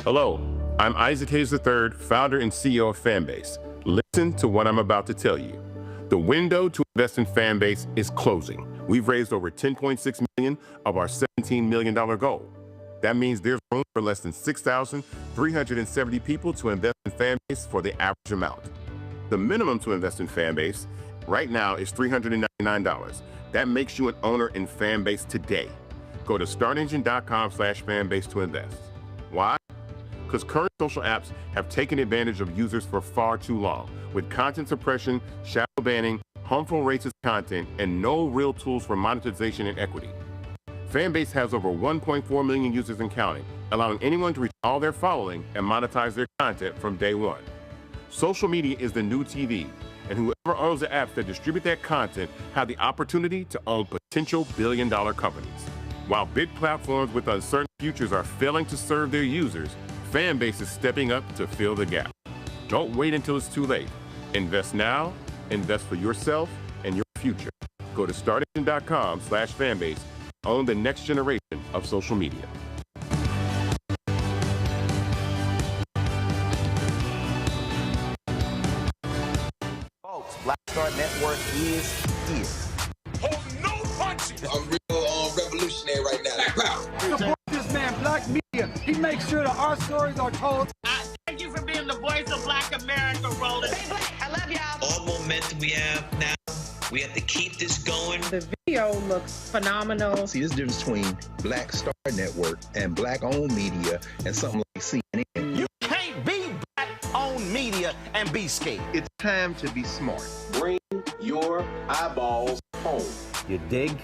Hello, I'm Isaac Hayes III, founder and CEO of Fanbase. Listen to what I'm about to tell you. The window to invest in Fanbase is closing. We've raised over $10.6 million of our $17 million goal. That means there's room for less than 6,370 people to invest in Fanbase for the average amount. The minimum to invest in Fanbase right now is $399. That makes you an owner in Fanbase today. Go to startengine.com/fanbase to invest. Why? Because current social apps have taken advantage of users for far too long, with content suppression, shadow banning, harmful racist content, and no real tools for monetization and equity. Fanbase has over 1.4 million users and counting, allowing anyone to reach all their following and monetize their content from day one. Social media is the new TV, and whoever owns the apps that distribute that content have the opportunity to own potential billion-dollar companies. While big platforms with uncertain futures are failing to serve their users, Fanbase is stepping up to fill the gap. Don't wait until it's too late. Invest now, invest for yourself and your future. Go to startengine.com/fanbase. Own the next generation of social media. Folks, Black Star Network is here. Hold no punches. I'm real revolutionary right now. Support this man, Black Media. He makes sure that our stories are told. Thank you for being the voice of Black America, Roland. Stay black. I love y'all. All momentum we have now, we have to keep this going. The video looks phenomenal. See, this difference between Black Star Network and Black-owned media and something like CNN. You can't be Black-owned media and be scared. It's time to be smart. Bring your eyeballs home. You dig?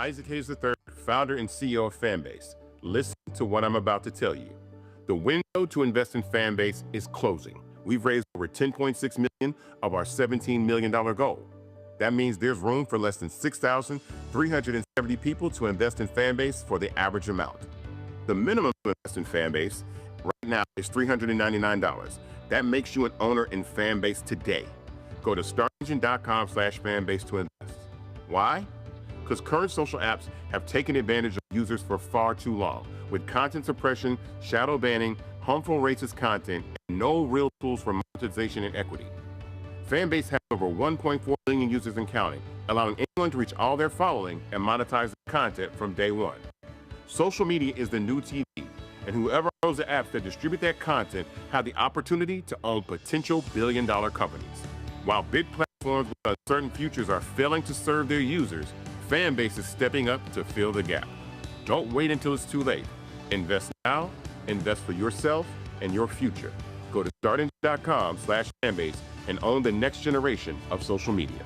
Isaac Hayes III, founder and CEO of Fanbase. Listen to what I'm about to tell you. The window to invest in Fanbase is closing. We've raised over $10.6 million of our $17 million goal. That means there's room for less than 6,370 people to invest in Fanbase for the average amount. The minimum to invest in Fanbase right now is $399. That makes you an owner in Fanbase today. Go to startengine.com/fanbase to invest. Why? Because current social apps have taken advantage of users for far too long, with content suppression, shadow banning, harmful racist content, and no real tools for monetization and equity. Fanbase has over 1.4 million users and counting, allowing anyone to reach all their following and monetize their content from day one. Social media is the new TV, and whoever owns the apps that distribute that content have the opportunity to own potential billion-dollar companies. While big platforms with uncertain futures are failing to serve their users, Fanbase is stepping up to fill the gap. Don't wait until it's too late. Invest now, invest for yourself and your future. Go to startengine.com/fanbase and own the next generation of social media.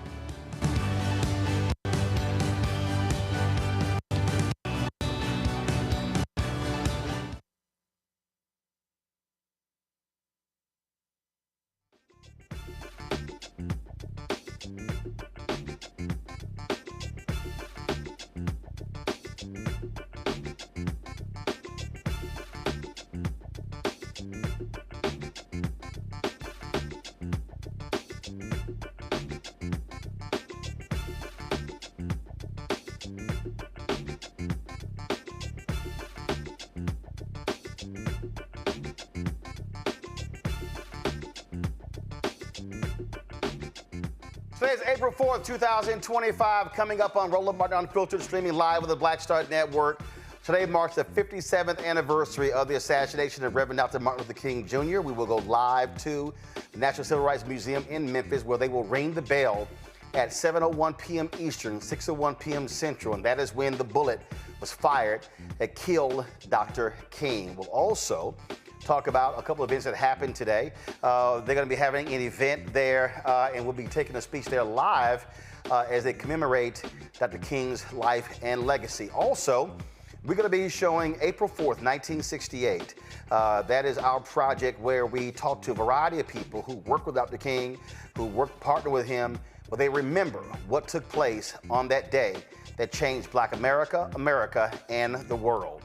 Today is April 4th, 2025, coming up on Roland Unfiltered, streaming live with the Black Star Network. Today marks the 57th anniversary of the assassination of Reverend Dr. Martin Luther King Jr. We will go live to the National Civil Rights Museum in Memphis, where they will ring the bell at 7:01 p.m. Eastern, 6:01 p.m. Central, and that is when the bullet was fired that killed Dr. King. We'll also talk about a couple of events that happened today. They're going to be having an event there, and we'll be taking a speech there live as they commemorate Dr. King's life and legacy. Also, we're going to be showing April 4th, 1968. That is our project where we talk to a variety of people who work with Dr. King, who partner with him, but they remember what took place on that day that changed Black America, and the world.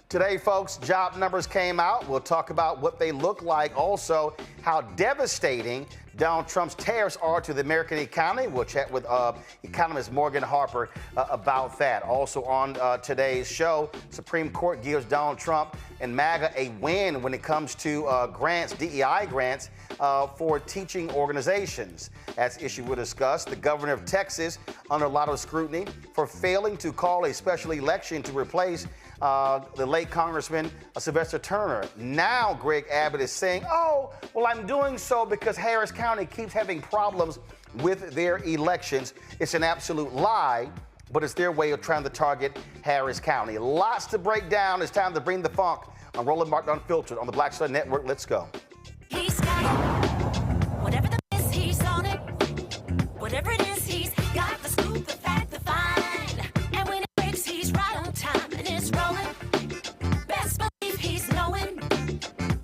Today, folks, job numbers came out. We'll talk about what they look like. Also, how devastating Donald Trump's tariffs are to the American economy. We'll chat with economist Morgan Harper about that. Also on today's show, Supreme Court gives Donald Trump and MAGA a win when it comes to grants, DEI grants, for teaching organizations. That's issue we'll discuss. The governor of Texas under a lot of scrutiny for failing to call a special election to replace the late Congressman Sylvester Turner. Now Greg Abbott is saying, oh, well, I'm doing so because Harris County keeps having problems with their elections. It's an absolute lie, but it's their way of trying to target Harris County. Lots to break down. It's time to bring the funk on Roland Martin Unfiltered on the Black Star Network. Let's go. He's got it. Whatever the is, he's on it. Whatever it is, he's got the scoop, the fact, the find. And when it breaks, he's right on time and it's rolling. Best believe he's knowing.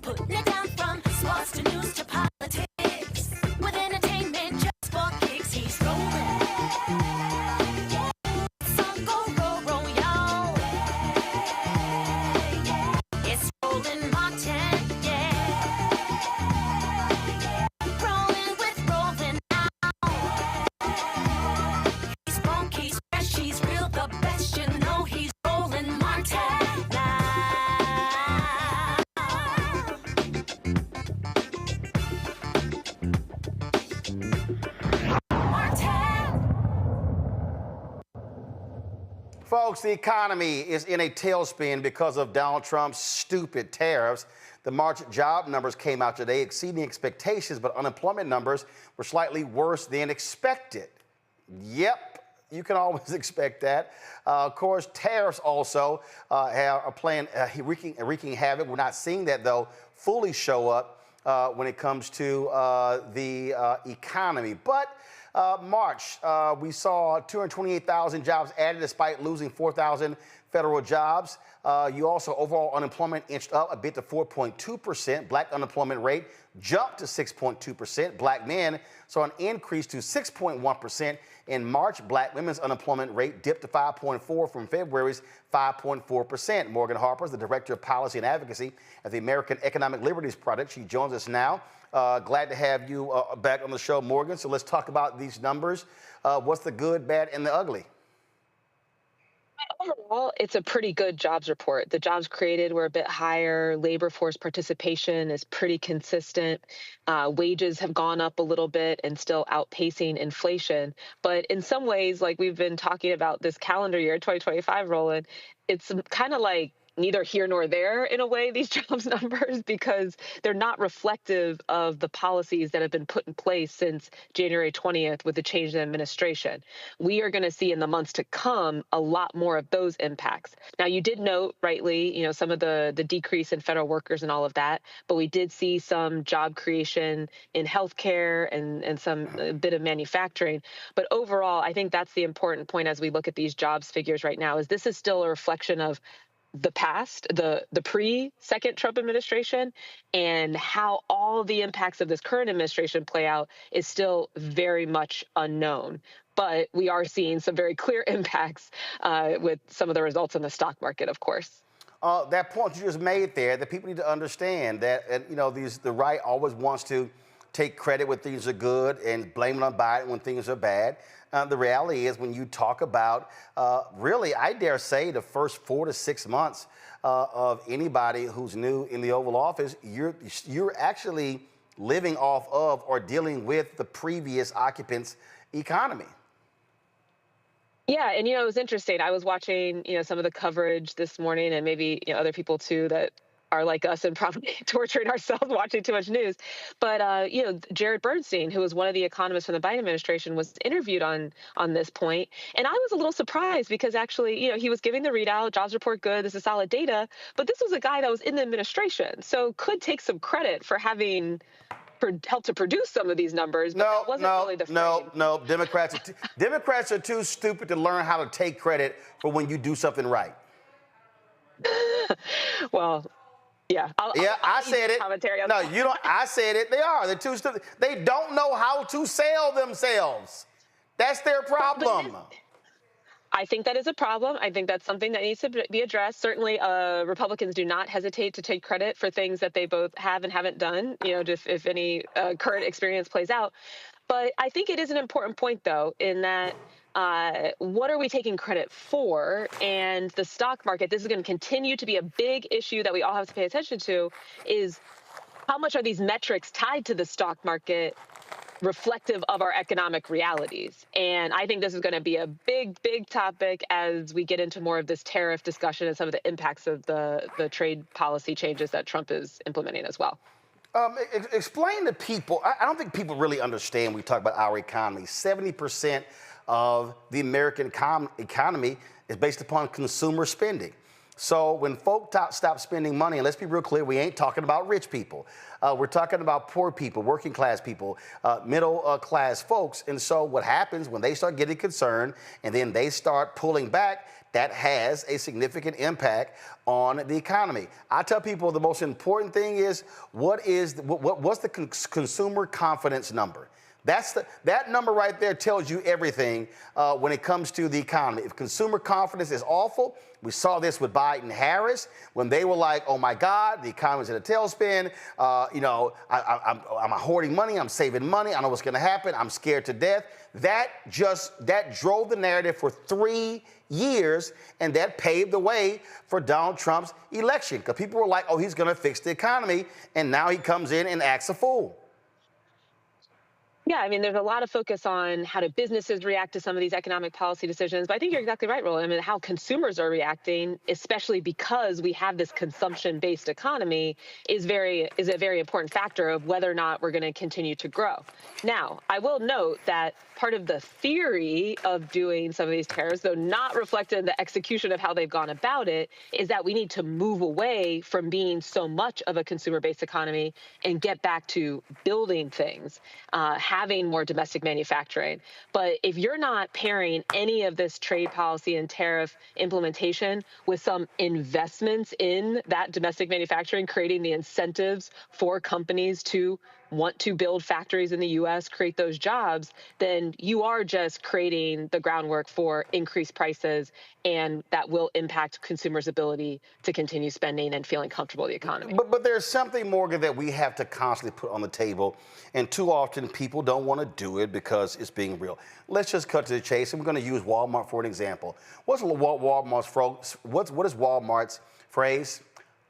Putting it down from sports to news to politics. With entertainment just for kicks, he's rolling. Yeah. Some go, y'all. Yeah. It's Roland Martin, yeah. Rolling with Roland now. He's funky, he's fresh, he's real, the best, you know he's Roland Martin now. Folks, the economy is in a tailspin because of Donald Trump's stupid tariffs. The March job numbers came out today exceeding expectations, but unemployment numbers were slightly worse than expected. Yep, you can always expect that. Of course, tariffs also are playing, wreaking havoc. We're not seeing that, though, fully show up when it comes to the economy. But March, we saw 228,000 jobs added despite losing 4,000 federal jobs. You also, overall unemployment inched up a bit to 4.2%. Black unemployment rate jumped to 6.2%. Black men saw an increase to 6.1%. In March, black women's unemployment rate dipped to 5.4 from February's 5.4%. Morgan Harper is the Director of Policy and Advocacy at the American Economic Liberties Project. She joins us now. Glad to have you back on the show, Morgan. So let's talk about these numbers. What's the good, bad, and the ugly? Overall, it's a pretty good jobs report. The jobs created were a bit higher. Labor force participation is pretty consistent. Wages have gone up a little bit and still outpacing inflation. But in some ways, like we've been talking about this calendar year, 2025, Roland, it's kind of like neither here nor there in a way, these jobs numbers, because they're not reflective of the policies that have been put in place since January 20th with the change in administration. We are going to see in the months to come a lot more of those impacts. Now, you did note rightly, some of the decrease in federal workers and all of that, but we did see some job creation in healthcare and some a bit of manufacturing. But overall, I think that's the important point as we look at these jobs figures right now, is this is still a reflection of the past, the pre-second Trump administration, and how all the impacts of this current administration play out is still very much unknown. But we are seeing some very clear impacts with some of the results in the stock market, of course. That point you just made there, that people need to understand that, the right always wants to take credit when things are good and blame it on Biden when things are bad. The reality is when you talk about, really, I dare say, the first 4 to 6 months of anybody who's new in the Oval Office, you're actually living off of or dealing with the previous occupants' economy. Yeah, and it was interesting. I was watching, some of the coverage this morning, and maybe other people too that are like us and probably torturing ourselves watching too much news. But, Jared Bernstein, who was one of the economists from the Biden administration, was interviewed on this point. And I was a little surprised because actually, he was giving the readout, jobs report good, this is solid data. But this was a guy that was in the administration, so could take some credit for having helped to produce some of these numbers. But No. Democrats are too stupid to learn how to take credit for when you do something right. Well, yeah. I said it. No, you don't. I said it. They are. They're too stupid. They don't know how to sell themselves. That's their problem. I think that is a problem. I think that's something that needs to be addressed. Certainly, Republicans do not hesitate to take credit for things that they both have and haven't done, if any current experience plays out. But I think it is an important point, though, in that what are we taking credit for? And the stock market, this is going to continue to be a big issue that we all have to pay attention to, is how much are these metrics tied to the stock market reflective of our economic realities? And I think this is going to be a big, big topic as we get into more of this tariff discussion and some of the impacts of the trade policy changes that Trump is implementing as well. Explain to people, I don't think people really understand when we talk about our economy. 70% of the American economy is based upon consumer spending. So when folk stop spending money, and let's be real clear, we ain't talking about rich people. We're talking about poor people, working class people, middle class folks. And so what happens when they start getting concerned and then they start pulling back, that has a significant impact on the economy. I tell people the most important thing is what's the consumer confidence number? That number right there tells you everything when it comes to the economy. If consumer confidence is awful, we saw this with Biden and Harris when they were like, "Oh my God, the economy's in a tailspin. I'm hoarding money. I'm saving money. I know what's going to happen. I'm scared to death." That drove the narrative for 3 years, and that paved the way for Donald Trump's election because people were like, "Oh, he's going to fix the economy," and now he comes in and acts a fool. Yeah, I mean, there's a lot of focus on how do businesses react to some of these economic policy decisions. But I think you're exactly right, Roland. I mean, how consumers are reacting, especially because we have this consumption-based economy, is a very important factor of whether or not we're going to continue to grow. Now, I will note that part of the theory of doing some of these tariffs, though not reflected in the execution of how they've gone about it, is that we need to move away from being so much of a consumer-based economy and get back to building things, having more domestic manufacturing. But if you're not pairing any of this trade policy and tariff implementation with some investments in that domestic manufacturing, creating the incentives for companies to want to build factories in the U.S., create those jobs, then you are just creating the groundwork for increased prices, and that will impact consumers' ability to continue spending and feeling comfortable with the economy. But there's something, Morgan, that we have to constantly put on the table, and too often people don't want to do it because it's being real. Let's just cut to the chase, and we're going to use Walmart for an example. What is Walmart's phrase?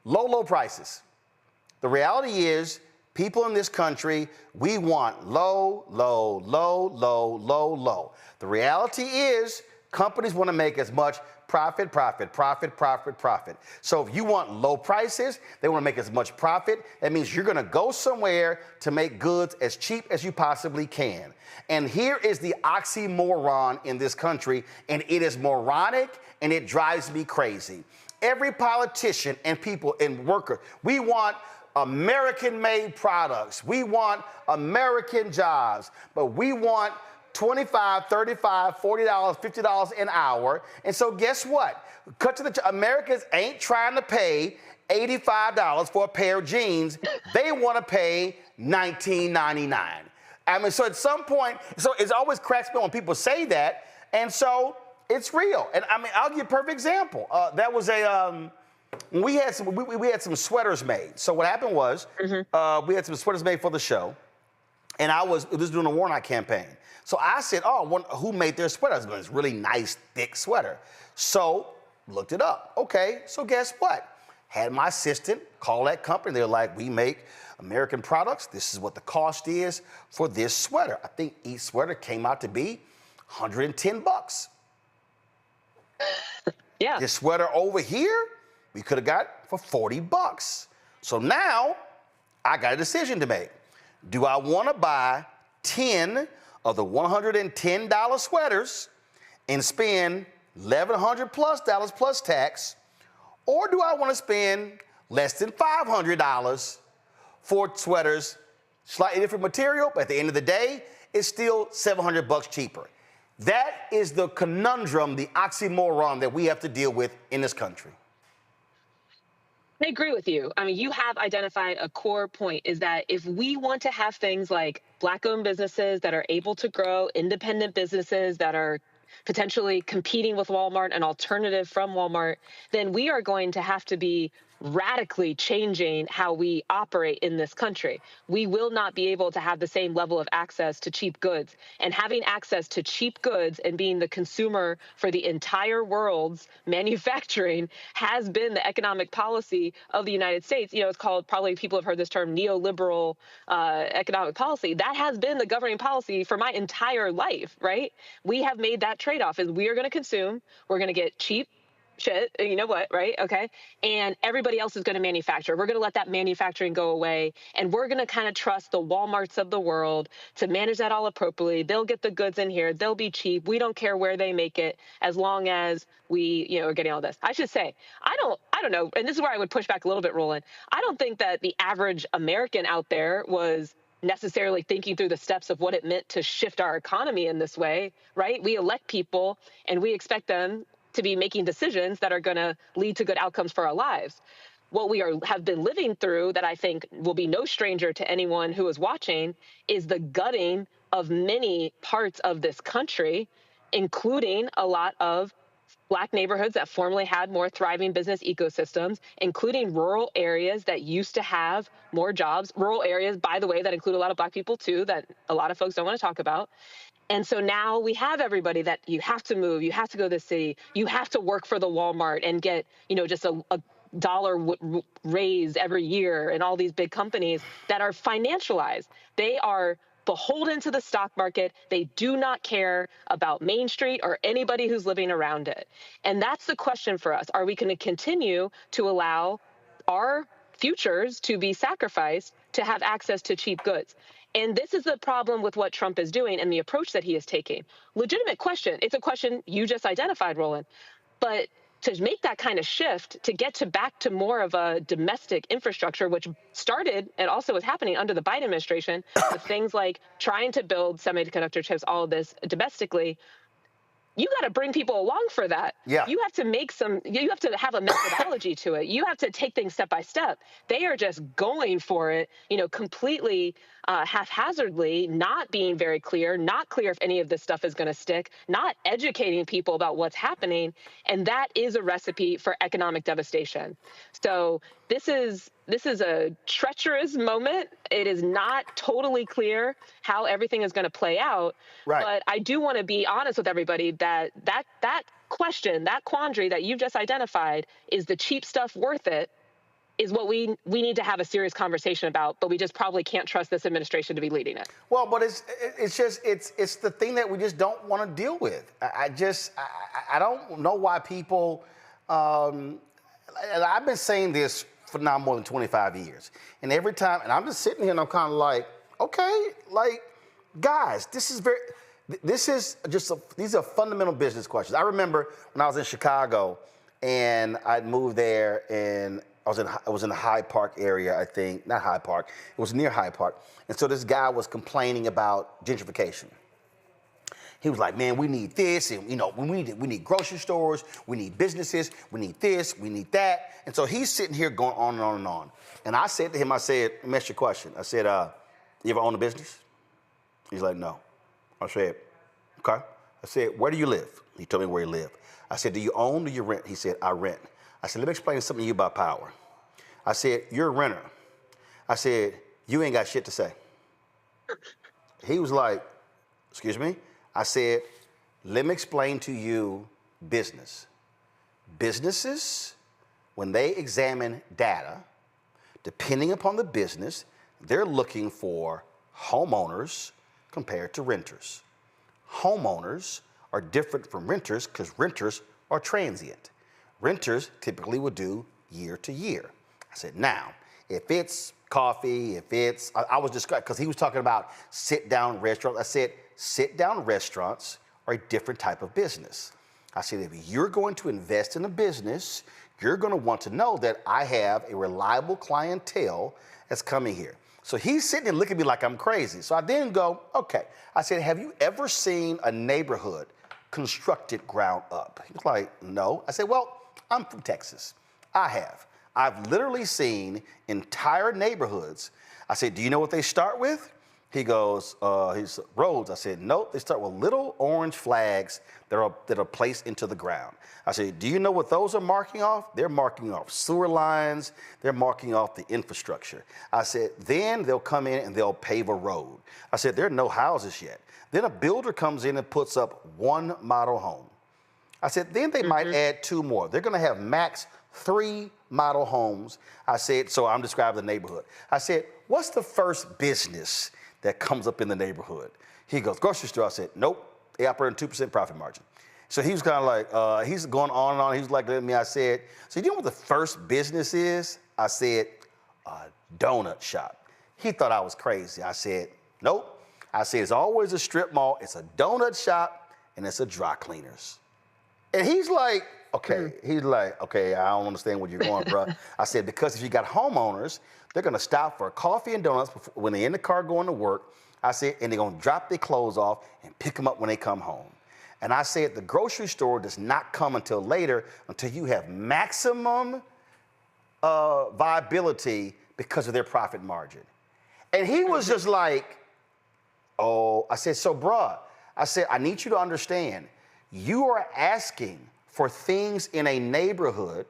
Low, low prices. The reality is, people in this country, we want low, low, low, low, low, low. The reality is, companies want to make as much profit. So if you want low prices, they want to make as much profit. That means you're going to go somewhere to make goods as cheap as you possibly can. And here is the oxymoron in this country, and it is moronic, and it drives me crazy. Every politician and people and worker, we want American-made products. We want American jobs, but we want $25, $35, $40, $50 an hour. And so guess what? Cut to the Americans ain't trying to pay $85 for a pair of jeans. They want to pay $19.99. I mean, so at some point, so it always cracks me when people say that, and so it's real. And I mean, I'll give you a perfect example. That was a we had some sweaters made. So what happened was we had some sweaters made for the show, and I was doing a Warnock campaign. So I said, who made their sweaters? It's a really nice, thick sweater. So looked it up. Okay, so guess what? Had my assistant call that company. They're like, we make American products. This is what the cost is for this sweater. I think each sweater came out to be $110. Yeah. This sweater over here, we could have got for $40. So now I got a decision to make. Do I want to buy 10 of the $110 sweaters and spend $1,100 plus tax, or do I want to spend less than $500 for sweaters, slightly different material, but at the end of the day, it's still $700 cheaper? That is the conundrum, the oxymoron that we have to deal with in this country. I agree with you. I mean, you have identified a core point, is that if we want to have things like Black-owned businesses that are able to grow, independent businesses that are potentially competing with Walmart, an alternative from Walmart, then we are going to have to be radically changing how we operate in this country. We will not be able to have the same level of access to cheap goods. And having access to cheap goods and being the consumer for the entire world's manufacturing has been the economic policy of the United States. You know, it's called, probably people have heard this term, neoliberal economic policy. That has been the governing policy for my entire life, right? We have made that trade-off, is we are going to consume, we're going to get cheap shit, you know what, right? Okay. And everybody else is going to manufacture. We're going to let that manufacturing go away. And we're going to kind of trust the Walmarts of the world to manage that all appropriately. They'll get the goods in here. They'll be cheap. We don't care where they make it, as long as we, you know, are getting all this. I should say, I don't know. And this is where I would push back a little bit, Roland. I don't think that the average American out there was necessarily thinking through the steps of what it meant to shift our economy in this way, right? We elect people and we expect them to be making decisions that are going to lead to good outcomes for our lives. What we have been living through, that I think will be no stranger to anyone who is watching, is the gutting of many parts of this country, including a lot of Black neighborhoods that formerly had more thriving business ecosystems, including rural areas that used to have more jobs. Rural areas, by the way, that include a lot of Black people too, that a lot of folks don't want to talk about. And so now we have everybody that you have to move, you have to go to the city, you have to work for the Walmart and get, you know, just a dollar raise every year, and all these big companies that are financialized. They are beholden to the stock market. They do not care about Main Street or anybody who's living around it. And that's the question for us. Are we going to continue to allow our futures to be sacrificed to have access to cheap goods? And this is the problem with what Trump is doing and the approach that he is taking. Legitimate question. It's a question you just identified, Roland. But to make that kind of shift, to get to back to more of a domestic infrastructure, which started and also was happening under the Biden administration with things like trying to build semiconductor chips, all of this domestically, you got to bring people along for that. Yeah. You have to you have to have a methodology to it. You have to take things step by step. They are just going for it, completely haphazardly, not being very clear, not clear if any of this stuff is going to stick, not educating people about what's happening. And that is a recipe for economic devastation. So this is a treacherous moment. It is not totally clear how everything is going to play out. Right. But I do want to be honest with everybody that question, that quandary that you've just identified, is the cheap stuff worth it, is what we need to have a serious conversation about, but we just probably can't trust this administration to be leading it. Well, but it's the thing that we just don't want to deal with. I don't know why people, and I've been saying this for now more than 25 years. And every time, and I'm just sitting here and I'm kind of like, okay, like, guys, these are fundamental business questions. I remember when I was in Chicago and I'd moved there and I was in the Hyde Park area, I think, not Hyde Park, it was near Hyde Park. And so this guy was complaining about gentrification. He was like, man, we need this, and we need grocery stores, we need businesses, we need this, we need that. And so he's sitting here going on and on and on. And I said to him, let me ask you a question. I said, you ever own a business? He's like, no. I said, okay. I said, where do you live? He told me where he lived. I said, do you own or do you rent? He said, I rent. I said, let me explain something to you about power. I said, you're a renter. I said, you ain't got shit to say. He was like, excuse me? I said, let me explain to you business. Businesses, when they examine data, depending upon the business, they're looking for homeowners compared to renters. Homeowners are different from renters because renters are transient. Renters typically would do year to year. I said, now, if it's coffee, I was describing, because he was talking about sit-down restaurants. I said, sit-down restaurants are a different type of business. I said, if you're going to invest in a business, you're going to want to know that I have a reliable clientele that's coming here. So he's sitting and looking at me like I'm crazy. So I then go, okay. I said, have you ever seen a neighborhood constructed ground up? He was like, no. I said, well, I'm from Texas. I have. I've literally seen entire neighborhoods. I said, do you know what they start with? He goes, he's roads. I said, nope, they start with little orange flags that are placed into the ground. I said, do you know what those are marking off? They're marking off sewer lines. They're marking off the infrastructure. I said, then they'll come in and they'll pave a road. I said, there are no houses yet. Then a builder comes in and puts up one model home. I said, then they might add two more. They're gonna have max 3 model homes. I said, so I'm describing the neighborhood. I said, what's the first business that comes up in the neighborhood? He goes, grocery store. I said, nope, they operate on 2% profit margin. So he was kind of like, he's going on and on. He was like, to me, I said, so you know what the first business is? I said, a donut shop. He thought I was crazy. I said, nope. I said, it's always a strip mall. It's a donut shop and it's a dry cleaners. And he's like, okay. He's like, okay, I don't understand where you're going, bro. I said, because if you got homeowners, they're gonna stop for coffee and donuts when they're in the car going to work. I said, and they're gonna drop their clothes off and pick them up when they come home. And I said, the grocery store does not come until later, until you have maximum viability because of their profit margin. And he was just like, oh, I said, so bruh, I said, I need you to understand, you are asking for things in a neighborhood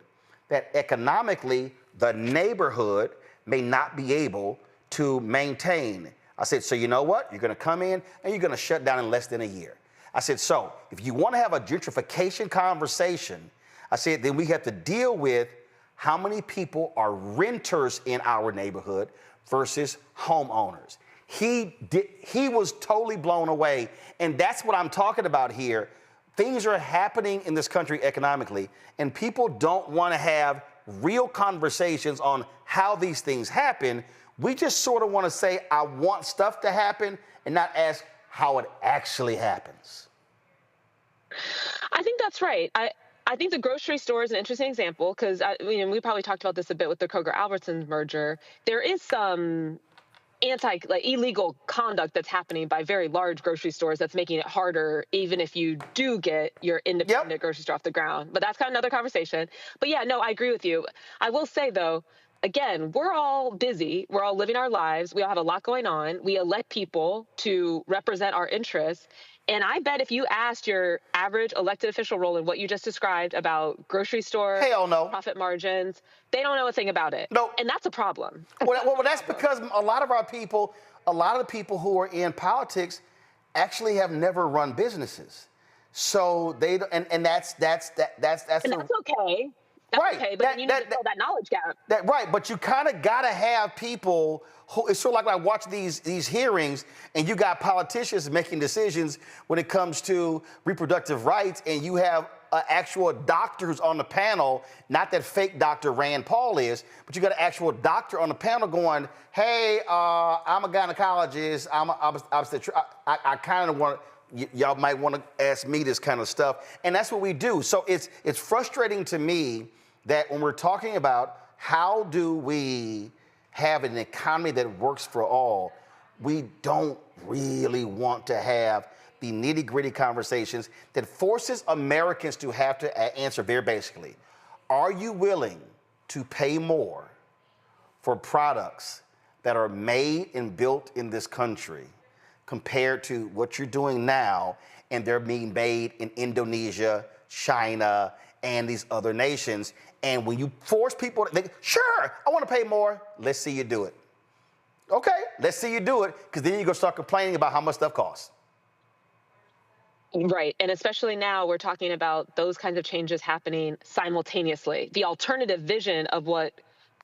that economically the neighborhood may not be able to maintain. I said, so you know what? You're gonna come in and you're gonna shut down in less than a year. I said, so if you wanna have a gentrification conversation, I said, then we have to deal with how many people are renters in our neighborhood versus homeowners. He was totally blown away, and that's what I'm talking about here. Things are happening in this country economically, and people don't wanna have real conversations on how these things happen. We just sort of want to say, I want stuff to happen, and not ask how it actually happens. I think that's right. I think the grocery store is an interesting example because we probably talked about this a bit with the Kroger-Albertsons merger. There is some illegal conduct that's happening by very large grocery stores that's making it harder, even if you do get your independent grocery store off the ground. But that's kind of another conversation. But yeah, no, I agree with you. I will say, though, again, we're all busy. We're all living our lives. We all have a lot going on. We elect people to represent our interests. And I bet if you asked your average elected official, Roland, what you just described about grocery store profit margins, they don't know a thing about it. No. And that's a problem. Well, that's because a lot of the people who are in politics actually have never run businesses. So they and that's that's okay. That's okay, but then you need to fill that knowledge gap. Right, but you kind of got to have people who, it's sort of like when I watch these hearings and you got politicians making decisions when it comes to reproductive rights, and you have actual doctors on the panel, not that fake Dr. Rand Paul is, but you got an actual doctor on the panel going, hey, I'm a gynecologist, I'm an obstetrician, I kind of want y'all might want to ask me this kind of stuff. And that's what we do. So it's frustrating to me that when we're talking about how do we have an economy that works for all, we don't really want to have the nitty-gritty conversations that forces Americans to have to answer very basically. Are you willing to pay more for products that are made and built in this country compared to what you're doing now and they're being made in Indonesia, China, and these other nations? And when you force people, sure, I want to pay more. Let's see you do it. Okay, let's see you do it, because then you're going to start complaining about how much stuff costs. Right. And especially now we're talking about those kinds of changes happening simultaneously. The alternative vision of what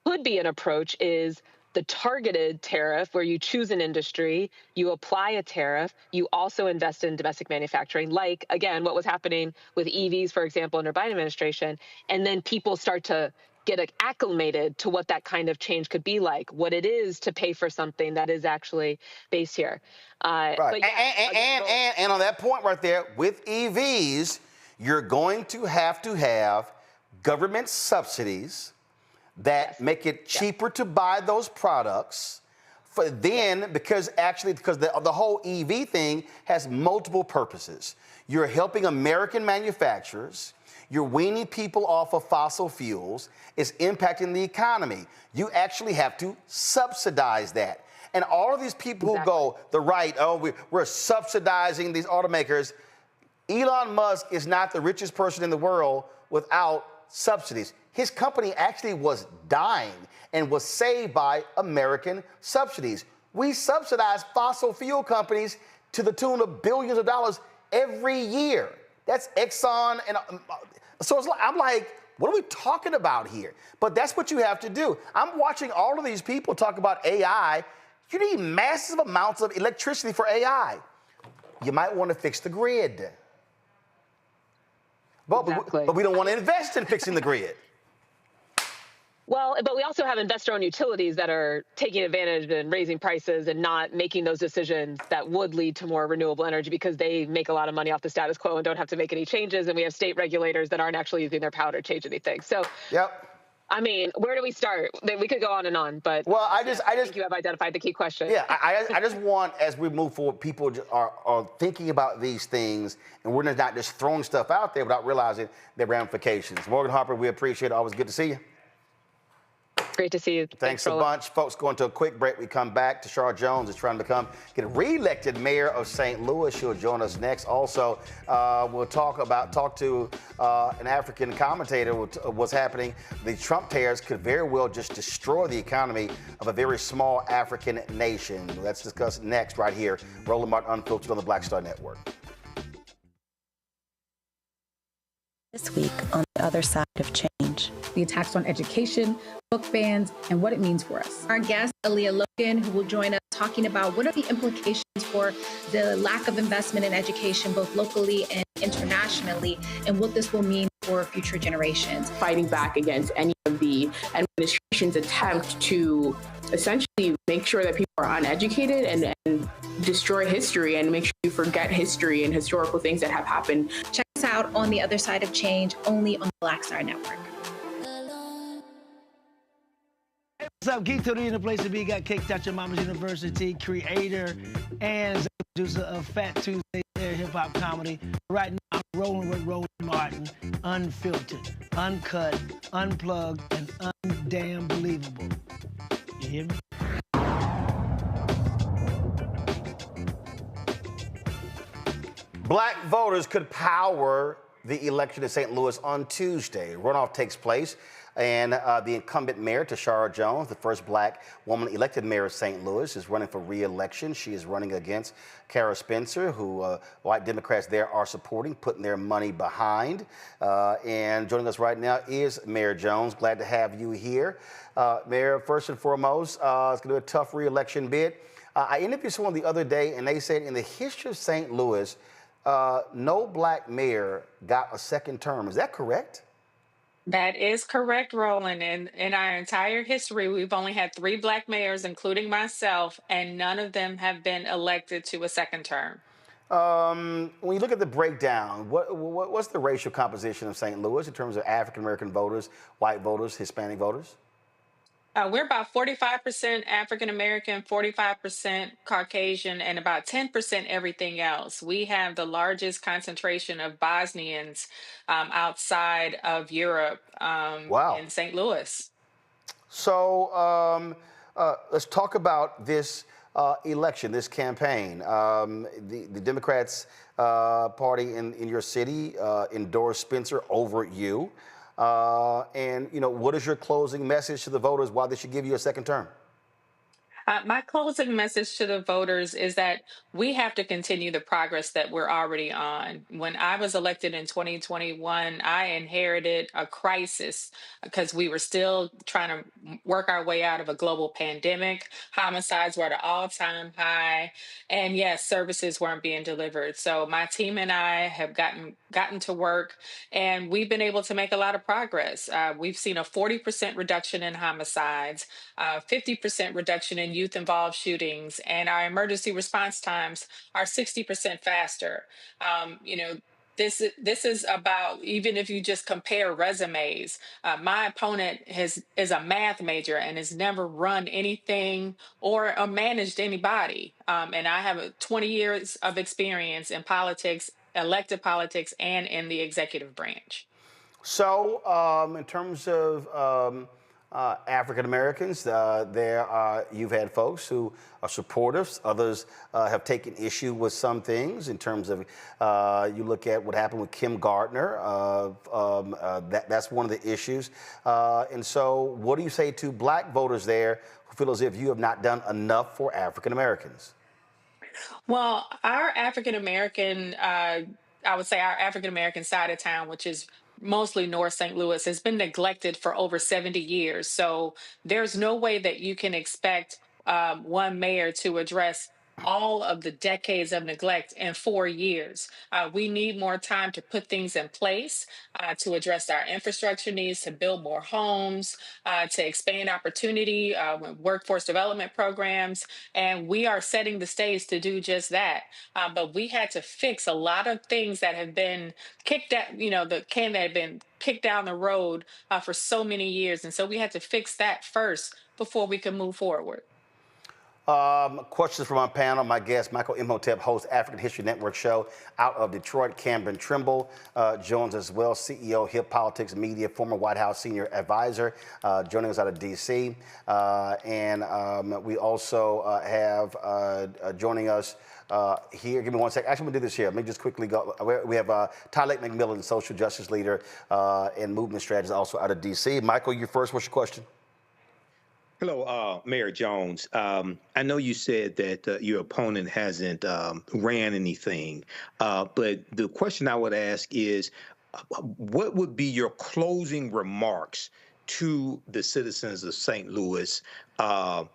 could be an approach is the targeted tariff, where you choose an industry, you apply a tariff, you also invest in domestic manufacturing, like, again, what was happening with EVs, for example, under Biden administration. And then people start to get acclimated to what that kind of change could be like, what it is to pay for something that is actually based here. Right. But yeah, and on that point right there, with EVs, you're going to have government subsidies that make it cheaper to buy those products. Because the whole EV thing has multiple purposes. You're helping American manufacturers. You're weaning people off of fossil fuels. It's impacting the economy. You actually have to subsidize that. And all of these people who go, the right, we're subsidizing these automakers. Elon Musk is not the richest person in the world without subsidies. His company actually was dying and was saved by American subsidies. We subsidize fossil fuel companies to the tune of billions of dollars every year. That's Exxon. And so I'm like, what are we talking about here? But that's what you have to do. I'm watching all of these people talk about AI. You need massive amounts of electricity for AI. You might want to fix the grid. But we don't want to invest in fixing the grid. Well, but we also have investor-owned utilities that are taking advantage and raising prices and not making those decisions that would lead to more renewable energy, because they make a lot of money off the status quo and don't have to make any changes. And we have state regulators that aren't actually using their power to change anything. So, I mean, where do we start? We could go on and on, but I think you have identified the key question. Yeah, I just want, as we move forward, people are thinking about these things, and we're not just throwing stuff out there without realizing their ramifications. Morgan Harper, we appreciate it. Always good to see you. Great to see you. Thanks a bunch. Folks, going to a quick break. We come back. Tishaura Jones is trying to get re-elected mayor of St. Louis. She'll join us next. Also, we'll talk to an African commentator what's happening. The Trump tariffs could very well just destroy the economy of a very small African nation. Let's discuss next right here. Roland Martin Unfiltered on the Black Star Network. This week on the other side of change. The attacks on education, book bans, and what it means for us. Our guest, Aaliyah Logan, who will join us talking about what are the implications for the lack of investment in education, both locally and internationally, and what this will mean for future generations. Fighting back against any of the administration's attempt to essentially make sure that people are uneducated and destroy history and make sure you forget history and historical things that have happened. Check us out on The Other Side of Change, only on the Black Star Network. What's up, Geek Today in the place to be. Got Kicked Out Your Mama's University, creator and producer of Fat Tuesday hip hop comedy. Right now, I'm rolling with Roland Martin, unfiltered, uncut, unplugged, and undamn believable. You hear me? Black voters could power the election in St. Louis on Tuesday. Runoff takes place, and the incumbent mayor, Tishaura Jones, the first black woman elected mayor of St. Louis, is running for re-election. She is running against Kara Spencer, who white Democrats there are supporting, putting their money behind. And joining us right now is Mayor Jones. Glad to have you here. Mayor, first and foremost, it's going to be a tough re-election bid. I interviewed someone the other day, and they said in the history of St. Louis, no black mayor got a second term. Is that correct? That is correct, Roland. And in our entire history, we've only had 3 black mayors, including myself, and none of them have been elected to a second term. When you look at the breakdown, what's the racial composition of St. Louis in terms of African-American voters, white voters, Hispanic voters? We're about 45% African-American, 45% Caucasian, and about 10% everything else. We have the largest concentration of Bosnians outside of Europe in St. Louis. So let's talk about this election, this campaign. The Democrats party in your city endorsed Spencer over you. And, you know, what is your closing message to the voters why they should give you a second term? My closing message to the voters is that we have to continue the progress that we're already on. When I was elected in 2021, I inherited a crisis because we were still trying to work our way out of a global pandemic. Homicides were at an all-time high, and yes, services weren't being delivered. So my team and I have gotten to work, and we've been able to make a lot of progress. We've seen a 40% reduction in homicides, 50% reduction in youth-involved shootings, and our emergency response times are 60% faster. You know, this is about, even if you just compare resumes, my opponent is a math major and has never run anything or managed anybody. And I have 20 years of experience in politics, elected politics, and in the executive branch. So in terms of African Americans, you've had folks who are supportive. Others have taken issue with some things in terms of you look at what happened with Kim Gardner. That's one of the issues. And so what do you say to black voters there who feel as if you have not done enough for African Americans? Well, our African American, I would say our African American side of town, which is mostly North St. Louis, has been neglected for over 70 years. So there's no way that you can expect one mayor to address all of the decades of neglect in 4 years. We need more time to put things in place, to address our infrastructure needs, to build more homes, to expand opportunity, workforce development programs. And we are setting the stage to do just that. But we had to fix a lot of things that have been kicked out, you know, the can that have been kicked down the road for so many years. And so we had to fix that first before we could move forward. Questions from our panel. My guest, Michael Imhotep, hosts African History Network show out of Detroit. Cameron Trimble joins as well, CEO, Hip Politics Media, former White House senior advisor, joining us out of D.C. And we also have joining us here. Give me one second. Actually, I'm going to do this here. Let me just quickly go. We have Tyler McMillan, social justice leader and movement strategist, also out of D.C. Michael, you first. What's your question? Hello, Mayor Jones. I know you said that your opponent hasn't ran anything, but the question I would ask is, what would be your closing remarks to the citizens of St. Louis to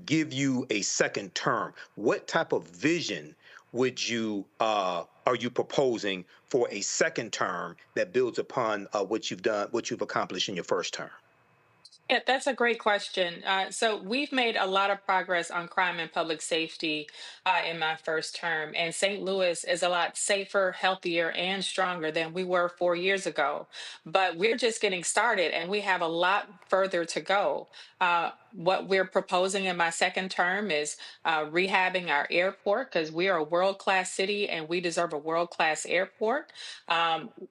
give you a second term? What type of vision would you are you proposing for a second term that builds upon what you've done, what you've accomplished in your first term? Yeah, that's a great question. So we've made a lot of progress on crime and public safety in my first term, and St. Louis is a lot safer, healthier, and stronger than we were 4 years ago. But we're just getting started, and we have a lot further to go. What we're proposing in my second term is rehabbing our airport because we are a world-class city and we deserve a world-class airport,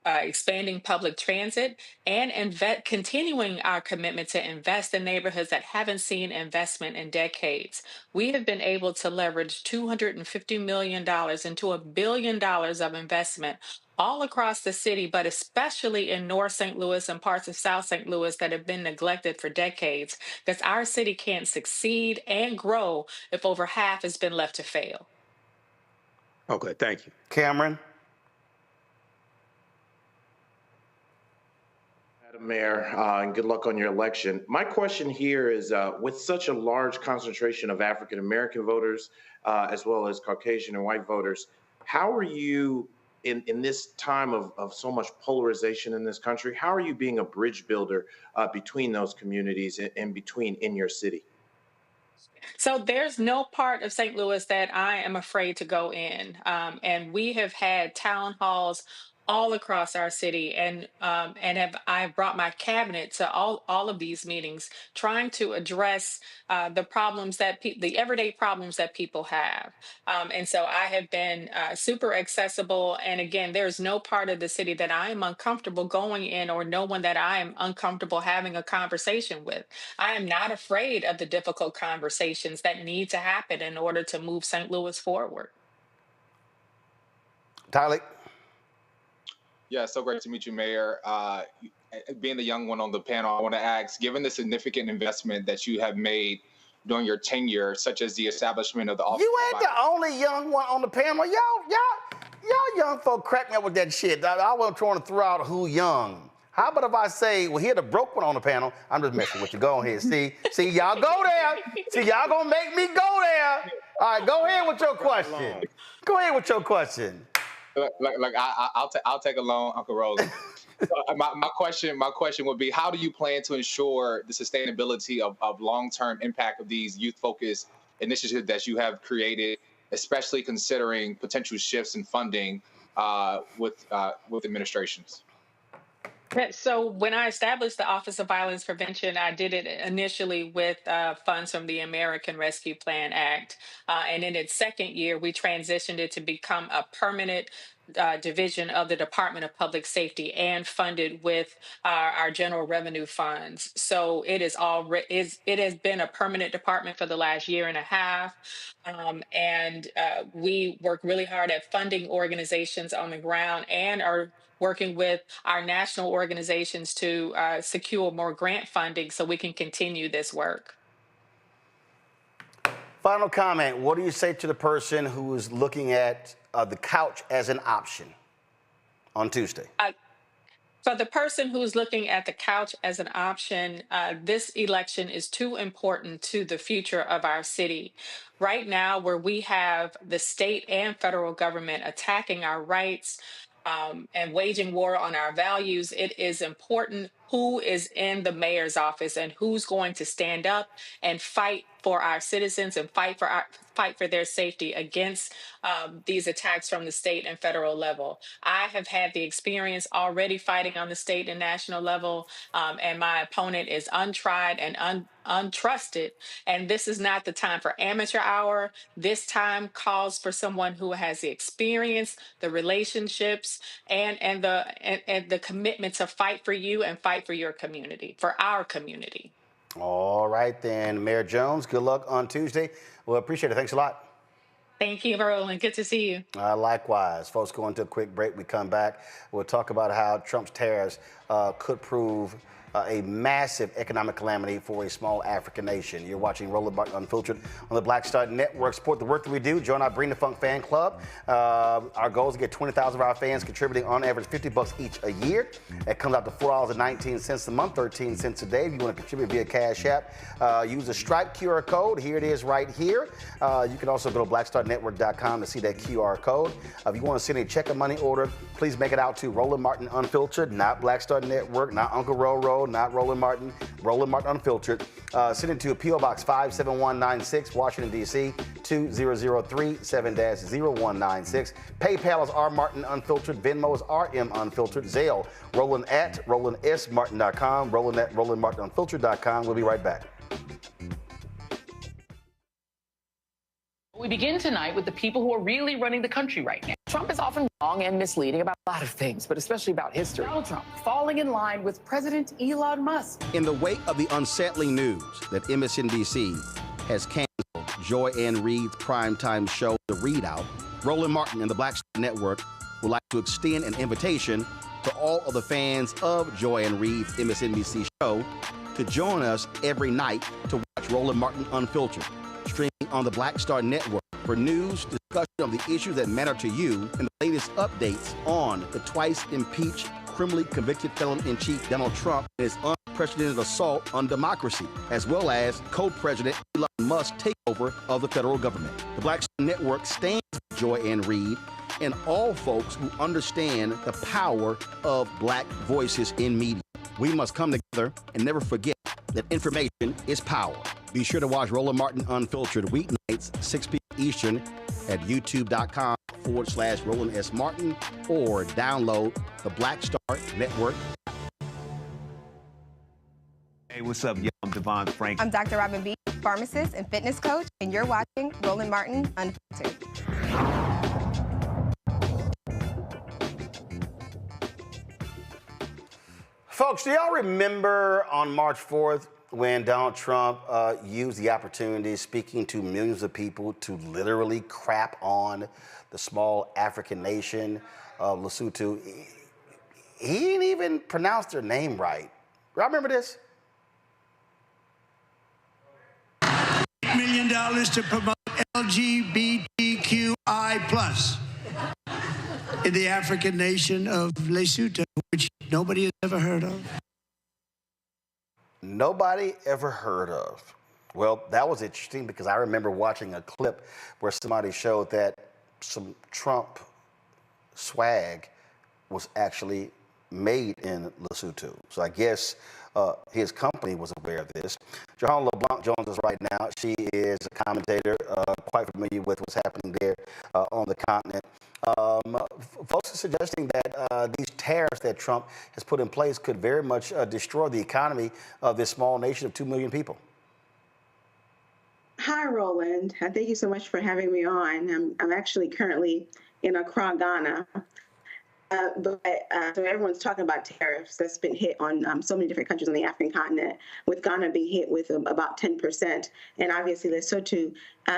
expanding public transit, and continuing our commitment to invest in neighborhoods that haven't seen investment in decades. We have been able to leverage $250 million into $1 billion of investment all across the city, but especially in North St. Louis and parts of South St. Louis that have been neglected for decades, because our city can't succeed and grow if over half has been left to fail. Okay, thank you. Cameron? Madam Mayor, and good luck on your election. My question here is, with such a large concentration of African American voters, as well as Caucasian and white voters, how are you, in this time of so much polarization in this country, how are you being a bridge builder between those communities and in your city? So there's no part of St. Louis that I am afraid to go in. And we have had town halls all across our city, and I've brought my cabinet to all of these meetings, trying to address the problems the everyday problems that people have. And so I have been super accessible. And again, there's no part of the city that I am uncomfortable going in, or no one that I am uncomfortable having a conversation with. I am not afraid of the difficult conversations that need to happen in order to move St. Louis forward. Tyler? Yeah, so great to meet you, Mayor. Being the young one on the panel, I want to ask, given the significant investment that you have made during your tenure, such as the establishment of the office. You ain't the only young one on the panel. Y'all young folk crack me up with that shit. I wasn't trying to throw out who young. How about if I say, well, here the broke one on the panel. I'm just messing with you. Go ahead. See, y'all go there. See, y'all gonna make me go there. All right, go ahead with your question. Go ahead with your question. I'll take a loan, Uncle Roland. My question would be, how do you plan to ensure the sustainability of long-term impact of these youth-focused initiatives that you have created, especially considering potential shifts in funding with administrations? So when I established the Office of Violence Prevention, I did it initially with funds from the American Rescue Plan Act. And in its second year, we transitioned it to become a permanent division of the Department of Public Safety and funded with our general revenue funds. So it has been a permanent department for the last year and a half. And we work really hard at funding organizations on the ground and are working with our national organizations to secure more grant funding so we can continue this work. Final comment. What do you say to the person who is looking at the couch as an option on Tuesday? For the person who's looking at the couch as an option, this election is too important to the future of our city. Right now, where we have the state and federal government attacking our rights, and waging war on our values, it is important who is in the mayor's office and who's going to stand up and fight for our citizens and fight for their safety against these attacks from the state and federal level. I have had the experience already fighting on the state and national level, and my opponent is untried and untrusted. And this is not the time for amateur hour. This time calls for someone who has the experience, the relationships, and the commitment to fight for you and fight for your community, for our community. All right, then. Mayor Jones, good luck on Tuesday. Well, appreciate it. Thanks a lot. Thank you, Roland. Good to see you. Likewise. Folks, going to a quick break. We come back. We'll talk about how Trump's tariffs could prove a massive economic calamity for a small African nation. You're watching Roland Unfiltered on the Black Star Network. Support the work that we do. Join our Bring the Funk fan club. Our goal is to get 20,000 of our fans contributing on average $50 each a year. That comes out to $4.19 a month, 13 cents a day. If you want to contribute via Cash App, use the Stripe QR code. Here it is right here. You can also go to blackstarnetwork.com to see that QR code. If you want to send a check or money order, please make it out to Roland Martin Unfiltered, not Black Star Network, not Uncle Roll, not Roland Martin. Roland Martin Unfiltered. Send it to P.O. Box 57196, Washington, D.C. 20037-0196. PayPal is R Martin Unfiltered. Venmo is RM Unfiltered. Zelle, Roland at RolandSMartin.com. Roland at RolandMartinUnfiltered.com. We'll be right back. We begin tonight with the people who are really running the country right now. Trump is often wrong and misleading about a lot of things, but especially about history. Donald Trump falling in line with President Elon Musk. In the wake of the unsettling news that MSNBC has canceled Joy Ann Reid's primetime show, The Readout, Roland Martin and the Black Star Network would like to extend an invitation to all of the fans of Joy Ann Reid's MSNBC show to join us every night to watch Roland Martin Unfiltered, streaming on the Black Star Network for news, discussion of the issues that matter to you, and the latest updates on the twice impeached, criminally convicted felon-in-chief Donald Trump and his unprecedented assault on democracy, as well as co-president Elon Musk's takeover of the federal government. The Black Star Network stands with Joy Ann Reid and all folks who understand the power of black voices in media. We must come together and never forget that information is power. Be sure to watch Roland Martin Unfiltered weeknights, 6 p.m. Eastern at youtube.com/Roland S. Martin or download the Black Star Network. Hey, what's up, y'all? I'm Devon Frank. I'm Dr. Robin B., pharmacist and fitness coach, and you're watching Roland Martin Unfiltered. Folks, do y'all remember on March 4th when Donald Trump used the opportunity, speaking to millions of people, to literally crap on the small African nation of Lesotho? He didn't even pronounce their name right. Y'all remember this? $8 million to promote LGBTQI+ in the African nation of Lesotho, which nobody has ever heard of. Nobody ever heard of. Well, that was interesting because I remember watching a clip where somebody showed that some Trump swag was actually made in Lesotho. So I guess his company was aware of this. Jahan LeBlanc joins us right now. She is a commentator, quite familiar with what's happening there on the continent. Folks are suggesting that these tariffs that Trump has put in place could very much destroy the economy of this small nation of 2 million people. Hi, Roland. Thank you so much for having me on. I'm actually currently in Accra, Ghana. So everyone's talking about tariffs that's been hit on so many different countries on the African continent, with Ghana being hit with about 10%, and obviously Lesotho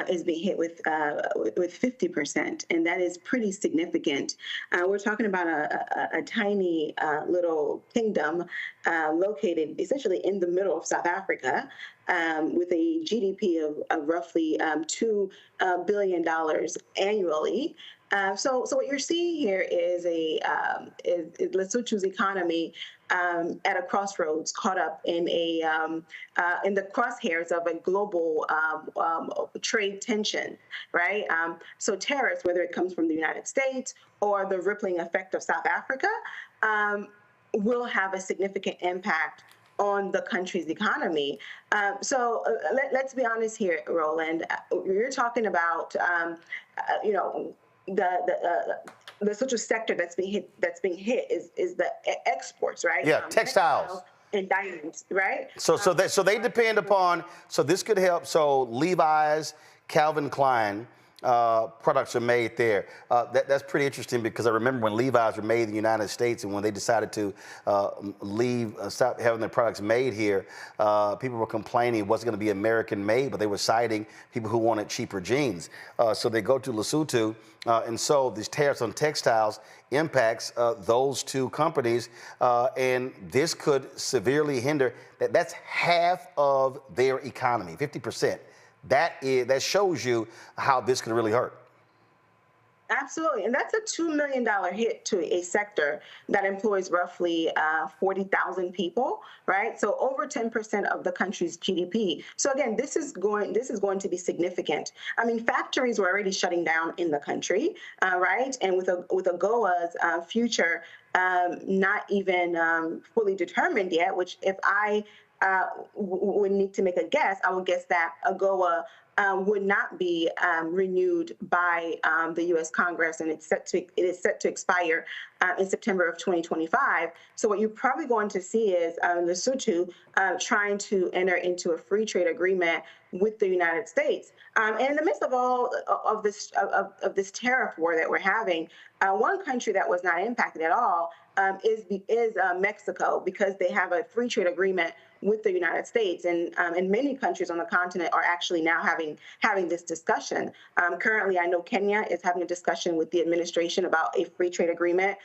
is being hit with 50%, and that is pretty significant. We're talking about a tiny little kingdom located essentially in the middle of South Africa, with a GDP of roughly $2 billion annually. So what you're seeing here is Lesotho's economy at a crossroads, caught up in the crosshairs of a global trade tension, right? So tariffs, whether it comes from the United States or the rippling effect of South Africa, will have a significant impact on the country's economy. Let's be honest here, Roland. You're talking about, the social sector that's being hit is the exports, right? Yeah, textiles and diamonds, right? So they depend upon. So this could help. So Levi's, Calvin Klein products are made there. That's pretty interesting because I remember when Levi's were made in the United States, and when they decided to stop having their products made here, people were complaining it wasn't going to be American made, but they were citing people who wanted cheaper jeans. So they go to Lesotho, and so these tariffs on textiles impacts those two companies, and this could severely hinder. That's half of their economy, 50%. That shows you how this can really hurt. Absolutely, and that's a $2 million hit to a sector that employs roughly 40,000 people, right? So over 10% of the country's GDP. So again, this is going to be significant. I mean, factories were already shutting down in the country, right? And with AGOA's future not even fully determined yet, which if I would need to make a guess, I would guess that AGOA would not be renewed by the U.S. Congress, and it is set to expire in September of 2025. So what you're probably going to see is Lesotho trying to enter into a free trade agreement with the United States. And in the midst of all of this tariff war that we're having, one country that was not impacted at all is Mexico, because they have a free trade agreement with the United States, and many countries on the continent are actually now having this discussion. Currently, I know Kenya is having a discussion with the administration about a free trade agreement.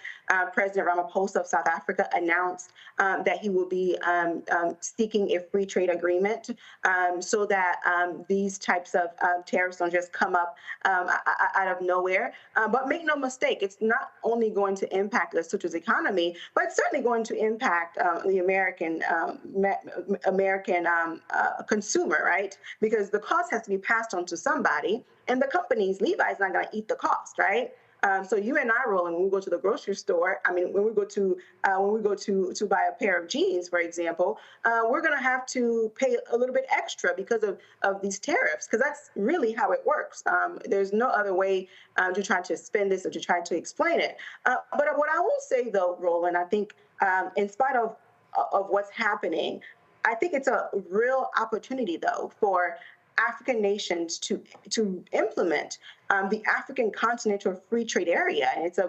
President Ramaphosa of South Africa announced that he will be seeking a free trade agreement so that these types of tariffs don't just come up out of nowhere. But make no mistake, it's not only going to impact Lesotho's economy, but it's certainly going to impact the American consumer, right? Because the cost has to be passed on to somebody, and the companies, Levi's not going to eat the cost, right? So you and I, Roland, when we go to the grocery store, I mean, when we go to buy a pair of jeans, for example, we're going to have to pay a little bit extra because of these tariffs, because that's really how it works. There's no other way to try to spin this or to try to explain it. But what I will say, though, Roland, I think in spite of what's happening, I think it's a real opportunity, though, for African nations to implement the African Continental Free Trade Area, and it's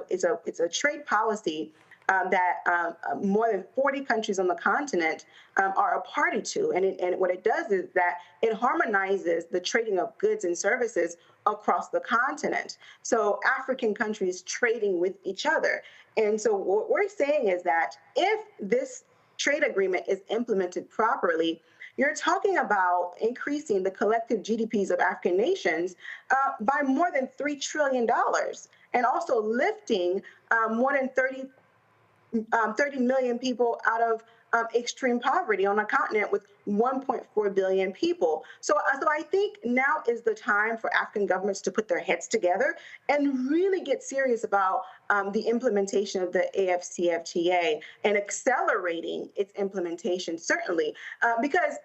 a trade policy that more than 40 countries on the continent are a party to, and what it does is that it harmonizes the trading of goods and services across the continent. So African countries trading with each other, and so what we're saying is that if this trade agreement is implemented properly, you're talking about increasing the collective GDPs of African nations by more than $3 trillion, and also lifting more than 30 million people out of extreme poverty on a continent with 1.4 billion people. So I think now is the time for African governments to put their heads together and really get serious about the implementation of the AFCFTA and accelerating its implementation, certainly, because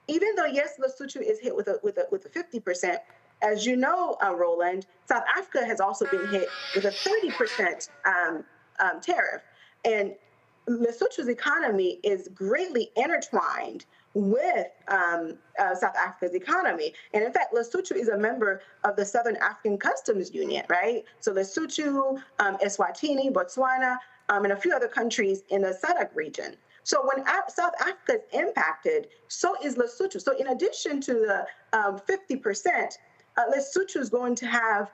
even though, yes, Lesotho is hit with a 50%, as you know, Roland, South Africa has also been hit with a 30% tariff. And Lesotho's economy is greatly intertwined with South Africa's economy. And in fact, Lesotho is a member of the Southern African Customs Union, right? So Lesotho, Eswatini, Botswana, and a few other countries in the SADC region. So when South Africa is impacted, so is Lesotho. So in addition to the 50%, Lesotho is going to have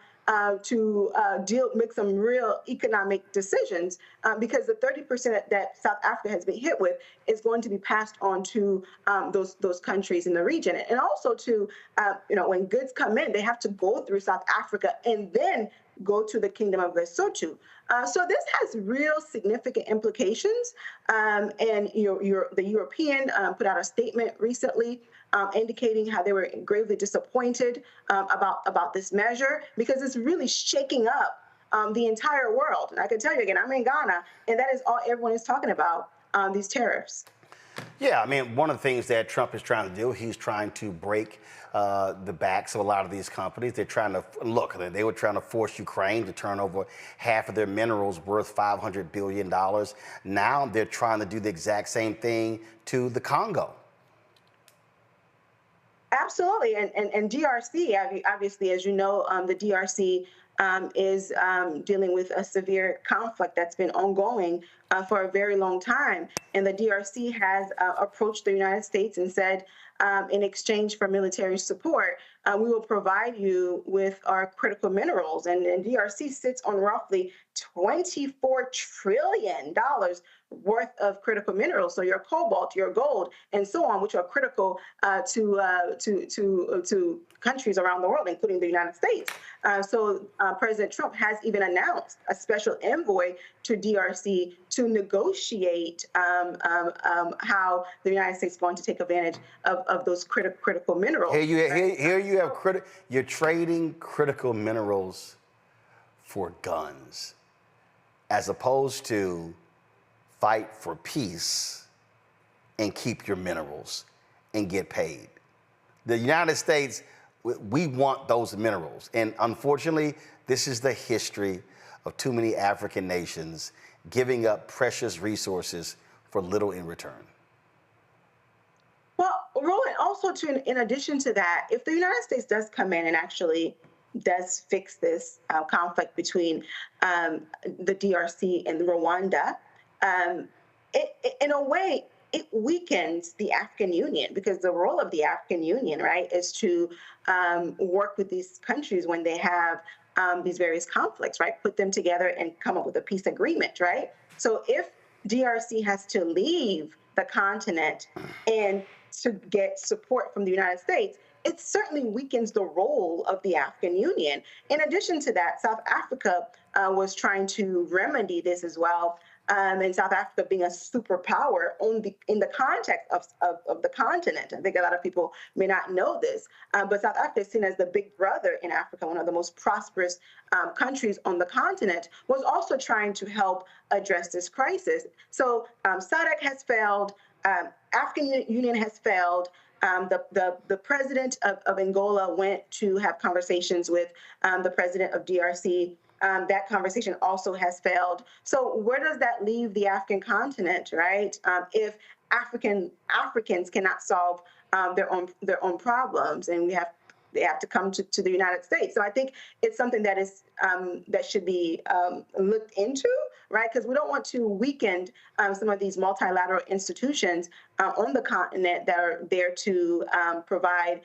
to make some real economic decisions because the 30% that South Africa has been hit with is going to be passed on to those countries in the region. And also to, when goods come in, they have to go through South Africa and then go to the Kingdom of Lesotho. So this has real significant implications. And the European put out a statement recently indicating how they were gravely disappointed about this measure because it's really shaking up the entire world. And I can tell you again, I'm in Ghana, and that is all everyone is talking about, these tariffs. Yeah, I mean, one of the things that Trump is trying to do, he's trying to break the backs of a lot of these companies. They're trying to, look, they were trying to force Ukraine to turn over half of their minerals worth $500 billion. Now they're trying to do the exact same thing to the Congo. Absolutely, and DRC, obviously, as you know, the DRC is dealing with a severe conflict that's been ongoing for a very long time. And the DRC has approached the United States and said, in exchange for military support, we will provide you with our critical minerals. And DRC sits on roughly $24 trillion worth of critical minerals. So your cobalt, your gold, and so on, which are critical to countries around the world, including the United States. So President Trump has even announced a special envoy to DRC to negotiate how the United States is going to take advantage of those critical minerals. Here you have you're trading critical minerals for guns. as opposed to fight for peace and keep your minerals and get paid. The United States, we want those minerals. And unfortunately, this is the history of too many African nations giving up precious resources for little in return. Well, Roland, also in addition to that, if the United States does come in and actually does fix this conflict between the DRC and Rwanda, in a way, it weakens the African Union, because the role of the African Union, right, is to work with these countries when they have these various conflicts, right, put them together and come up with a peace agreement, right? So if DRC has to leave the continent and to get support from the United States, it certainly weakens the role of the African Union. In addition to that, South Africa was trying to remedy this as well. And South Africa being a superpower in the context of the continent. I think a lot of people may not know this, but South Africa is seen as the big brother in Africa, one of the most prosperous countries on the continent, was also trying to help address this crisis. So SADC has failed, African Union has failed. The president of Angola went to have conversations with the president of DRC. That conversation also has failed. So where does that leave the African continent, right? If Africans cannot solve their own problems, and they have to come to the United States. So I think it's something that is that should be looked into, right? Because we don't want to weaken some of these multilateral institutions on the continent that are there to provide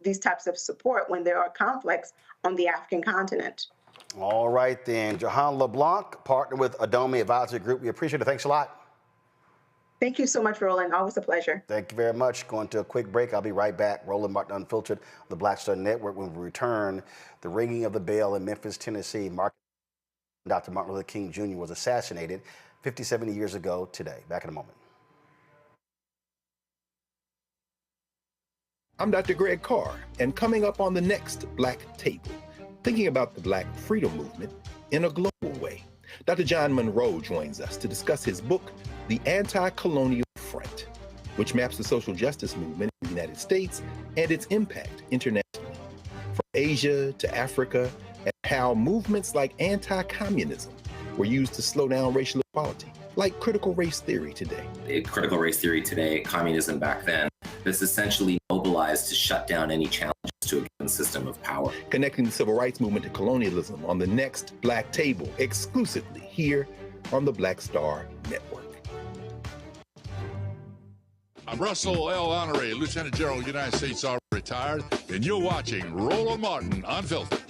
these types of support when there are conflicts on the African continent. All right, then. Johan LeBlanc, partner with Adomi Advisory Group. We appreciate it. Thanks a lot. Thank you so much, Roland. Always a pleasure. Thank you very much. Going to a quick break. I'll be right back. Roland Martin Unfiltered, the Black Star Network. When we return, the ringing of the bell in Memphis, Tennessee. Dr. Martin Luther King Jr. was assassinated 57 years ago today. Back in a moment. I'm Dr. Greg Carr, and coming up on the next Black Table, thinking about the Black freedom movement in a global way. Dr. John Monroe joins us to discuss his book, The Anti-Colonial Front, which maps the social justice movement in the United States and its impact internationally, from Asia to Africa, and how movements like anti-communism were used to slow down racial equality, like critical race theory today. Critical race theory today, communism back then, that's essentially mobilized to shut down any challenges to a given system of power. Connecting the civil rights movement to colonialism on the next Black Table, exclusively here on the Black Star Network. I'm Russell L. Honoré, Lieutenant General, United States Army, retired, and you're watching Roland Martin Unfiltered.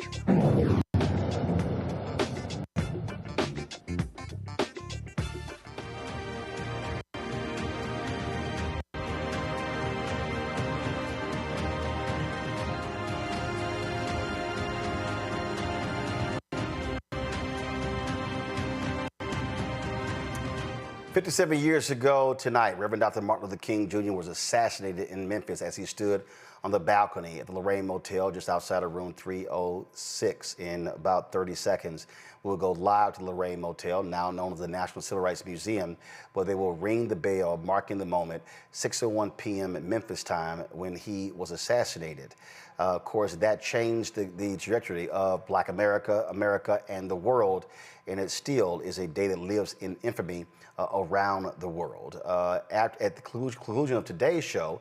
57 years ago tonight, Reverend Dr. Martin Luther King Jr. was assassinated in Memphis as he stood on the balcony at the Lorraine Motel just outside of room 306. In about 30 seconds, we'll go live to the Lorraine Motel, now known as the National Civil Rights Museum, where they will ring the bell, marking the moment, 6:01 p.m. at Memphis time, when he was assassinated. Of course, that changed the trajectory of Black America, and the world, and it still is a day that lives in infamy around the world. At the conclusion of today's show,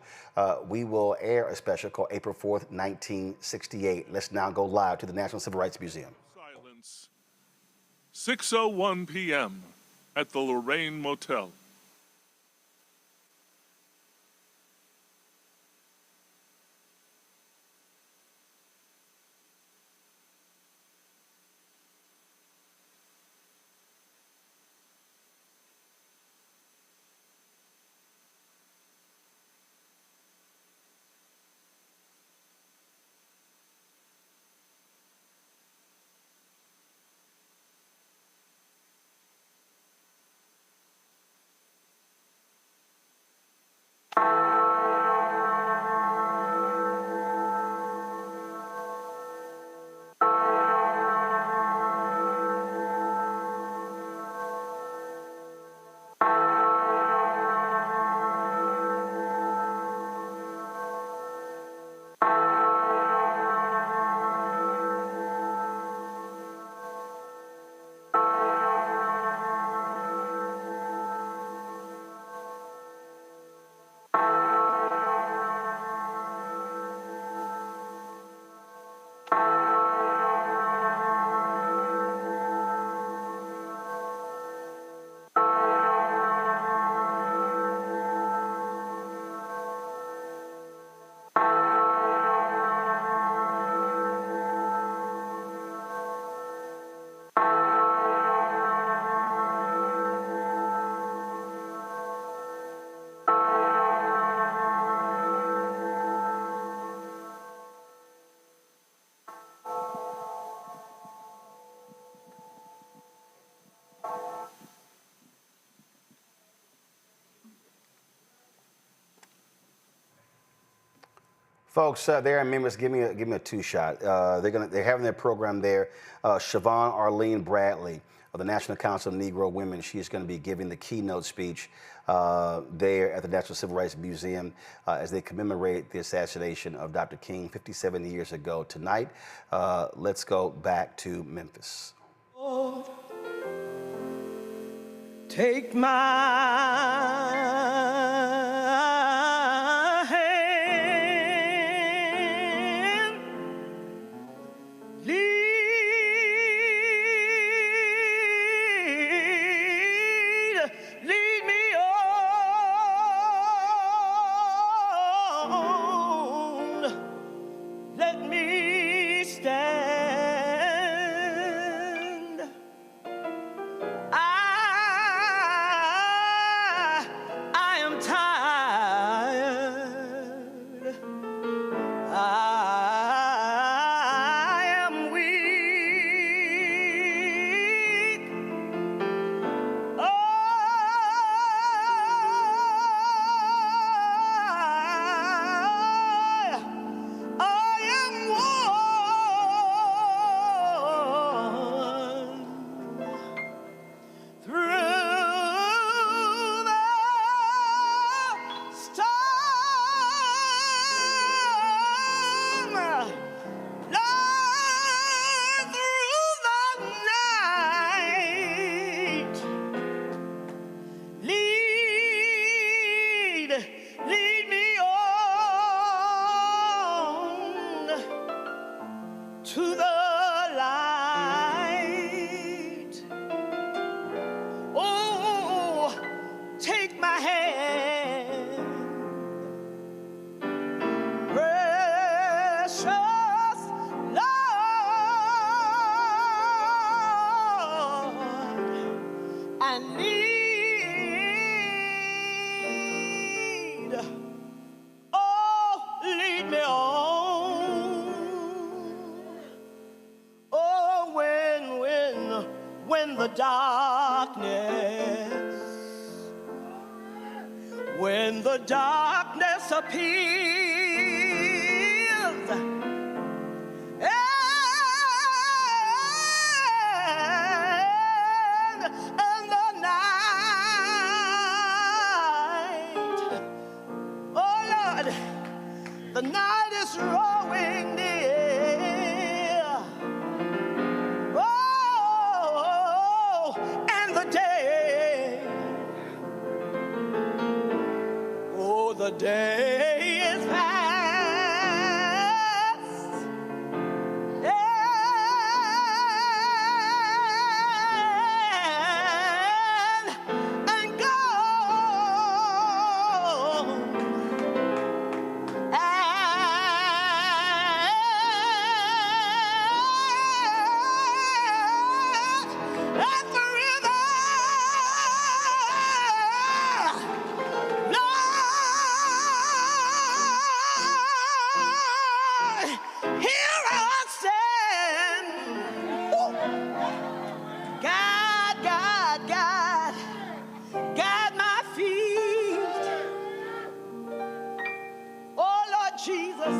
we will air a special called April 4th, 1968. Let's now go live to the National Civil Rights Museum. Silence. 6:01 p.m. at the Lorraine Motel. Folks, there in Memphis, give me a two-shot. They're having their program there. Siobhan Arlene Bradley of the National Council of Negro Women. She's going to be giving the keynote speech there at the National Civil Rights Museum as they commemorate the assassination of Dr. King 57 years ago tonight. Let's go back to Memphis. Lord, take my hand, lead me on, let me stand. I am tired. I am weak. Oh, I am worn through the storm, Lord, through the night. Lead me on to the light. Oh, take my hand, precious Lord. I need, oh, lead me on. Oh, when the darkness appears, and the night, oh Lord, the night is drawing near. Oh, and the day, oh, the day is past. And gone. At the river, Lord, here I stand. Woo. God, my feet. Oh, Lord Jesus,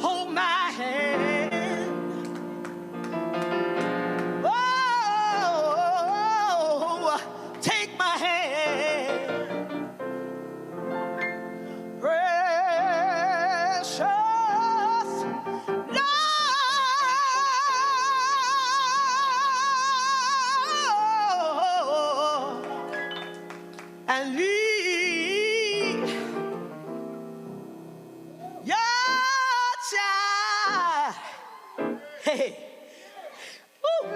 hold my hand. Oh, take my hand. Precious Lord, and lead your child. Hey, woo.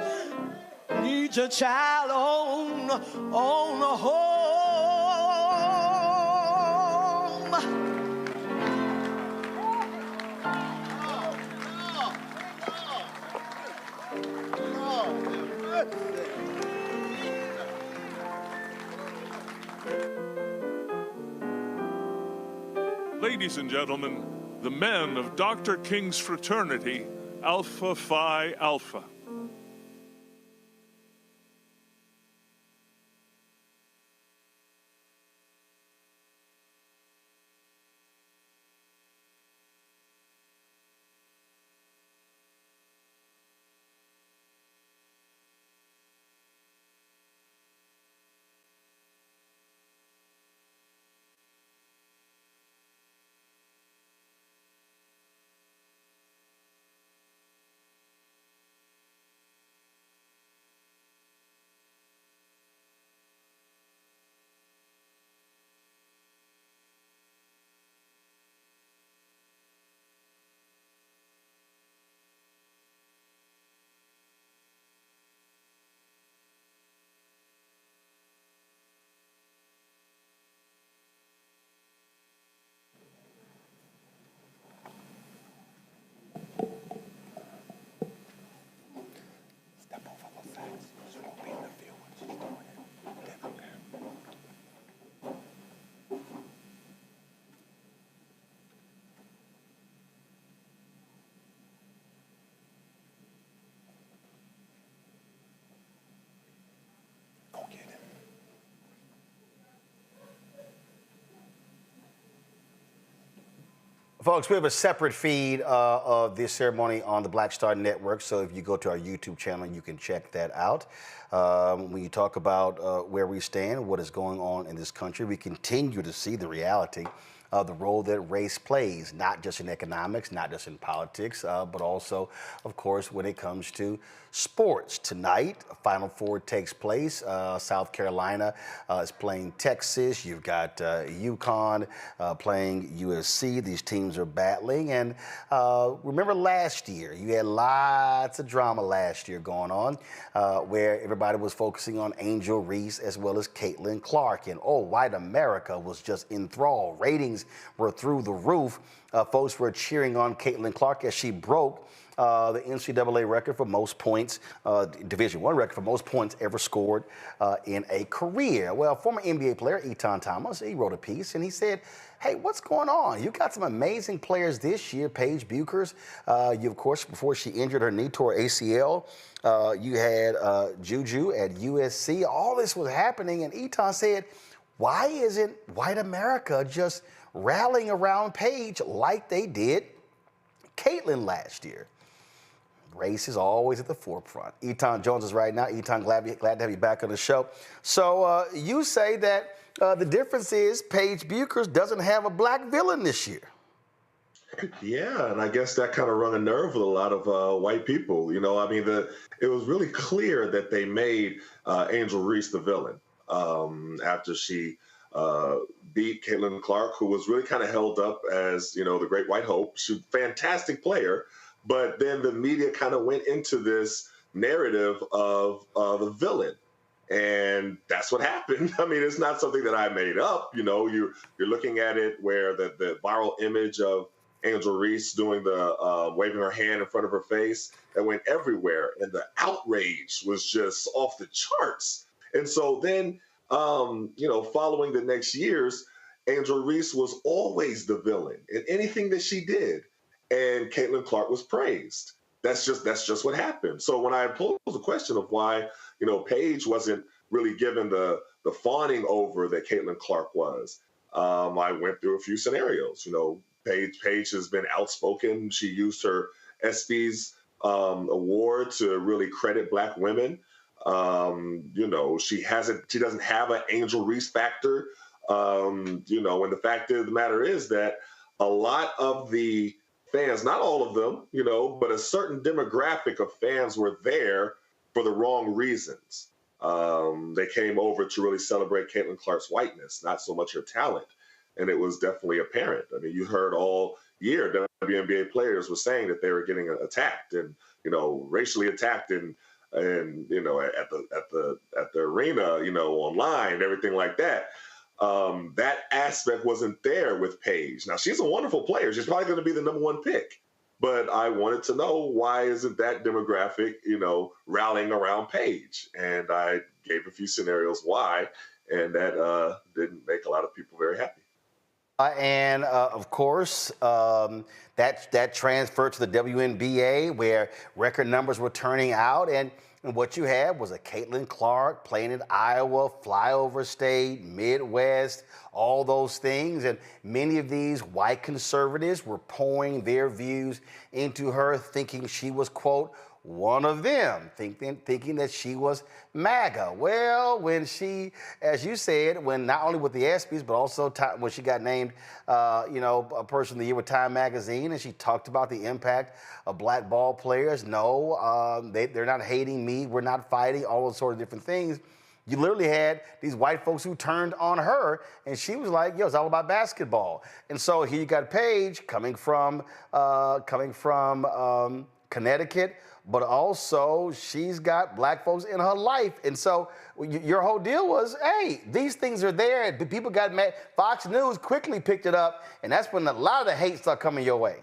Lead your child on home. Ladies and gentlemen, the men of Dr. King's fraternity, Alpha Phi Alpha. Folks, we have a separate feed of this ceremony on the Black Star Network, so if you go to our YouTube channel, you can check that out. When you talk about where we stand, what is going on in this country, we continue to see the reality of the role that race plays, not just in economics, not just in politics, but also, of course, when it comes to sports. Tonight, Final Four takes place. South Carolina is playing Texas. You've got UConn playing USC. These teams are battling. And remember last year, you had lots of drama last year going on where everybody was focusing on Angel Reese as well as Caitlin Clark. And oh, white America was just enthralled. Ratings were through the roof. Folks were cheering on Caitlin Clark as she broke the NCAA record for most points, Division I record for most points ever scored in a career. Well, former NBA player Etan Thomas, he wrote a piece and he said, hey, what's going on? You got some amazing players this year. Paige Bueckers, you, of course, before she injured her knee, tore ACL. You had Juju at USC. All this was happening, and Etan said, why isn't white America just rallying around Paige like they did Caitlin last year? Race is always at the forefront. Etan Jones is right now. Etan, glad to have you back on the show. So you say that the difference is Paige Bueckers doesn't have a black villain this year. Yeah, and I guess that kind of rung a nerve with a lot of white people. You know, I mean, it was really clear that they made Angel Reese the villain after she beat Caitlin Clark, who was really kind of held up as, you know, the great white hope. She's a fantastic player. But then the media kind of went into this narrative of the villain. And that's what happened. I mean, it's not something that I made up. You know, you're looking at it where the viral image of Angel Reese doing the waving her hand in front of her face that went everywhere. And the outrage was just off the charts. And so then, you know, following the next years, Angel Reese was always the villain in anything that she did. And Caitlin Clark was praised. That's just what happened. So when I posed the question of why, you know, Paige wasn't really given the fawning over that Caitlin Clark was, I went through a few scenarios. You know, Paige has been outspoken. She used her ESPYs award to really credit Black women. You know, she doesn't have an Angel Reese factor. You know, and the fact of the matter is that a lot of the fans, not all of them, you know, but a certain demographic of fans were there for the wrong reasons. They came over to really celebrate Caitlin Clark's whiteness, not so much her talent. And it was definitely apparent. I mean, you heard all year WNBA players were saying that they were getting attacked and, you know, racially attacked and you know, at the arena, you know, online, everything like that. That aspect wasn't there with Paige. Now, she's a wonderful player. She's probably going to be the #1 pick. But I wanted to know, why isn't that demographic, you know, rallying around Paige? And I gave a few scenarios why, and that didn't make a lot of people very happy. And of course, that transferred to the WNBA, where record numbers were turning out, and what you had was a Caitlin Clark playing in Iowa, flyover state, Midwest, all those things. And many of these white conservatives were pouring their views into her, thinking she was, quote, one of them, thinking that she was MAGA. Well, when she, as you said, when not only with the ESPYs, but also when she got named, you know, a Person of the Year with Time Magazine, and she talked about the impact of Black ball players. No, they're not hating me. We're not fighting, all those sort of different things. You literally had these white folks who turned on her, and she was like, yo, it's all about basketball. And so here you got Paige coming from Connecticut, but also she's got Black folks in her life. And so your whole deal was, hey, these things are there. People got mad. Fox News quickly picked it up, and that's when a lot of the hate started coming your way.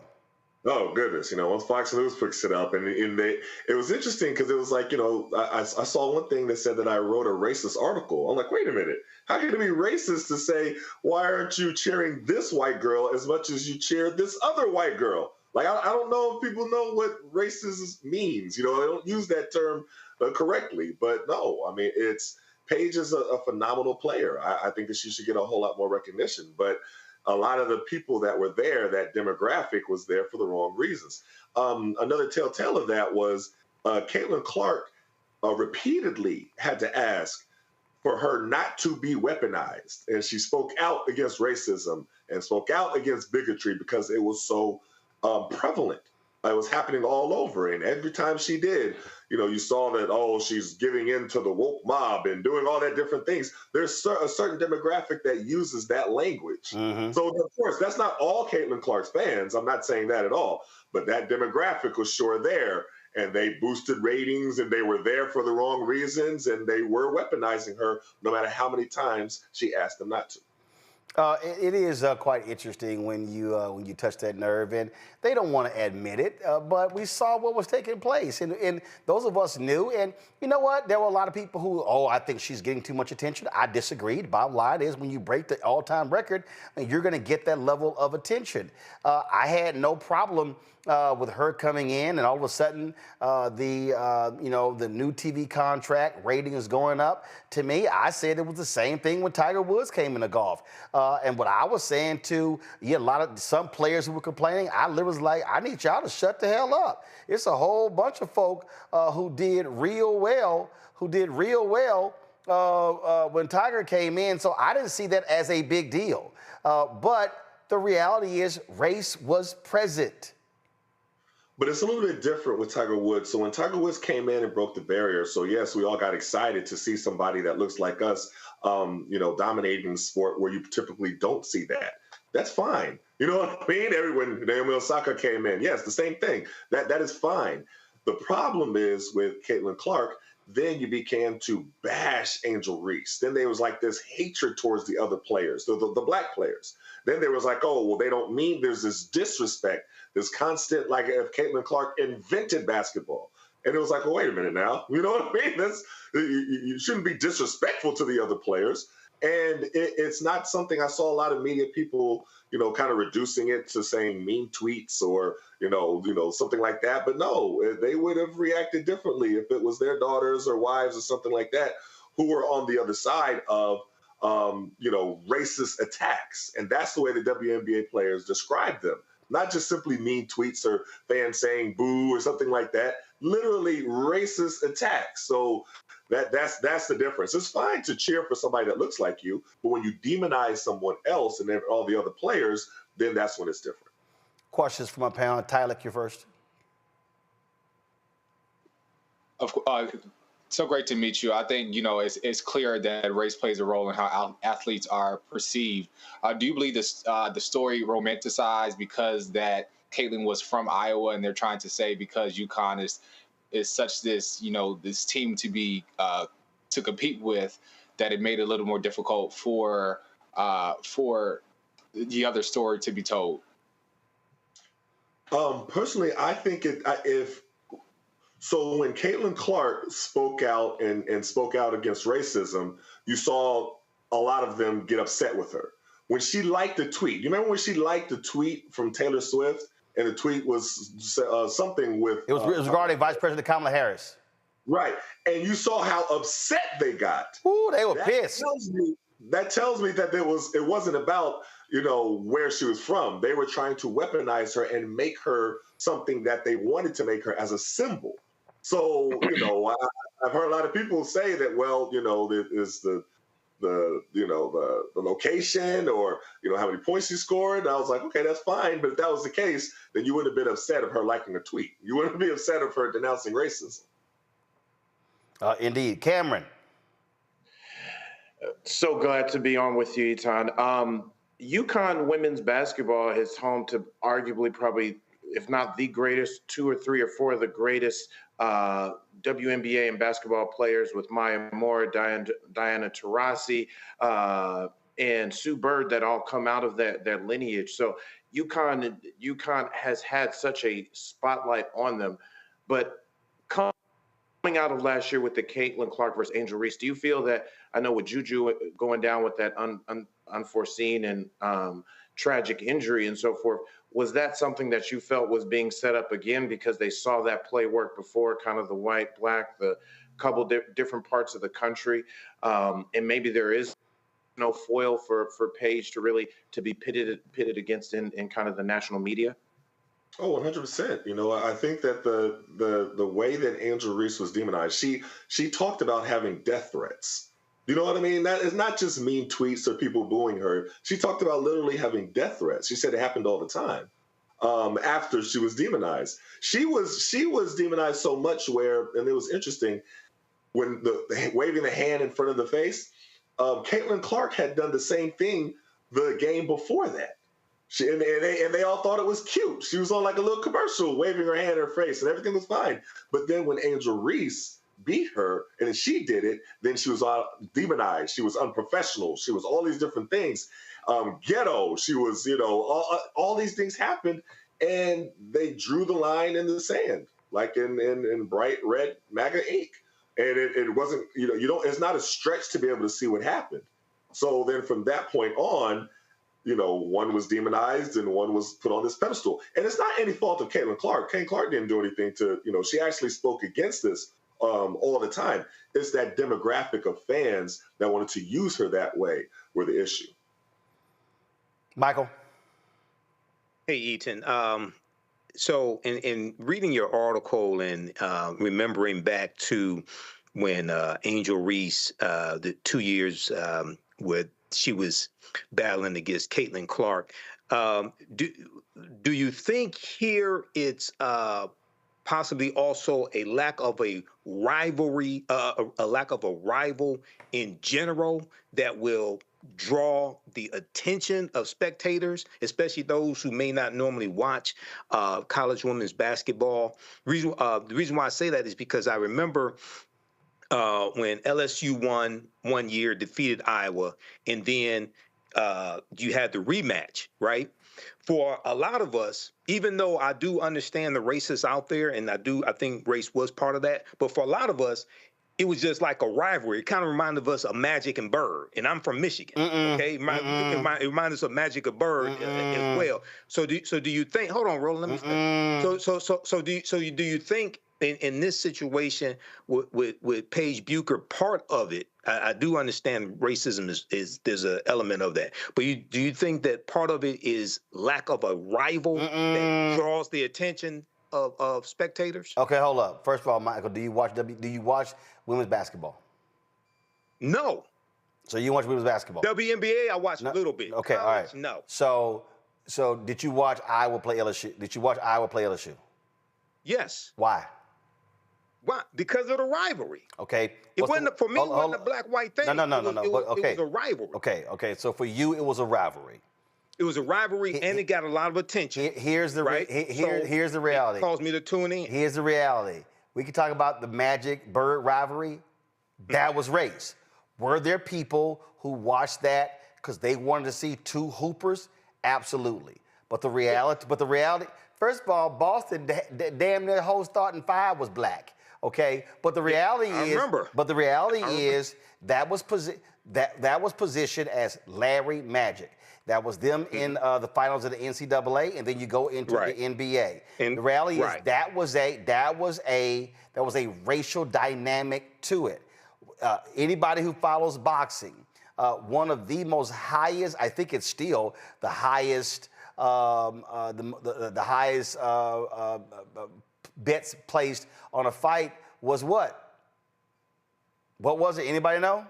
Oh, goodness. You know, once Fox News picks it up, and it was interesting because it was like, you know, I saw one thing that said that I wrote a racist article. I'm like, wait a minute. How can it be racist to say, why aren't you cheering this white girl as much as you cheer this other white girl? Like, I don't know if people know what racist means. You know, they don't use that term correctly. But no, I mean, Paige is a phenomenal player. I think that she should get a whole lot more recognition. But a lot of the people that were there, that demographic was there for the wrong reasons. Another telltale of that was Caitlin Clark repeatedly had to ask for her not to be weaponized. And she spoke out against racism and spoke out against bigotry because it was so prevalent. It was happening all over. And every time she did, you saw that, oh, she's giving in to the woke mob and doing all that different things. There's a certain demographic that uses that language. So, of course, that's not all Caitlin Clark's fans. I'm not saying that at all. But that demographic was sure there. And they boosted ratings, and they were there for the wrong reasons, and they were weaponizing her no matter how many times she asked them not to. It is quite interesting when you touch that nerve, and they don't want to admit it, but we saw what was taking place, and those of us knew. And you know what? There were a lot of people who, I think she's getting too much attention. I disagreed. Bottom line is, when you break the all-time record, you're going to get that level of attention. I had no problem with her coming in, and all of a sudden, the new TV contract rating is going up. To me, I said it was the same thing when Tiger Woods came into golf. And what I was saying to some players who were complaining, I literally was like, I need y'all to shut the hell up. It's a whole bunch of folk who did real well when Tiger came in. So I didn't see that as a big deal. But the reality is race was present. But it's a little bit different with Tiger Woods. So when Tiger Woods came in and broke the barrier, so yes, we all got excited to see somebody that looks like us, dominating the sport where you typically don't see that. That's fine. You know what I mean? When Naomi Osaka came in, yes, the same thing. That is fine. The problem is with Caitlin Clark, then you began to bash Angel Reese. Then there was like this hatred towards the other players, the black players. Then there was like, oh, well, they don't mean, there's this disrespect, this constant, like if Caitlin Clark invented basketball. And it was like, well, wait a minute now. You know what I mean? You shouldn't be disrespectful to the other players. And it's not something, I saw a lot of media people, kind of reducing it to saying mean tweets or, something like that. But no, they would have reacted differently if it was their daughters or wives or something like that who were on the other side of, racist attacks. And that's the way the WNBA players describe them. Not just simply mean tweets or fans saying boo or something like that. Literally racist attacks. So that's the difference. It's fine to cheer for somebody that looks like you, but when you demonize someone else and then all the other players, then that's when it's different. Questions from my panel. Tyler, you're first. So great to meet you. I think, it's clear that race plays a role in how athletes are perceived. Do you believe the story romanticized because that Caitlin was from Iowa and they're trying to say because UConn is such this, this team to be to compete with, that it made it a little more difficult for the other story to be told? Personally, I think so when Caitlin Clark spoke out and spoke out against racism, you saw a lot of them get upset with her. When she liked a tweet, you remember when she liked a tweet from Taylor Swift, and the tweet was something with... It was regarding Vice President Kamala Harris. Right. And you saw how upset they got. Ooh, they were pissed. That tells me that it wasn't about, where she was from. They were trying to weaponize her and make her something that they wanted to make her as a symbol. So, I've heard a lot of people say that, well, it's the location or, how many points she scored. And I was like, okay, that's fine. But if that was the case, then you wouldn't have been upset of her liking a tweet. You wouldn't be upset of her denouncing racism. Indeed. Cameron. So glad to be on with you, Etan. UConn women's basketball is home to arguably probably, if not the greatest, 2 or 3 or 4 of the greatest WNBA and basketball players with Maya Moore, Diana Taurasi, and Sue Bird that all come out of that lineage. So UConn has had such a spotlight on them. But coming out of last year with the Caitlin Clark versus Angel Reese, do you feel that, I know with Juju going down with that unforeseen and tragic injury and so forth, was that something that you felt was being set up again because they saw that play work before, kind of the white, black, the couple different parts of the country, and maybe there is foil for Paige to really be pitted against in kind of the national media? Oh, 100%. You know, I think that the way that Angel Reese was demonized, she talked about having death threats. You know what I mean? That is not just mean tweets or people booing her. She talked about literally having death threats. She said it happened all the time. After she was demonized, she was demonized so much and it was interesting when waving the hand in front of the face. Caitlin Clark had done the same thing the game before that. And they all thought it was cute. She was on like a little commercial, waving her hand in her face, and everything was fine. But then when Angel Reese beat her, and she did it, then she was demonized. She was unprofessional. She was all these different things. Ghetto. She was, all these things happened, and they drew the line in the sand, like in bright red MAGA ink. And it wasn't, it's not a stretch to be able to see what happened. So then from that point on, one was demonized and one was put on this pedestal. And it's not any fault of Caitlin Clark. Caitlin Clark didn't do anything to, she actually spoke against this all the time. It's that demographic of fans that wanted to use her that way were the issue. Michael. Hey, Eaton. So in reading your article and remembering back to when Angel Reese, the 2 years where she was battling against Caitlin Clark, do you think here it's possibly also a lack of a rivalry, a lack of a rival in general that will draw the attention of spectators, especially those who may not normally watch college women's basketball? The reason why I say that is because I remember when LSU won one year, defeated Iowa, and then you had the rematch, right? For a lot of us, even though I do understand the racists out there, and I think race was part of that, but for a lot of us, it was just like a rivalry. It kind of reminded us of Magic and Burr, and I'm from Michigan. Okay, it reminded us of Magic and Burr as well. So do you think? Hold on, Roland. Let me think. So do you think in this situation with Paige Bueckers, part of it? I do understand racism is there's an element of that, but do you think that part of it is lack of a rival that draws the attention of spectators? Okay, hold up. First of all, Michael, do you watch women's basketball? No. So you watch women's basketball? WNBA, I watch a little bit. Okay, all right. No. So did you watch Iowa play LSU? Did you watch Iowa play LSU? Yes. Why? Why? Because of the rivalry. Okay. It wasn't a black-white thing. No. It was a rivalry. Okay. So for you, it was a rivalry. It was a rivalry, and it got a lot of attention. Here's the here's the reality. It caused me to tune in. Here's the reality. We can talk about the Magic Bird rivalry. That was race. Were there people who watched that because they wanted to see two hoopers? Absolutely. But the reality. First of all, Boston damn near whole starting five was black. Okay, but the reality is that was positioned as Larry Magic. That was them in the finals of the NCAA, and then you go into the NBA. And the reality is that was a racial dynamic to it. Anybody who follows boxing, one of the most highest, I think it's still the highest, the highest bets placed on a fight was what? What was it? Anybody know?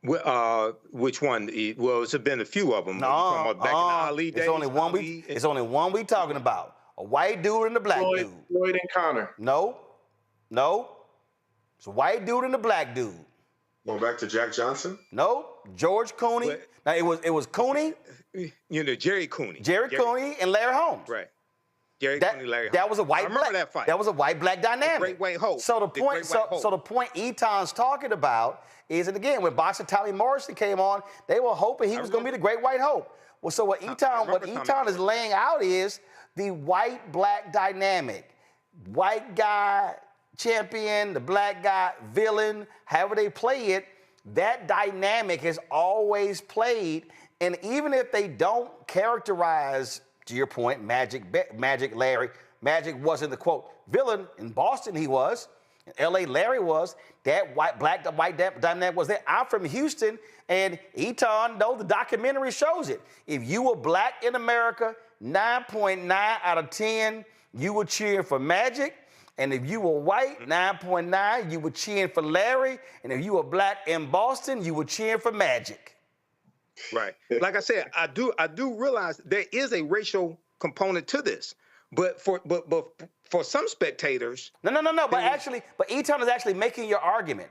Well, which one? Well, it's been a few of them. Back in the Ali days. It's only one we talking about. A white dude and a black dude. Floyd and Connor. No. It's a white dude and a black dude. Going back to Jack Johnson? No. George Cooney. What? Now it was Cooney. Jerry Cooney. Jerry Cooney and Larry Holmes. Right. Cooney, Larry Holmes. That was a white. I remember that fight. That was a white-black dynamic. The Great White Hope. So the point Eton's talking about is, and again, when boxer Tommy Morrison came on, they were hoping he was going to be the Great White Hope. Well, so what Eton is laying out is the white-black dynamic. White guy champion, the black guy villain, however they play it, that dynamic has always played. And even if they don't characterize, to your point, Magic Larry, Magic wasn't the, quote, villain. In Boston he was. In L.A., Larry was. That black to white dynamic was there. I'm from Houston, and Eton knows the documentary shows it. If you were black in America, 9.9 out of 10, you were cheering for Magic. And if you were white, 9.9, you were cheering for Larry. And if you were black in Boston, you were cheering for Magic. Right. Like I said, I do realize there is a racial component to this. But for some spectators, no. But Eton is actually making your argument.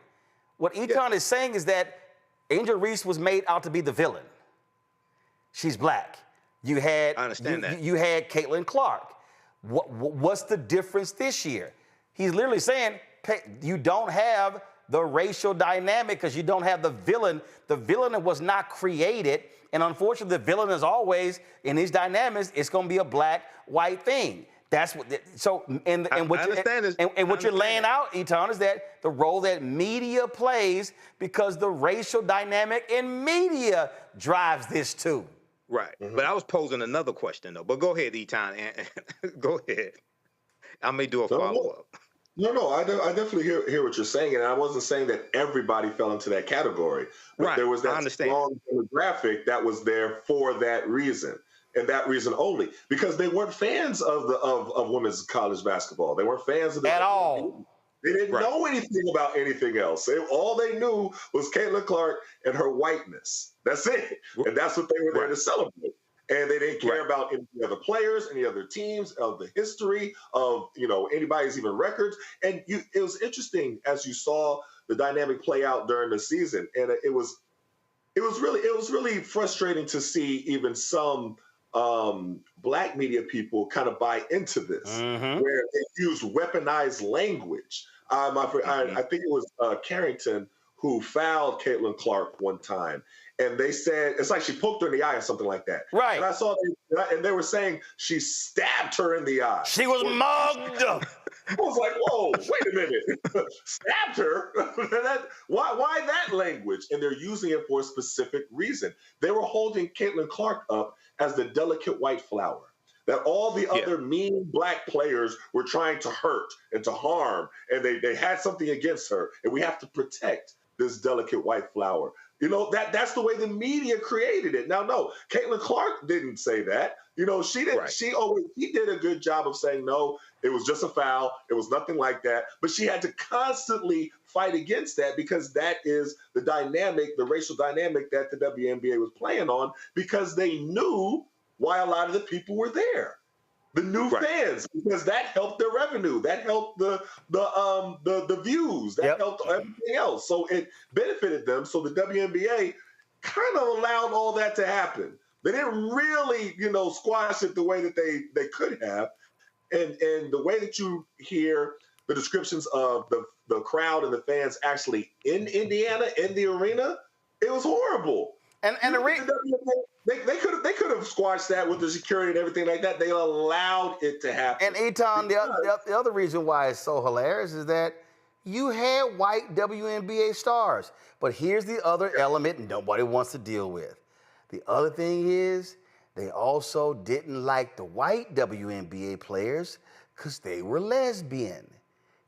What Eton is saying is that Angel Reese was made out to be the villain. She's black. I understand that. You had Caitlin Clark. What's the difference this year? He's literally saying you don't have the racial dynamic because you don't have the villain. The villain was not created. And unfortunately, the villain is always, in these dynamics, it's going to be a black-white thing. That's what. What you're laying out, Eton, is that the role that media plays because the racial dynamic in media drives this too. Right. Mm-hmm. But I was posing another question though. But go ahead, Eton. Go ahead. I may do a follow-up. No, I definitely hear what you're saying, and I wasn't saying that everybody fell into that category. But right. There was that strong demographic that was there for that reason, and that reason only, because they weren't fans of women's college basketball. They weren't fans of at all. They didn't know anything about anything else. All they knew was Caitlin Clark and her whiteness. That's it, and that's what they were there to celebrate. And they didn't care about any other players, any other teams, of the history of anybody's even records. And it was interesting as you saw the dynamic play out during the season, and it was really frustrating to see even some black media people kind of buy into this, where they use weaponized language. I think it was Carrington who fouled Caitlin Clark one time. And they said, it's like she poked her in the eye or something like that. Right. And I saw, and they were saying she stabbed her in the eye. She was mugged. I was like, whoa, wait a minute. Stabbed her? Why that language? And they're using it for a specific reason. They were holding Caitlin Clark up as the delicate white flower that all the other mean black players were trying to hurt and to harm. And they had something against her. And we have to protect this delicate white flower. That's the way the media created it. Now, no, Caitlin Clark didn't say that. She didn't. Right. She did a good job of saying, no, it was just a foul. It was nothing like that. But she had to constantly fight against that because that is the dynamic, the racial dynamic that the WNBA was playing on, because they knew why a lot of the people were there. The new fans, because that helped their revenue, that helped the views, that helped everything else. So it benefited them. So the WNBA kind of allowed all that to happen. They didn't really, squash it the way that they could have. And the way that you hear the descriptions of the crowd and the fans actually in Indiana, in the arena, it was horrible. And they could have squashed that with the security and everything like that. They allowed it to happen. And Eton, the other reason why it's so hilarious is that you had white WNBA stars. But here's the other element nobody wants to deal with. The other thing is they also didn't like the white WNBA players because they were lesbian.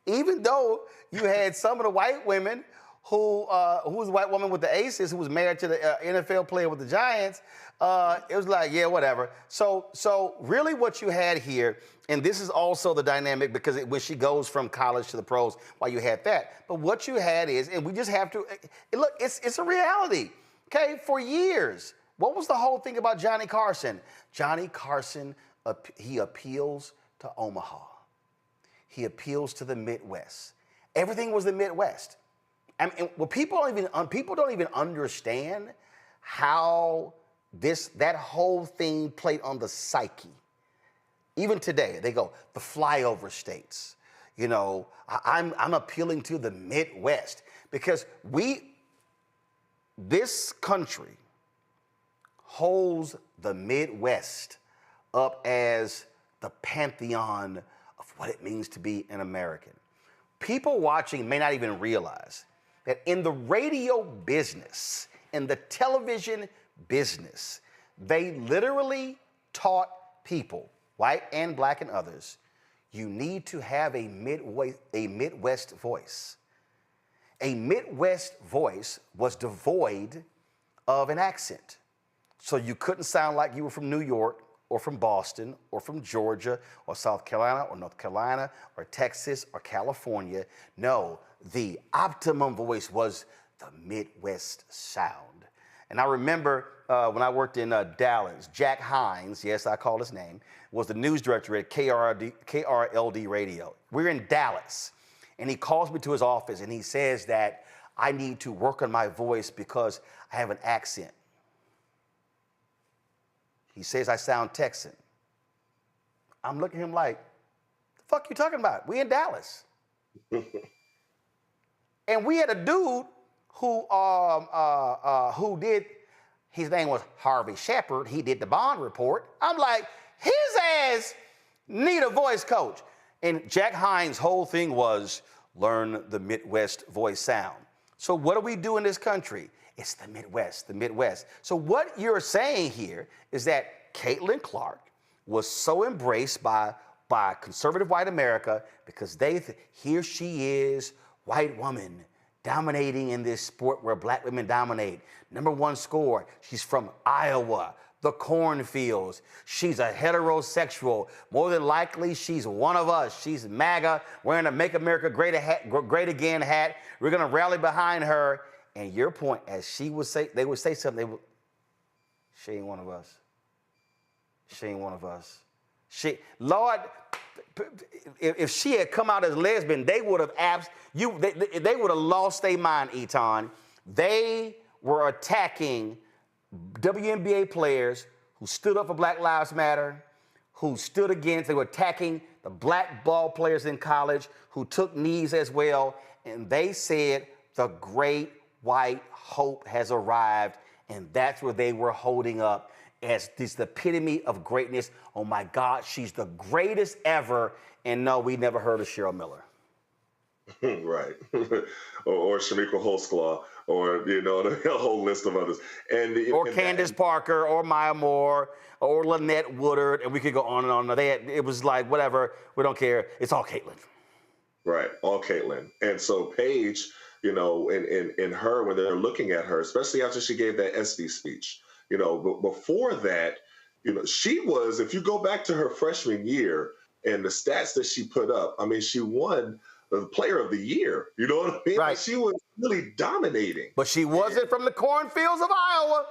Even though you had some of the white women who was a white woman with the Aces, who was married to the NFL player with the Giants, it was like, yeah, whatever. So really what you had here, and this is also the dynamic because when she goes from college to the pros, why you had that. But what you had is, and we just have to, look, it's a reality, okay? For years, what was the whole thing about Johnny Carson? Johnny Carson, he appeals to Omaha. He appeals to the Midwest. Everything was the Midwest. People don't even understand how that whole thing played on the psyche. Even today, they go, the flyover states. I'm appealing to the Midwest because this country holds the Midwest up as the pantheon of what it means to be an American. People watching may not even realize that in the radio business, in the television business, they literally taught people, white and black and others, you need to have a Midwest voice. A Midwest voice was devoid of an accent. So you couldn't sound like you were from New York or from Boston or from Georgia or South Carolina or North Carolina or Texas or California. No, the optimum voice was the Midwest sound. And I remember when I worked in Dallas, Jack Hines, yes, I call his name, was the news director at KRLD Radio. We're in Dallas, and he calls me to his office, and he says that I need to work on my voice because I have an accent. He says I sound Texan. I'm looking at him like, the fuck you talking about? We in Dallas. And we had a dude who did, his name was Harvey Shepard. He did the Bond report. I'm like, his ass need a voice coach. And Jack Hines' whole thing was learn the Midwest voice sound. So what do we do in this country? It's the Midwest, the Midwest. So what you're saying here is that Caitlin Clark was so embraced by conservative white America because here she is, white woman, dominating in this sport where black women dominate. #1 score. She's from Iowa, the cornfields. She's a heterosexual. More than likely, she's one of us. She's MAGA, wearing a Make America Great Again hat. We're going to rally behind her. And your point, as she would say, they would say something, she ain't one of us. She ain't one of us. Lord, if she had come out as lesbian, they would have they would have lost their mind, Eton. They were attacking WNBA players who stood up for Black Lives Matter, who stood against, they were attacking the black ball players in college who took knees as well. And they said the great white hope has arrived. And that's where they were holding up as this the epitome of greatness. Oh my God, she's the greatest ever. And no, we never heard of Cheryl Miller. Right. or Shamika Holsclaw, or, a whole list of others. Or Candace Parker, or Maya Moore, or Lynette Woodard, and we could go on and on. It was like, whatever, we don't care. It's all Caitlin. Right, all Caitlin. And so Paige, in her, when they're looking at her, especially after she gave that SB speech, but before that, she was, if you go back to her freshman year and the stats that she put up, I mean, she won the Player of the Year. You know what I mean? Right. She was really dominating. But she wasn't from the cornfields of Iowa.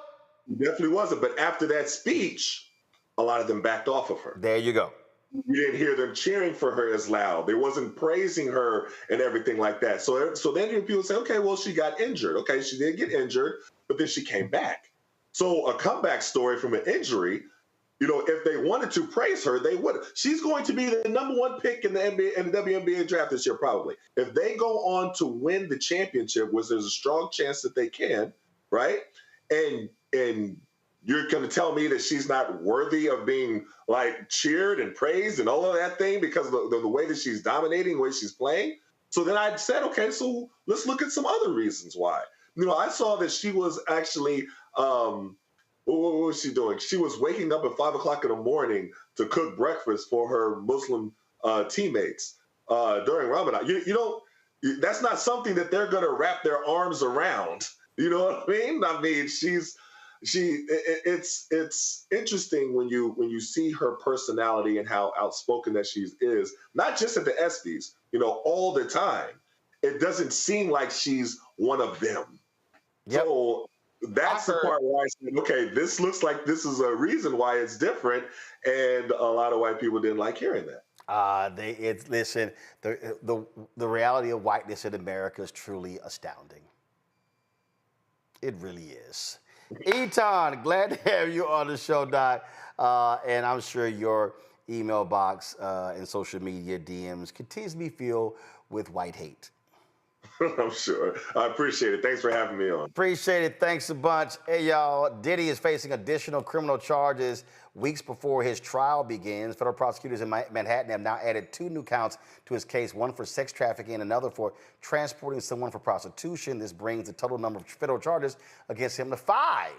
Definitely wasn't. But after that speech, a lot of them backed off of her. There you go. You didn't hear them cheering for her as loud. They wasn't praising her and everything like that. So then people say, okay, well, she got injured. Okay, she did get injured, but then she came back. So a comeback story from an injury, if they wanted to praise her, they would. She's going to be the #1 pick in the NBA and the WNBA draft this year, probably. If they go on to win the championship, which there's a strong chance that they can, right? And you're going to tell me that she's not worthy of being cheered and praised and all of that thing because of the way that she's dominating, the way she's playing. So then I said, okay, so let's look at some other reasons why. I saw that she was actually, what was she doing? She was waking up at 5 o'clock in the morning to cook breakfast for her Muslim teammates during Ramadan. That's not something that they're going to wrap their arms around. You know what I mean? I mean, it's interesting when you see her personality and how outspoken that she is, not just at the ESPYs, all the time. It doesn't seem like she's one of them. Yep. So that's the part where I said, okay, this looks like this is a reason why it's different, and a lot of white people didn't like hearing that. Listen, the reality of whiteness in America is truly astounding. It really is. Eton, glad to have you on the show, Doc. And I'm sure your email box and social media DMs continues to be filled with white hate. I'm sure. I appreciate it. Thanks for having me on. Appreciate it. Thanks a bunch. Hey, y'all. Diddy is facing additional criminal charges weeks before his trial begins. Federal prosecutors in Manhattan have now added 2 new counts to his case, one for sex trafficking and another for transporting someone for prostitution. This brings the total number of federal charges against him to 5.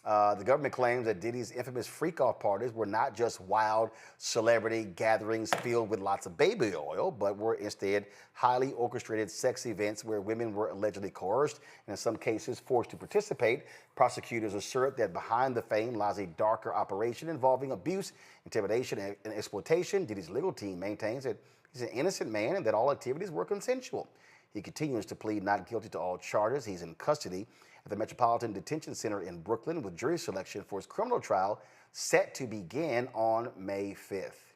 The government claims that Diddy's infamous freak-off parties were not just wild celebrity gatherings filled with lots of baby oil, but were instead highly orchestrated sex events where women were allegedly coerced and in some cases forced to participate. Prosecutors assert that behind the fame lies a darker operation involving abuse, intimidation, and exploitation. Diddy's legal team maintains that he's an innocent man and that all activities were consensual. He continues to plead not guilty to all charges. He's in custody at the Metropolitan Detention Center in Brooklyn with jury selection for his criminal trial set to begin on May 5th.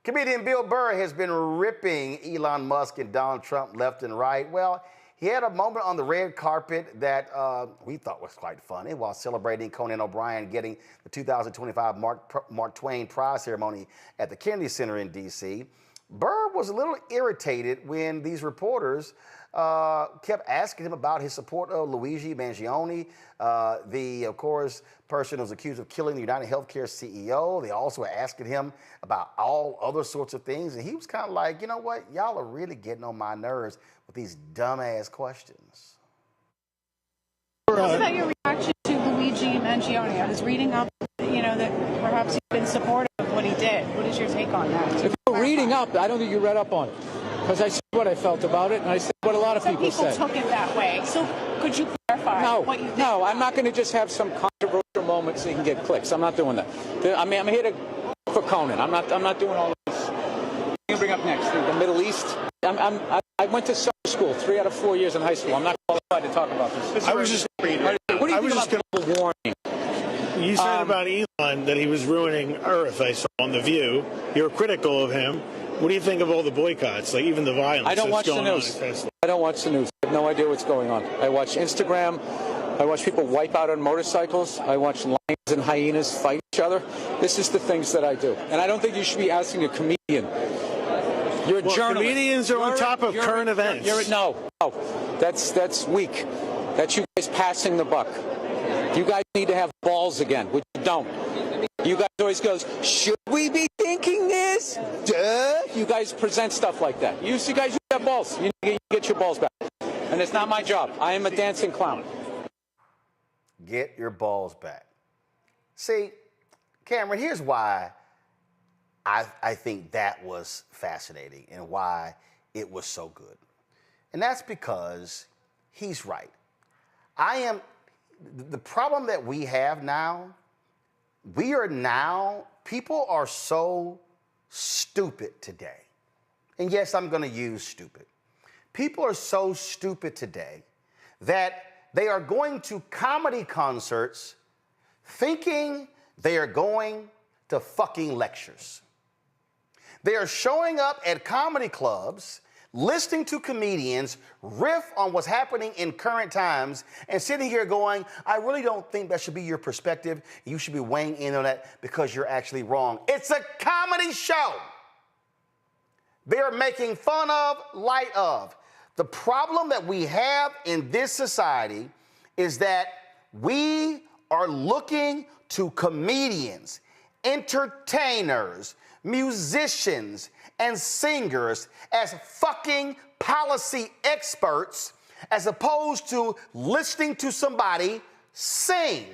Comedian Bill Burr has been ripping Elon Musk and Donald Trump left and right. Well, he had a moment on the red carpet that we thought was quite funny while celebrating Conan O'Brien getting the 2025 Mark Twain Prize ceremony at the Kennedy Center in D.C. Burr was a little irritated when these reporters kept asking him about his support of Luigi Mangione, of course, person who was accused of killing the United Healthcare CEO. They also were asking him about all other sorts of things. And he was kind of like, you know what? Y'all are really getting on my nerves with these dumbass questions. What about your reaction to Luigi Mangione? I was reading up, that perhaps you've been supportive of what he did. What is your take on that? If you're reading up, I don't think you read up on it. Because I said what I felt about it, and I said what a lot of people said. Some people took it that way. So could you clarify what you think? No, I'm not going to just have some controversial moment so you can get clicks. I'm not doing that. I'm here for Conan. I'm not doing all this. You bring up next the Middle East. I went to summer school 3 out of 4 years in high school. I'm not qualified to talk about this. I was just what do you think about global warming? You said about Elon that he was ruining Earth. I saw on The View. You're critical of him. What do you think of all the boycotts, like even the violence I don't that's watch the going on news. at Tesla? I don't watch the news. I have no idea what's going on. I watch Instagram. I watch people wipe out on motorcycles. I watch lions and hyenas fight each other. This is the things that I do. And I don't think you should be asking a comedian. You're a journalist. Comedians are on top of current events. No, that's weak. That's you guys passing the buck. You guys need to have balls again, which you don't. You guys always goes, should we be thinking this? Duh. You guys present stuff like that. You guys have balls. You need to get your balls back. And it's not my job. I am a dancing clown. Get your balls back. See, Cameron, here's why I think that was fascinating and why it was so good. And that's because he's right. The problem that we have now, people are so stupid today. And yes, I'm going to use stupid. People are so stupid today that they are going to comedy concerts thinking they are going to fucking lectures. They are showing up at comedy clubs, listening to comedians riff on what's happening in current times and sitting here going, I really don't think that should be your perspective. You should be weighing in on that because you're actually wrong. It's a comedy show. They are making fun of, light of. The problem that we have in this society is that we are looking to comedians, entertainers, musicians, and singers as fucking policy experts as opposed to listening to somebody sing,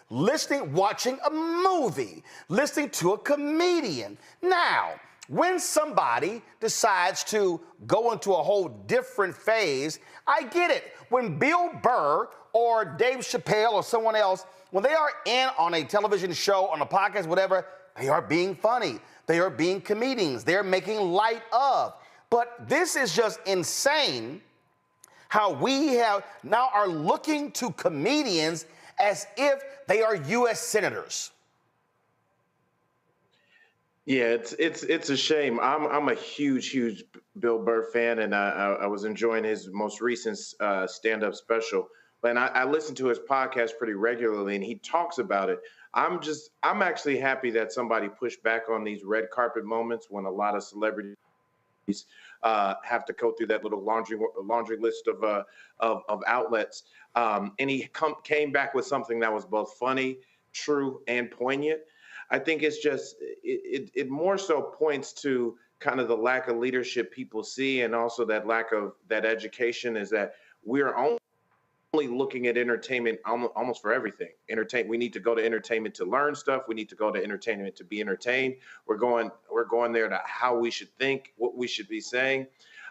watching a movie, listening to a comedian. Now, when somebody decides to go into a whole different phase, I get it. When Bill Burr or Dave Chappelle or someone else, when they are in on a television show, on a podcast, whatever, they are being funny. They are being comedians. They're making light of. But this is just insane how we now are looking to comedians as if they are U.S. senators. Yeah, it's a shame. I'm a huge Bill Burr fan, and I was enjoying his most recent stand-up special. And I listen to his podcast pretty regularly, and he talks about it. I'm actually happy that somebody pushed back on these red carpet moments when a lot of celebrities have to go through that little laundry list of outlets. And he came back with something that was both funny, true, and poignant. I think it's just it more so points to kind of the lack of leadership people see, and also that lack of that education is that we're only only looking at entertainment almost for everything. We need to go to entertainment to learn stuff. We need to go to entertainment to be entertained. We're going there to how we should think, what we should be saying.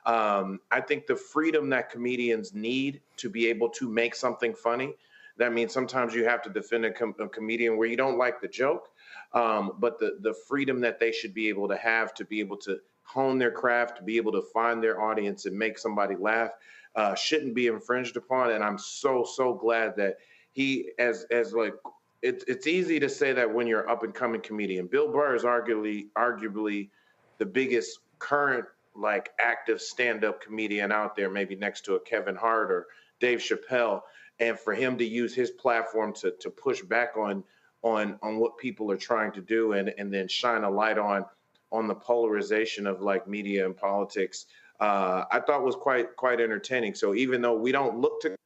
I think the freedom that comedians need to be able to make something funny. That means sometimes you have to defend a comedian where you don't like the joke, but the freedom that they should be able to hone their craft, to be able to find their audience and make somebody laugh, shouldn't be infringed upon. And I'm so glad that he, it's easy to say that when you're an up and coming comedian. Bill Burr is arguably the biggest current active stand-up comedian out there, maybe next to a Kevin Hart or Dave Chappelle. And for him to use his platform to push back on what people are trying to do and then shine a light on the polarization of media and politics, I thought was quite entertaining. So even though we don't look to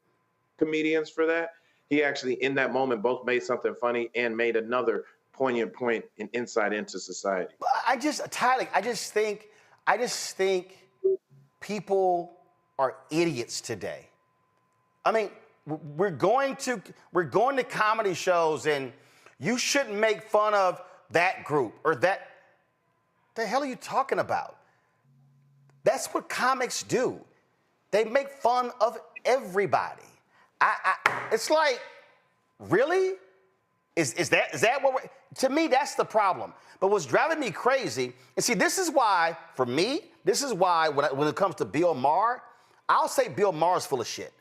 comedians for that, he actually in that moment both made something funny and made another poignant point and insight into society. I just think people are idiots today. I mean, we're going to comedy shows and you shouldn't make fun of that group or that. The hell are you talking about? That's what comics do. They make fun of everybody. It's like, really? Is that what we're, to me, that's the problem. But what's driving me crazy, and see, this is why, for me, when it comes to Bill Maher, I'll say Bill Maher's full of shit.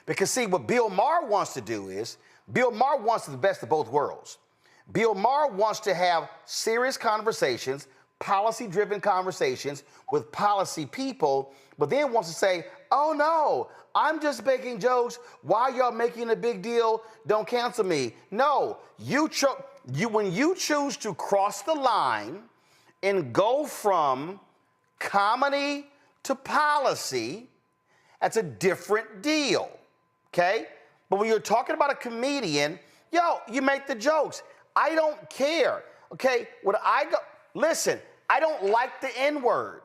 Because see, what Bill Maher wants to do is, Bill Maher wants the best of both worlds. Bill Maher wants to have serious conversations, policy-driven conversations with policy people, but then wants to say, oh no, I'm just making jokes. Why y'all making a big deal? Don't cancel me. No, when you choose to cross the line and go from comedy to policy, that's a different deal, okay? But when you're talking about a comedian, you make the jokes. I don't care, okay? Listen, I don't like the N-word.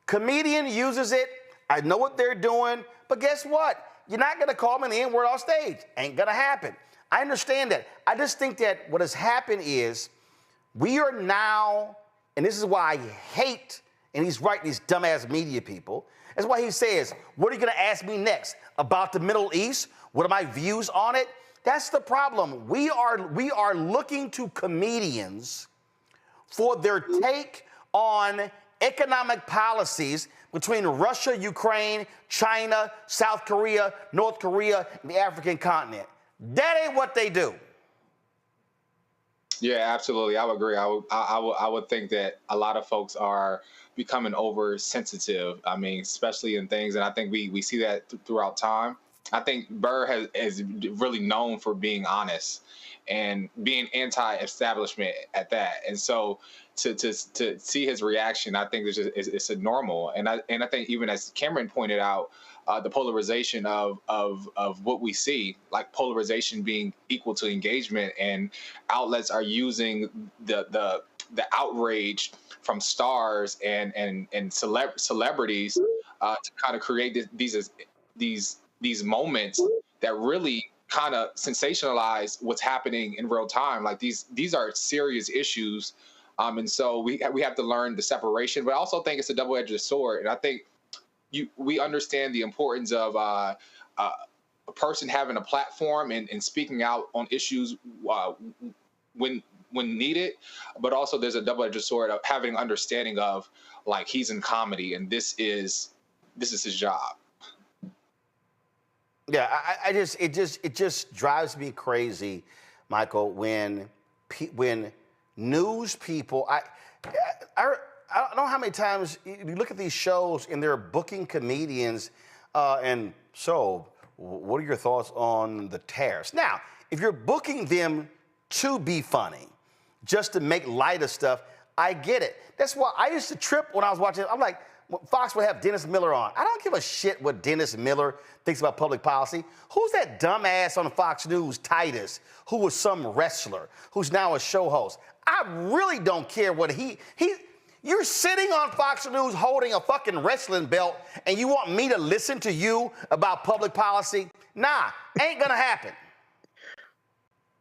Comedian uses it. I know what they're doing, but guess what? You're not gonna call me the N-word off stage. Ain't gonna happen. I understand that. I just think that what has happened is we are now, and this is why I hate, and he's right, these dumbass media people. That's why he says, what are you gonna ask me next? About the Middle East? What are my views on it? That's the problem. We are looking to comedians for their take on economic policies between Russia, Ukraine, China, South Korea, North Korea, and the African continent. That ain't what they do. Yeah, absolutely. I would agree. I would think that a lot of folks are becoming oversensitive. I mean, especially in things, and I think we see that throughout time. I think Burr is really known for being honest and being anti-establishment at that. And so to see his reaction, I think it's a normal. And I think even as Cameron pointed out, the polarization of what we see, like polarization being equal to engagement, and outlets are using the outrage from stars and celebrities to kind of create these moments that really kind of sensationalize what's happening in real time. Like these are serious issues. And so we have to learn the separation, but I also think it's a double-edged sword. And I think we understand the importance of a person having a platform and speaking out on issues when needed, but also there's a double-edged sword of having understanding of, like, he's in comedy and this is his job. Yeah, it just drives me crazy, Michael, when news people, I don't know how many times you look at these shows and they're booking comedians, and so what are your thoughts on the tariffs? Now, if you're booking them to be funny, just to make light of stuff, I get it. That's why I used to trip when I was watching. I'm like, Fox would have Dennis Miller on. I don't give a shit what Dennis Miller thinks about public policy. Who's that dumbass on Fox News, Titus, who was some wrestler, who's now a show host? I really don't care what he You're sitting on Fox News holding a fucking wrestling belt, and you want me to listen to you about public policy? Nah, ain't gonna happen.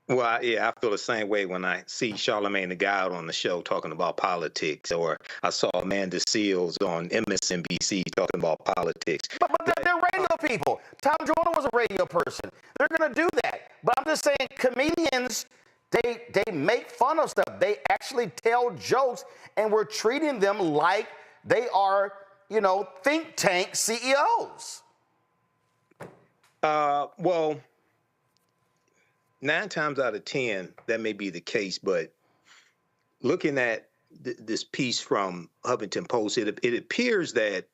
Well, yeah, I feel the same way when I see Charlamagne the God on the show talking about politics, or I saw Amanda Seals on MSNBC talking about politics. But they're radio people. Tom Jordan was a radio person. They're going to do that. But I'm just saying, comedians, they make fun of stuff. They actually tell jokes, and we're treating them like they are, you know, think tank CEOs. Well, 9 times out of 10, that may be the case, but looking at this piece from Huffington Post, it appears that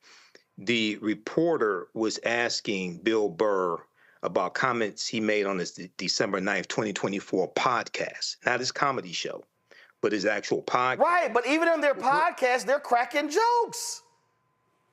the reporter was asking Bill Burr about comments he made on his December 9th, 2024 podcast, not his comedy show, but his actual podcast. Right, but even in their podcast, they're cracking jokes.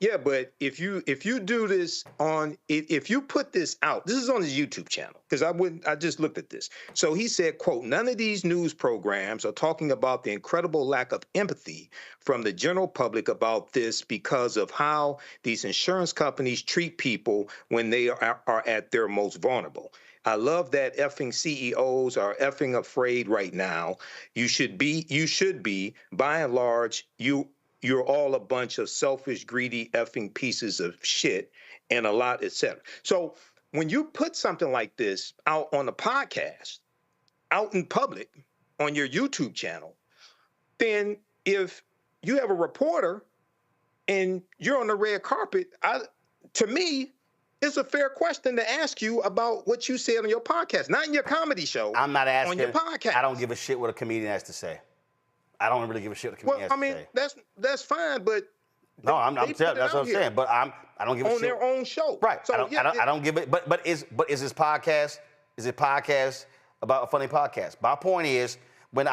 Yeah, but if you do this on, if you put this out, this is on his YouTube channel, because I just looked at this. So he said, quote, none of these news programs are talking about the incredible lack of empathy from the general public about this because of how these insurance companies treat people when they are at their most vulnerable. I love that effing CEOs are effing afraid right now. You should be, by and large, you're all a bunch of selfish, greedy, effing pieces of shit and a lot, etc. So when you put something like this out on a podcast, out in public, on your YouTube channel, then if you have a reporter and you're on the red carpet, to me, it's a fair question to ask you about what you said on your podcast, not in your comedy show. I'm not asking. On your podcast. I don't give a shit what a comedian has to say. I don't really give a shit what a comedian has to say. That's fine, but no, I'm telling you, that's what I'm saying. But I don't give a shit on their own show, right? So I don't give it. But is this podcast? Is it podcast about a funny podcast? My point is, when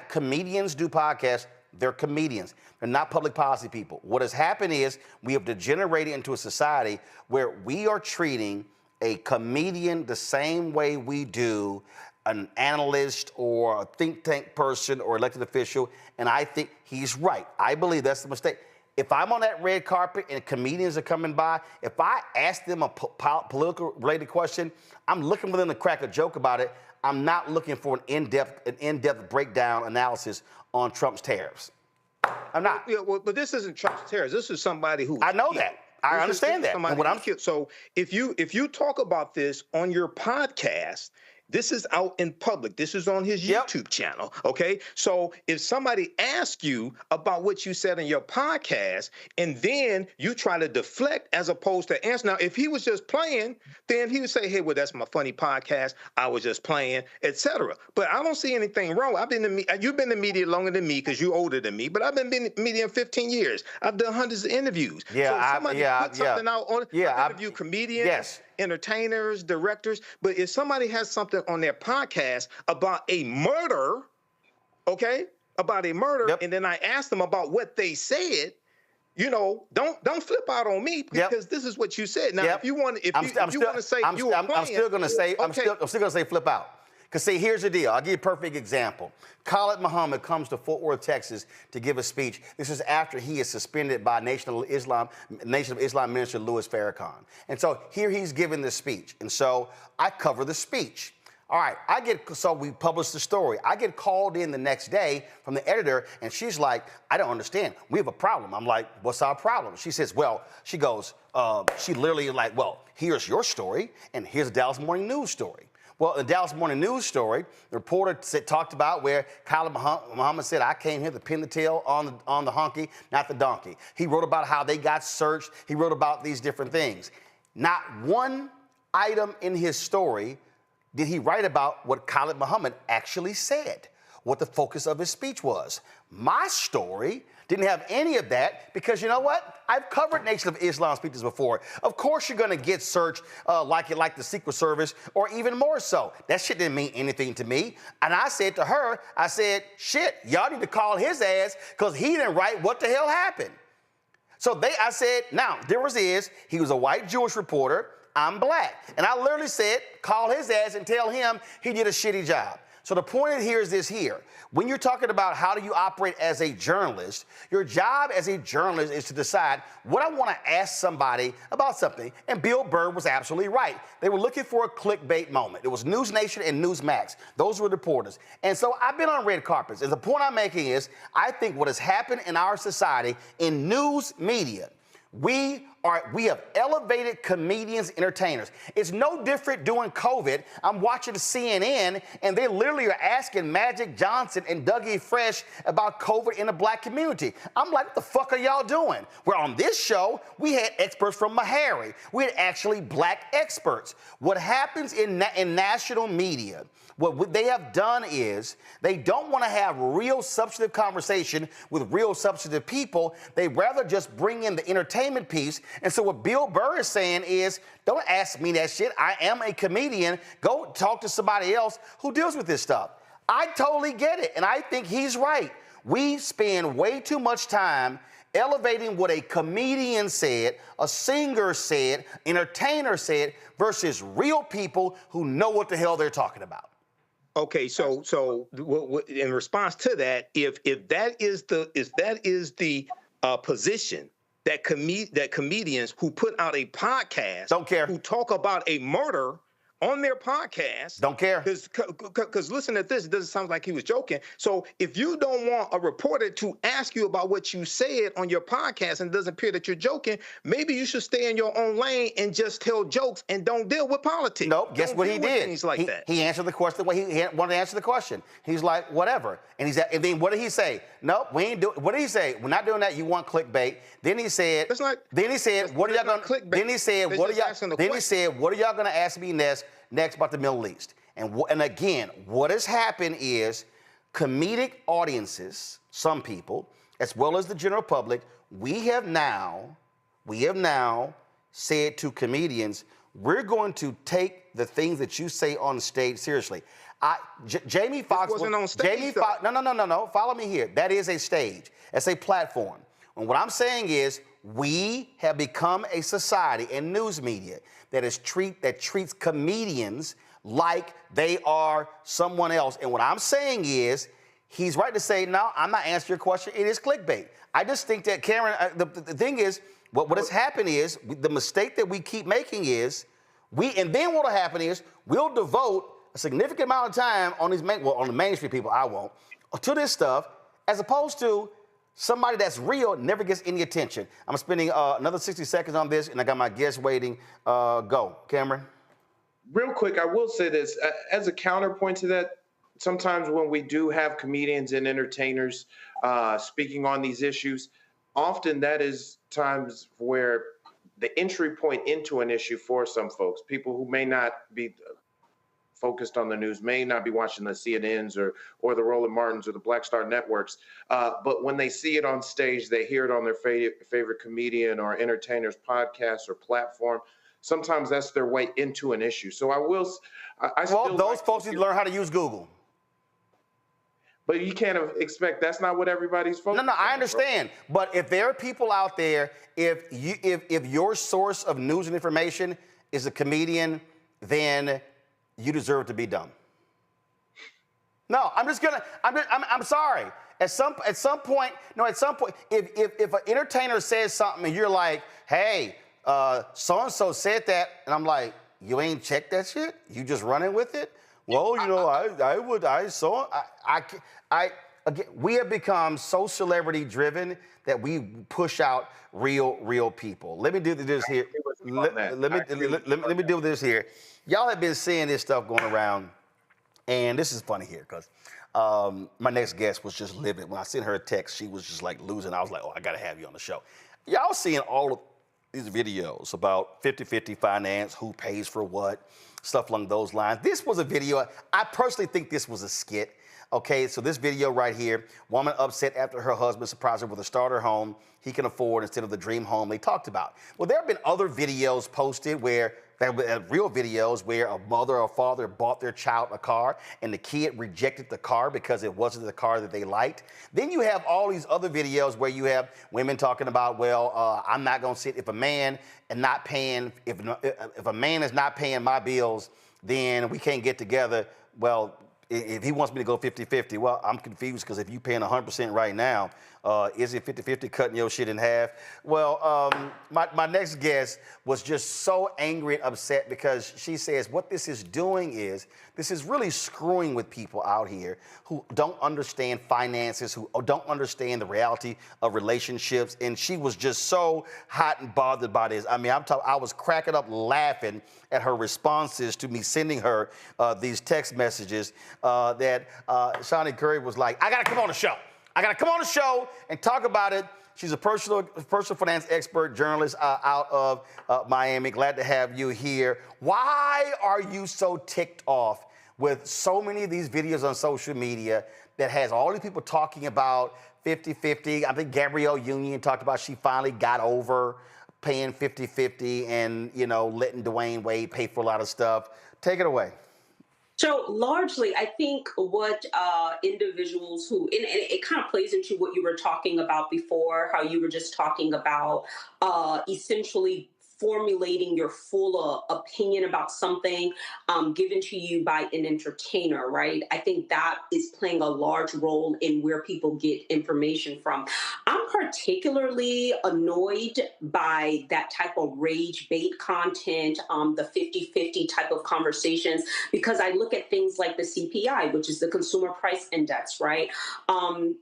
comedians do podcasts, they're comedians. They're not public policy people. What has happened is we have degenerated into a society where we are treating a comedian the same way we do an analyst or a think tank person or elected official, and I think he's right. I believe that's the mistake. If I'm on that red carpet and comedians are coming by, if I ask them a political related question, I'm looking for them to crack a joke about it. I'm not looking for an in-depth breakdown analysis on Trump's tariffs. I'm not. Yeah, well, but this isn't Trump's tariffs. This is somebody who. I know that. I understand that. And what I'm so if you talk about this on your podcast, this is out in public. This is on his YouTube channel, okay? So if somebody asks you about what you said in your podcast, and then you try to deflect as opposed to answer. Now, if he was just playing, then he would say, hey, well, that's my funny podcast. I was just playing, etc. But I don't see anything wrong. You've been in the media longer than me because you're older than me, but I've been in the media 15 years. I've done hundreds of interviews. Yeah, so if somebody put something out on I interview comedians, entertainers, directors, but if somebody has something on their podcast about a murder, okay, and then I ask them about what they said, you know, don't flip out on me because this is what you said. Now, if you want to say I'm still going to say flip out. Because, see, here's the deal. I'll give you a perfect example. Khalid Muhammad comes to Fort Worth, Texas, to give a speech. This is after he is suspended by Nation of Islam Minister Louis Farrakhan. And so here he's giving this speech. And so I cover the speech. All right, so we publish the story. I get called in the next day from the editor, and she's like, I don't understand. We have a problem. I'm like, what's our problem? She says, she literally is like, well, here's your story, and here's the Dallas Morning News story. Well, the Dallas Morning News story, the reporter talked about where Khalid Muhammad said, I came here to pin the tail on the honky, not the donkey. He wrote about how they got searched. He wrote about these different things. Not one item in his story did he write about what Khalid Muhammad actually said, what the focus of his speech was. My story didn't have any of that because you know what? I've covered Nation of Islam speeches before. Of course you're going to get searched like the Secret Service or even more so. That shit didn't mean anything to me. And I said to her, shit, y'all need to call his ass because he didn't write what the hell happened. So I said, now, difference is he was a white Jewish reporter. I'm black. And I literally said, call his ass and tell him he did a shitty job. So the point here is this here. When you're talking about how do you operate as a journalist, your job as a journalist is to decide what I want to ask somebody about something. And Bill Burr was absolutely right. They were looking for a clickbait moment. It was News Nation and Newsmax. Those were the reporters. And so I've been on red carpets. And the point I'm making is I think what has happened in our society in news media, we have elevated comedians, entertainers. It's no different during COVID. I'm watching CNN, and they literally are asking Magic Johnson and Dougie Fresh about COVID in the black community. I'm like, what the fuck are y'all doing? Where on this show, we had experts from Meharry. We had actually black experts. What happens in national media, what they have done is they don't want to have real substantive conversation with real substantive people. They rather just bring in the entertainment piece. And so what Bill Burr is saying is, don't ask me that shit. I am a comedian. Go talk to somebody else who deals with this stuff. I totally get it, and I think he's right. We spend way too much time elevating what a comedian said, a singer said, entertainer said, versus real people who know what the hell they're talking about. Okay, so in response to that, if that is the position that comedians who put out a podcast don't care, who talk about a murder on their podcast don't care, because listen to this, it doesn't sound like he was joking. So if you don't want a reporter to ask you about what you said on your podcast and it doesn't appear that you're joking, maybe you should stay in your own lane and just tell jokes and don't deal with politics. Nope, guess what he did? He answered the question the way he wanted to answer the question. He's like, whatever. And then what did he say? Nope, we ain't doing. What did he say? We're not doing that. You want clickbait. Then he said, what are y'all gonna clickbait? Then he said, what are y'all gonna ask me next about the Middle East? And again, what has happened is comedic audiences, some people, as well as the general public, we have now said to comedians, we're going to take the things that you say on stage seriously. Jamie Foxx wasn't on stage. No. Follow me here. That is a stage. That's a platform. And what I'm saying is, we have become a society in news media that treats comedians like they are someone else. And what I'm saying is, he's right to say, no, I'm not answering your question. It is clickbait. I just think that, Karen, the thing is, what has happened is, the mistake that we keep making is, and then what will happen is, we'll devote a significant amount of time on on the mainstream people, I won't, to this stuff, as opposed to somebody that's real never gets any attention. I'm spending another 60 seconds on this, and I got my guests waiting. Go, Cameron. Real quick, I will say this. As a counterpoint to that, sometimes when we do have comedians and entertainers speaking on these issues, often that is times where the entry point into an issue for some folks, people who may not be focused on the news, may not be watching the CNNs or the Roland Martins or the Black Star networks, but when they see it on stage, they hear it on their favorite comedian or entertainer's podcast or platform. Sometimes that's their way into an issue. So those folks need to learn how to use Google. But you can't expect, that's not what everybody's focused on. No, I understand. Bro. But if there are people out there, if your source of news and information is a comedian, then you deserve to be dumb. No, I'm sorry. At some point, if an entertainer says something and you're like, hey, so-and-so said that, and I'm like, you ain't checked that shit? You just running with it? Well, again, we have become so celebrity driven that we push out real people. Let me do this here. Let me do this here. Y'all have been seeing this stuff going around, and this is funny here because my next guest was just livid. When I sent her a text, she was just like losing. I was like, oh, I gotta have you on the show. Y'all seeing all of these videos about 50-50 finance, who pays for what, stuff along those lines. This was a video, I personally think this was a skit. Okay, so this video right here, woman upset after her husband surprised her with a starter home he can afford instead of the dream home they talked about. Well, there have been other videos posted where, real videos where a mother or father bought their child a car and the kid rejected the car because it wasn't the car that they liked. Then you have all these other videos where you have women talking about, well, I'm not gonna sit if a man is not paying, if a man is not paying my bills, then we can't get together. Well, if he wants me to go 50-50, well, I'm confused because if you're paying 100% right now, is it 50-50 cutting your shit in half? Well, my next guest was just so angry and upset because she says what this is doing is, this is really screwing with people out here who don't understand finances, who don't understand the reality of relationships. And she was just so hot and bothered by this. I mean, I was cracking up laughing at her responses to me sending her these text messages that Shawnee Curry was like, I gotta come on the show. I gotta come on the show and talk about it. She's a personal finance expert, journalist out of Miami. Glad to have you here. Why are you so ticked off with so many of these videos on social media that has all these people talking about 50-50? I think Gabrielle Union talked about she finally got over paying 50-50 and, you know, letting Dwayne Wade pay for a lot of stuff. Take it away. So largely, I think what individuals who, and it kind of plays into what you were talking about before, how you were just talking about essentially formulating your full opinion about something given to you by an entertainer, right? I think that is playing a large role in where people get information from. I'm particularly annoyed by that type of rage bait content, the 50-50 type of conversations, because I look at things like the CPI, which is the Consumer Price Index, right?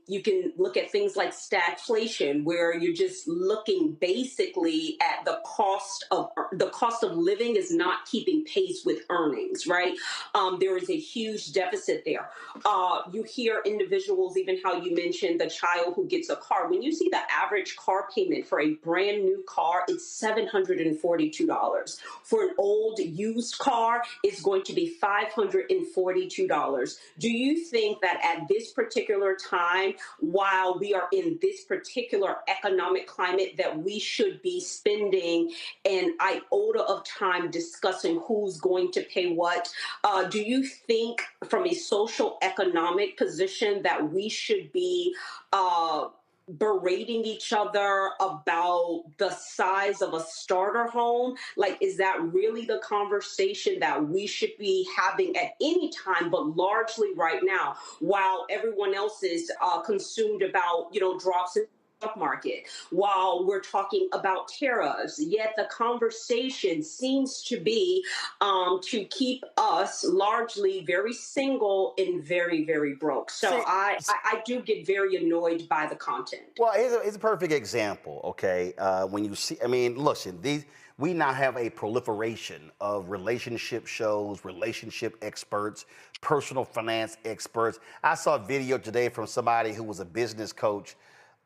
You can look at things like stagflation, where you're just looking basically at the cost of living is not keeping pace with earnings, right? There is a huge deficit there. You hear individuals, even how you mentioned the child who gets a car. When you see the average car payment for a brand new car, it's $742. For an old used car, it's going to be $542. Do you think that at this particular time, while we are in this particular economic climate, that we should be spending an iota of time discussing who's going to pay what? Do you think from a social economic position that we should be berating each other about the size of a starter home? Like, is that really the conversation that we should be having at any time, but largely right now, while everyone else is consumed about, you know, drops in market, while we're talking about tariffs, yet the conversation seems to be to keep us largely very single and very, very broke. So I do get very annoyed by the content. Well, it's a perfect example, okay? When you see, I mean, listen, we now have a proliferation of relationship shows, relationship experts, personal finance experts. I saw a video today from somebody who was a business coach,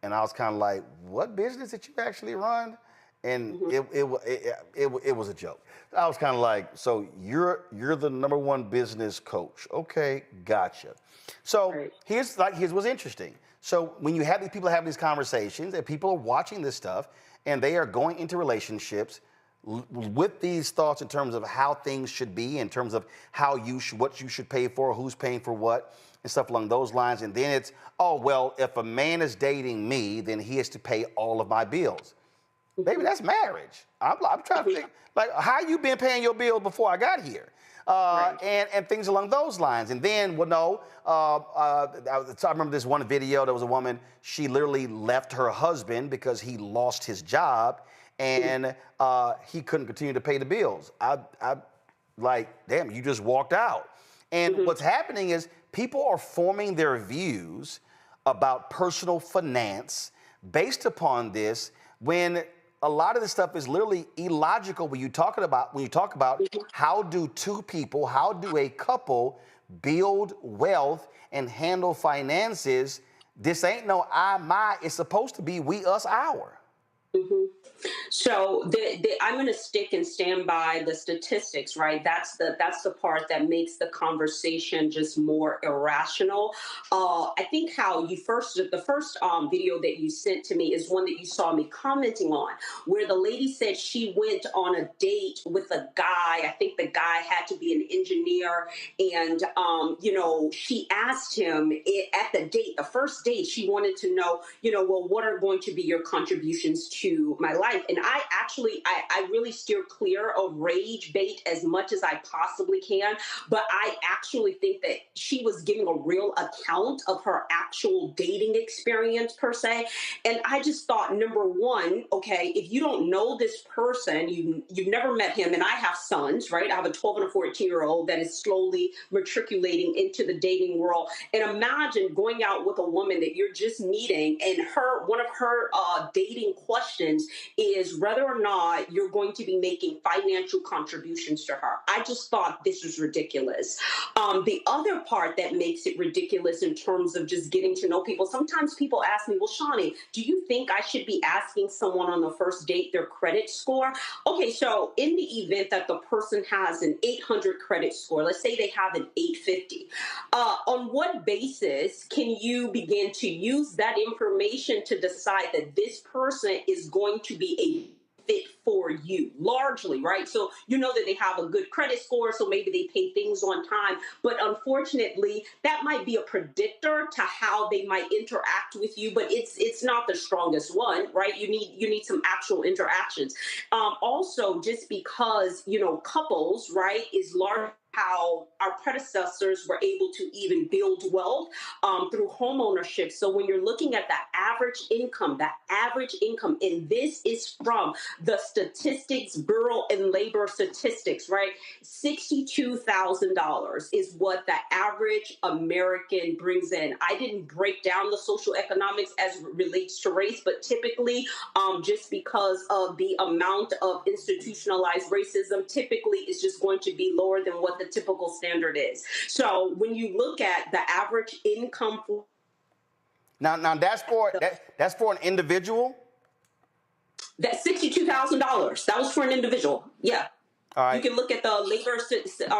and I was kind of like, what business did you actually run? And it was a joke. I was kind of like, so you're the #1 business coach. Okay, gotcha. So here's what's interesting. So when you have these people having these conversations and people are watching this stuff and they are going into relationships with these thoughts in terms of how things should be, in terms of what you should pay for, who's paying for what, and stuff along those lines. And then it's, oh, well, if a man is dating me, then he has to pay all of my bills. Baby, that's marriage. I'm trying to think, like, how you been paying your bill before I got here? And things along those lines. And then, well, no, I remember this one video, there was a woman, she literally left her husband because he lost his job and he couldn't continue to pay the bills. I like, damn, you just walked out. And what's happening is people are forming their views about personal finance based upon this, when a lot of this stuff is literally illogical when you talk about how do two people, how do a couple build wealth and handle finances. This ain't no I, my, it's supposed to be we, us, our. So I'm going to stick and stand by the statistics, right? That's the part that makes the conversation just more irrational. I think the first video that you sent to me is one that you saw me commenting on, where the lady said she went on a date with a guy. I think the guy had to be an engineer, and she asked him at the date, the first date, she wanted to know, well, what are going to be your contributions to into my life. And I really steer clear of rage bait as much as I possibly can. But I actually think that she was giving a real account of her actual dating experience per se. And I just thought, number one, okay, if you don't know this person, you've never met him, and I have sons, right? I have a 12 and a 14-year-old that is slowly matriculating into the dating world. And imagine going out with a woman that you're just meeting, and one of her dating questions is whether or not you're going to be making financial contributions to her. I just thought this was ridiculous. The other part that makes it ridiculous in terms of just getting to know people, sometimes people ask me, well, Shawnee, do you think I should be asking someone on the first date their credit score? Okay, so in the event that the person has an 800 credit score, let's say they have an 850, on what basis can you begin to use that information to decide that this person is going to be a fit for you, largely, right? So you know that they have a good credit score, so maybe they pay things on time. But unfortunately, that might be a predictor to how they might interact with you, but it's not the strongest one, right? You need some actual interactions. Also, just because, couples, right, is large how our predecessors were able to even build wealth through home ownership. So when you're looking at the average income, and this is from the statistics, Bureau and Labor Statistics, right? $62,000 is what the average American brings in. I didn't break down the social economics as it relates to race, but typically, just because of the amount of institutionalized racism, typically is just going to be lower than what the typical standard is. So when you look at the average income for now that's for an individual. That's $62,000. That was for an individual. Yeah. All right. You can look at the labor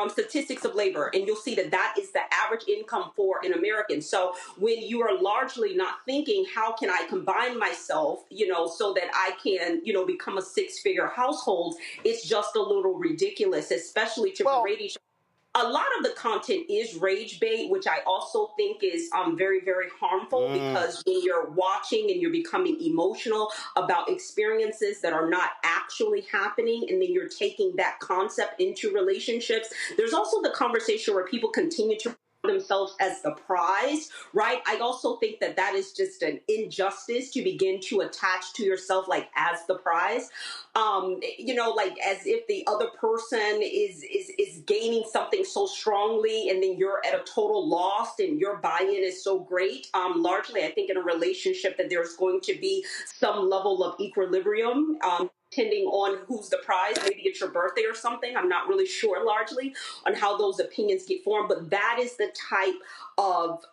statistics of labor, and you'll see that is the average income for an American. So when you are largely not thinking, how can I combine myself, so that I can, become a six-figure household, it's just a little ridiculous, especially to parade each. A lot of the content is rage bait, which I also think is very, very harmful because when you're watching and you're becoming emotional about experiences that are not actually happening, and then you're taking that concept into relationships. There's also the conversation where people continue to themselves as the prize, right? I also think that is just an injustice to begin to attach to yourself like as the prize, like as if the other person is gaining something so strongly, and then you're at a total loss and your buy-in is so great. Largely, I think in a relationship that there's going to be some level of equilibrium. Depending on who's the prize, maybe it's your birthday or something. I'm not really sure largely on how those opinions get formed, but that is the type of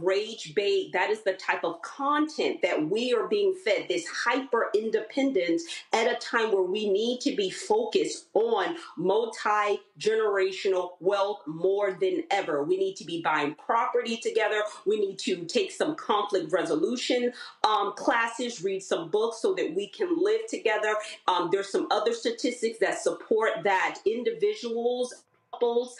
rage bait. That is the type of content that we are being fed, this hyper independence at a time where we need to be focused on multi-generational wealth more than ever. We need to be buying property together. We need to take some conflict resolution classes, read some books so that we can live together. There's some other statistics that support that individuals, couples,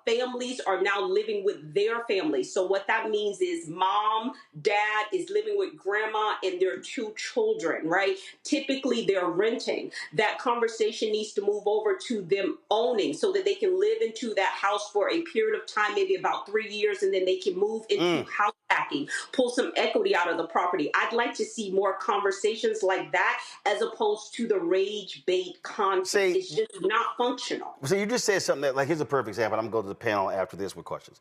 families are now living with their families. So what that means is mom, dad is living with grandma and their two children, right? Typically they're renting. That conversation needs to move over to them owning so that they can live into that house for a period of time, maybe about 3 years, and then they can move into house hacking, pull some equity out of the property. I'd like to see more conversations like that as opposed to the rage bait content. It's just not functional. So you just said something that, here's a perfect example. I'm going to go to the panel after this with questions.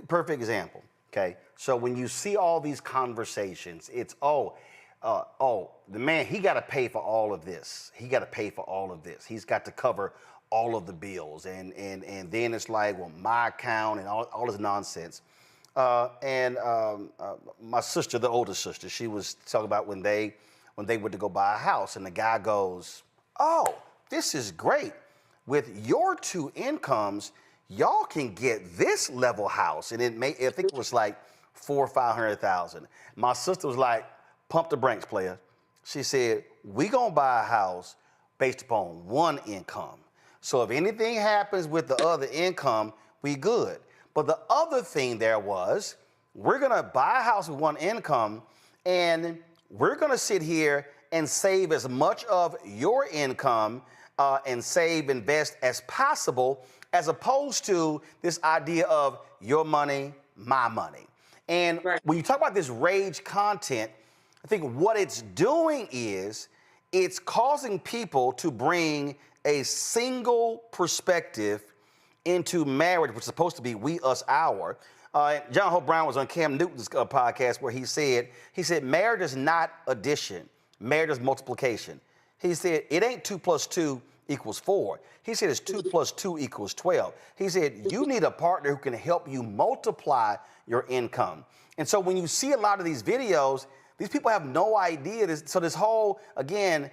Perfect example, okay? So when you see all these conversations, it's, the man, he got to pay for all of this. He got to pay for all of this. He's got to cover all of the bills. And then it's like, well, my account and all this nonsense. My sister, the oldest sister, she was talking about when they went to go buy a house, and the guy goes, oh, this is great. With your two incomes, y'all can get this level house. And I think it was like $400,000 or $500,000. My sister was like, pump the brakes, player. She said, we gonna buy a house based upon one income. So if anything happens with the other income, we good. But the other thing there was, we're gonna buy a house with one income, and we're gonna sit here and save as much of your income and save, invest as possible, as opposed to this idea of your money, my money. And when you talk about this rage content, I think what it's doing is it's causing people to bring a single perspective into marriage, which is supposed to be we, us, our. John Hope Brown was on Cam Newton's podcast where he said, marriage is not addition. Marriage is multiplication. He said, it ain't 2 + 2 = 4. He said it's 2 + 2 = 12. He said, you need a partner who can help you multiply your income. And so when you see a lot of these videos, these people have no idea. So this whole, again,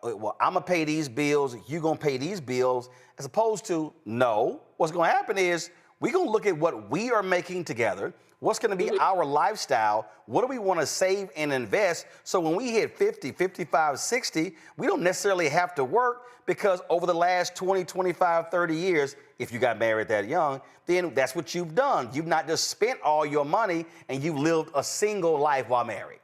well, I'm gonna pay these bills, you're gonna pay these bills, as opposed to, no, what's gonna happen is we're gonna look at what we are making together, what's gonna be our lifestyle, what do we wanna save and invest, so when we hit 50, 55, 60, we don't necessarily have to work, because over the last 20, 25, 30 years, if you got married that young, then that's what you've done. You've not just spent all your money and you've lived a single life while married.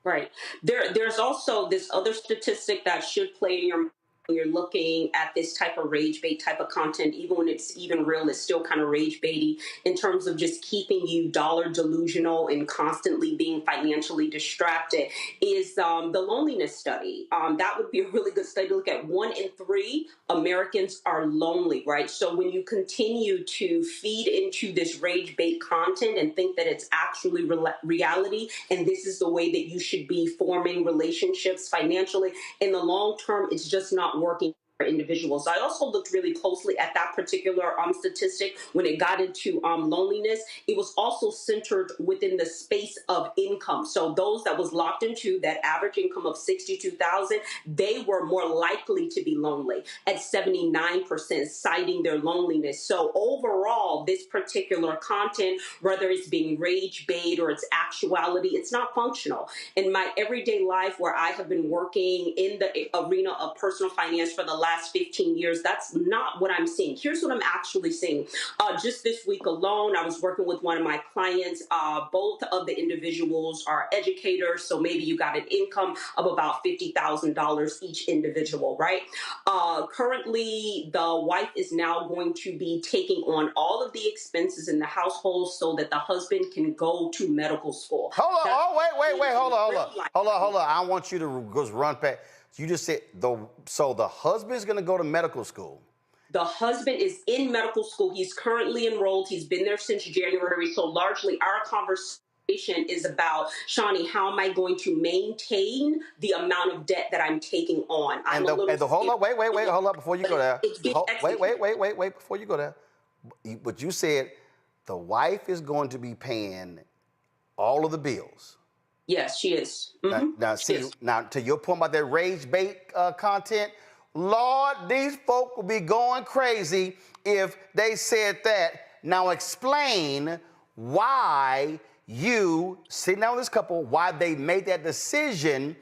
Right. There's also this other statistic that should play in your mind when you're looking at this type of rage bait type of content. Even when it's even real, it's still kind of rage baity in terms of just keeping you dollar delusional and constantly being financially distracted, is the loneliness study. That would be a really good study to look at. 1 in 3 Americans are lonely, right? So when you continue to feed into this rage bait content and think that it's actually reality, and this is the way that you should be forming relationships financially, in the long term, it's just not working for individuals. I also looked really closely at that particular statistic when it got into loneliness. It was also centered within the space of income. So those that was locked into that average income of $62,000, they were more likely to be lonely at 79%, citing their loneliness. So overall, this particular content, whether it's being rage bait or it's actuality, it's not functional. In my everyday life, where I have been working in the arena of personal finance for the last 15 years, that's not what I'm seeing. Here's what I'm actually seeing. Just this week alone, I was working with one of my clients. Both of the individuals are educators, so maybe you got an income of about $50,000 each individual, right? Currently, the wife is now going to be taking on all of the expenses in the household so that the husband can go to medical school. Hold on, hold on. I want you to just run past. You just said so the husband's going to go to medical school. The husband is in medical school. He's currently enrolled. He's been there since January. So largely our conversation is about, Shawnee, how am I going to maintain the amount of debt that I'm taking on? Hold up before you go there. Wait, before you go there. But you said the wife is going to be paying all of the bills. Yes, she is. Mm-hmm. Now, to your point about that rage bait content, Lord, these folk will be going crazy if they said that. Now explain why you, sitting down with this couple, why they made that decision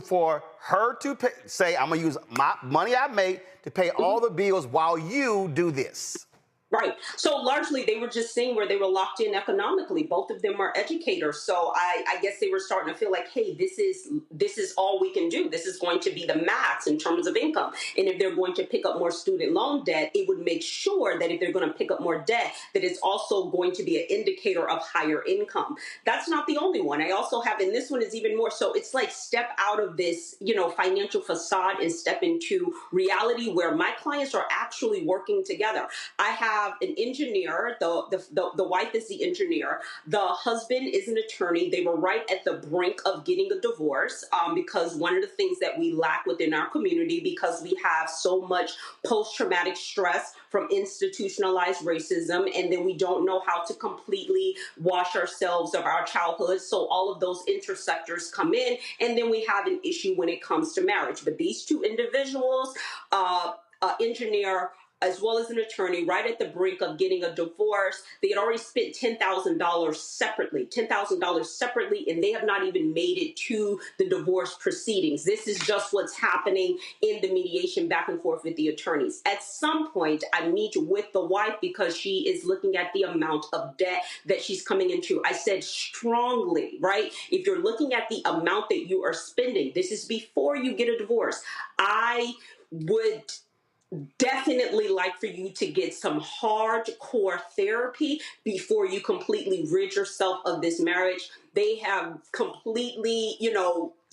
for her to say, I'm gonna use my money I made to pay all the bills while you do this. Right. So largely they were just seeing where they were locked in economically. Both of them are educators. So I guess they were starting to feel like, hey, this is all we can do. This is going to be the max in terms of income. And if they're going to pick up more student loan debt, it would make sure that if they're going to pick up more debt, that it's also going to be an indicator of higher income. That's not the only one. I also have, and this one is even more so, it's like step out of this, financial facade and step into reality where my clients are actually working together. I have an engineer, the wife is the engineer, the husband is an attorney. They were right at the brink of getting a divorce because one of the things that we lack within our community, because we have so much post-traumatic stress from institutionalized racism, and then we don't know how to completely wash ourselves of our childhood. So all of those intersectors come in, and then we have an issue when it comes to marriage. But these two individuals, engineer, as well as an attorney, right at the brink of getting a divorce. They had already spent $10,000 separately, and they have not even made it to the divorce proceedings. This is just what's happening in the mediation back and forth with the attorneys. At some point, I meet with the wife because she is looking at the amount of debt that she's coming into. I said strongly, right? If you're looking at the amount that you are spending, this is before you get a divorce. I would definitely like for you to get some hardcore therapy before you completely rid yourself of this marriage. They have completely,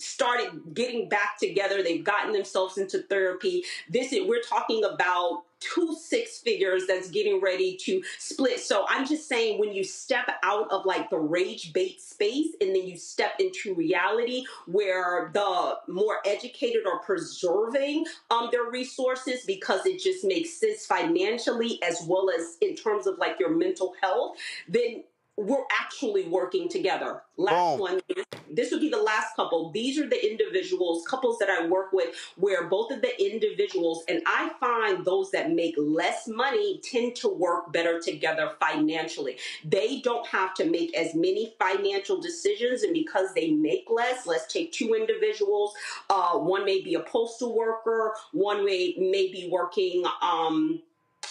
started getting back together. They've gotten themselves into therapy. We're talking about 2 6 figures that's getting ready to split. So I'm just saying, when you step out of like the rage bait space and then you step into reality where the more educated are preserving their resources because it just makes sense financially as well as in terms of like your mental health, then we're actually working together. Last one, this would be the last couple. These are the couples that I work with, where both of the individuals, and I find those that make less money tend to work better together financially. They don't have to make as many financial decisions, and because they make less, let's take 2 individuals. One may be a postal worker, one may be working,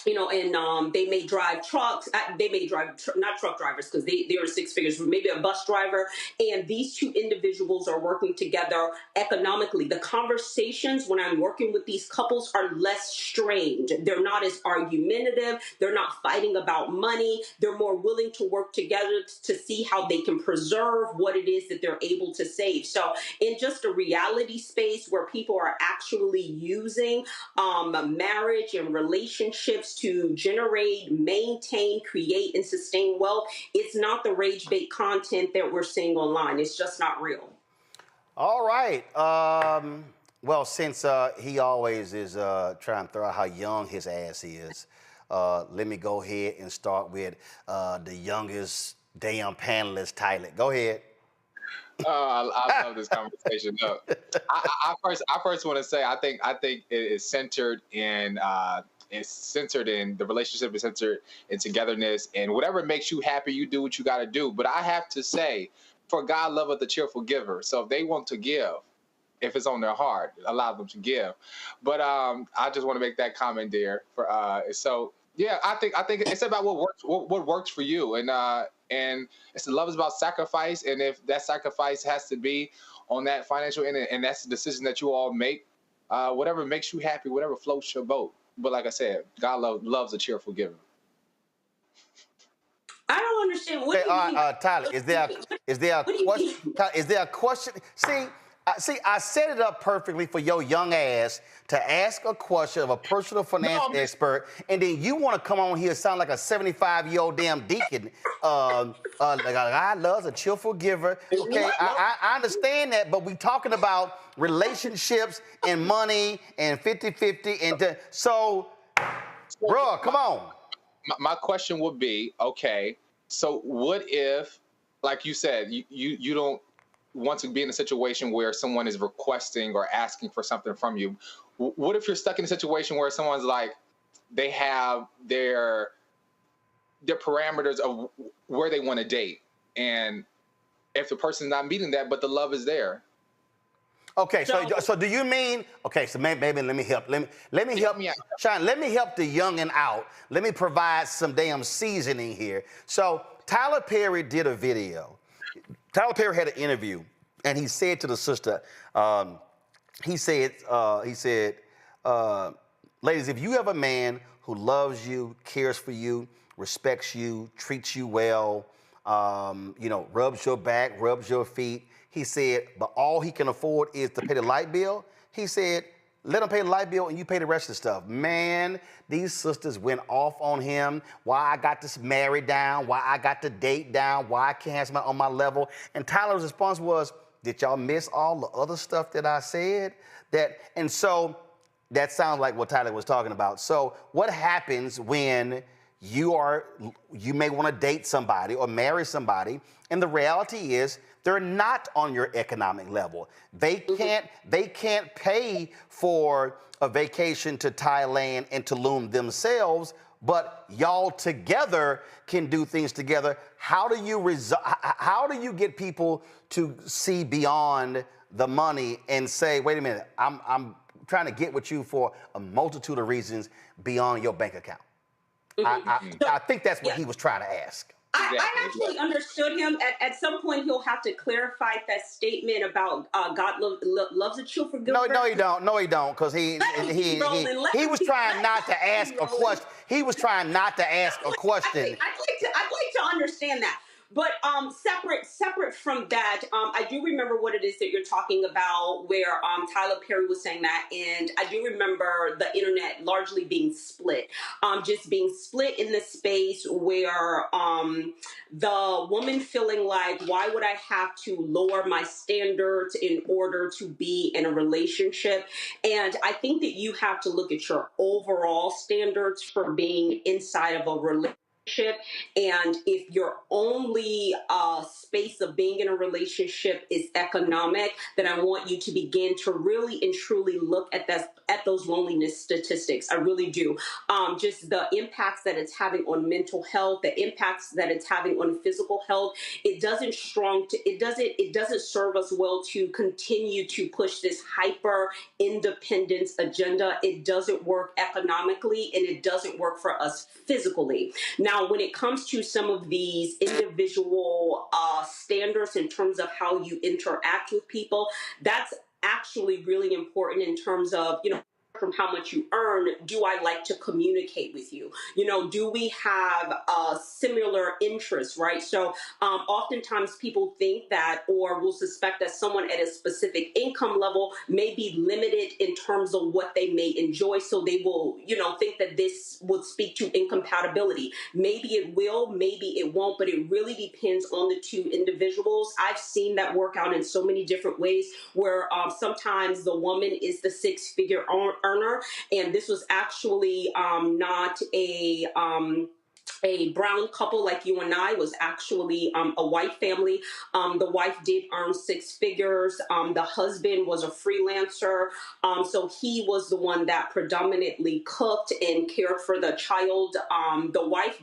and they may drive trucks. They may drive, not truck drivers, because they are 6 figures, maybe a bus driver. And these 2 individuals are working together economically. The conversations when I'm working with these couples are less strained. They're not as argumentative. They're not fighting about money. They're more willing to work together to see how they can preserve what it is that they're able to save. So in just a reality space where people are actually using marriage and relationships to generate, maintain, create, and sustain wealth, it's not the rage bait content that we're seeing online. It's just not real. All right. Well, since he always is trying to throw out how young his ass is, let me go ahead and start with the youngest damn panelist, Tyler. Go ahead. I love this conversation. No, I first want to say I think it is centered in the relationship is centered in togetherness, and whatever makes you happy, you do what you got to do. But I have to say, for God loveth a cheerful giver. So if they want to give, if it's on their heart, allow them to give. But I just want to make that comment there. So yeah, I think it's about what works for you, and it's love is about sacrifice. And if that sacrifice has to be on that financial end, and that's the decision that you all make, whatever makes you happy, whatever floats your boat. But like I said, God loves a cheerful giver. I don't understand. What do you mean? Tyler, is there a question? Is there a question? See, I set it up perfectly for your young ass to ask a question of a personal finance expert, and then you want to come on here and sound like a 75-year-old damn deacon. Like God loves a cheerful giver. Okay, I understand that, but we talking about relationships and money and 50-50, and so, bro, come on. My question would be, okay, so what if, like you said, you don't want to be in a situation where someone is requesting or asking for something from you? What if you're stuck in a situation where someone's like, they have their parameters of where they want to date, and if the person's not meeting that, but the love is there? Okay, so do you mean, okay, so maybe let me help. Let me help me out. Sean, let me help the youngin' out. Let me provide some damn seasoning here. So Tyler Perry did a video. Tyler Perry had an interview, and he said to the sister, he said, ladies, if you have a man who loves you, cares for you, respects you, treats you well, rubs your back, rubs your feet, he said, but all he can afford is to pay the light bill, he said, let him pay the light bill and you pay the rest of the stuff. Man, these sisters went off on him. Why I got this married down, why I got the date down, why I can't have somebody on my level. And Tyler's response was, did y'all miss all the other stuff that I said? And so that sounds like what Tyler was talking about. So what happens when you may want to date somebody or marry somebody, and the reality is they're not on your economic level. They can't pay for a vacation to Thailand and Tulum themselves, but y'all together can do things together. How do you get people to see beyond the money and say, wait a minute, I'm trying to get with you for a multitude of reasons beyond your bank account? I think that's what he was trying to ask. I actually understood him. At some point, he'll have to clarify that statement about God loves a cheerful giver. No, he don't. No, he don't, because he was trying not to ask a question. He was trying not to ask a question. I'd like to understand that. But separate from that, I do remember what it is that you're talking about, where Tyler Perry was saying that, and I do remember the internet largely being split, just being split in the space where the woman feeling like, why would I have to lower my standards in order to be in a relationship? And I think that you have to look at your overall standards for being inside of a relationship. And if your only space of being in a relationship is economic, then I want you to begin to really and truly look at those loneliness statistics. I really do. Just the impacts that it's having on mental health, the impacts that it's having on physical health. It doesn't serve us well to continue to push this hyper independence agenda. It doesn't work economically, and it doesn't work for us physically. Now, when it comes to some of these individual standards in terms of how you interact with people, that's actually really important in terms of, from how much you earn, do I like to communicate with you? Do we have similar interests, right? So oftentimes people think that, or will suspect that someone at a specific income level may be limited in terms of what they may enjoy. So they will, think that this would speak to incompatibility. Maybe it will, maybe it won't, but it really depends on the two individuals. I've seen that work out in so many different ways, where sometimes the woman is the six-figure earner, and this was actually not a brown couple like you and I. Was actually a white family. The wife did earn six figures. The husband was a freelancer. So he was the one that predominantly cooked and cared for the child. The wife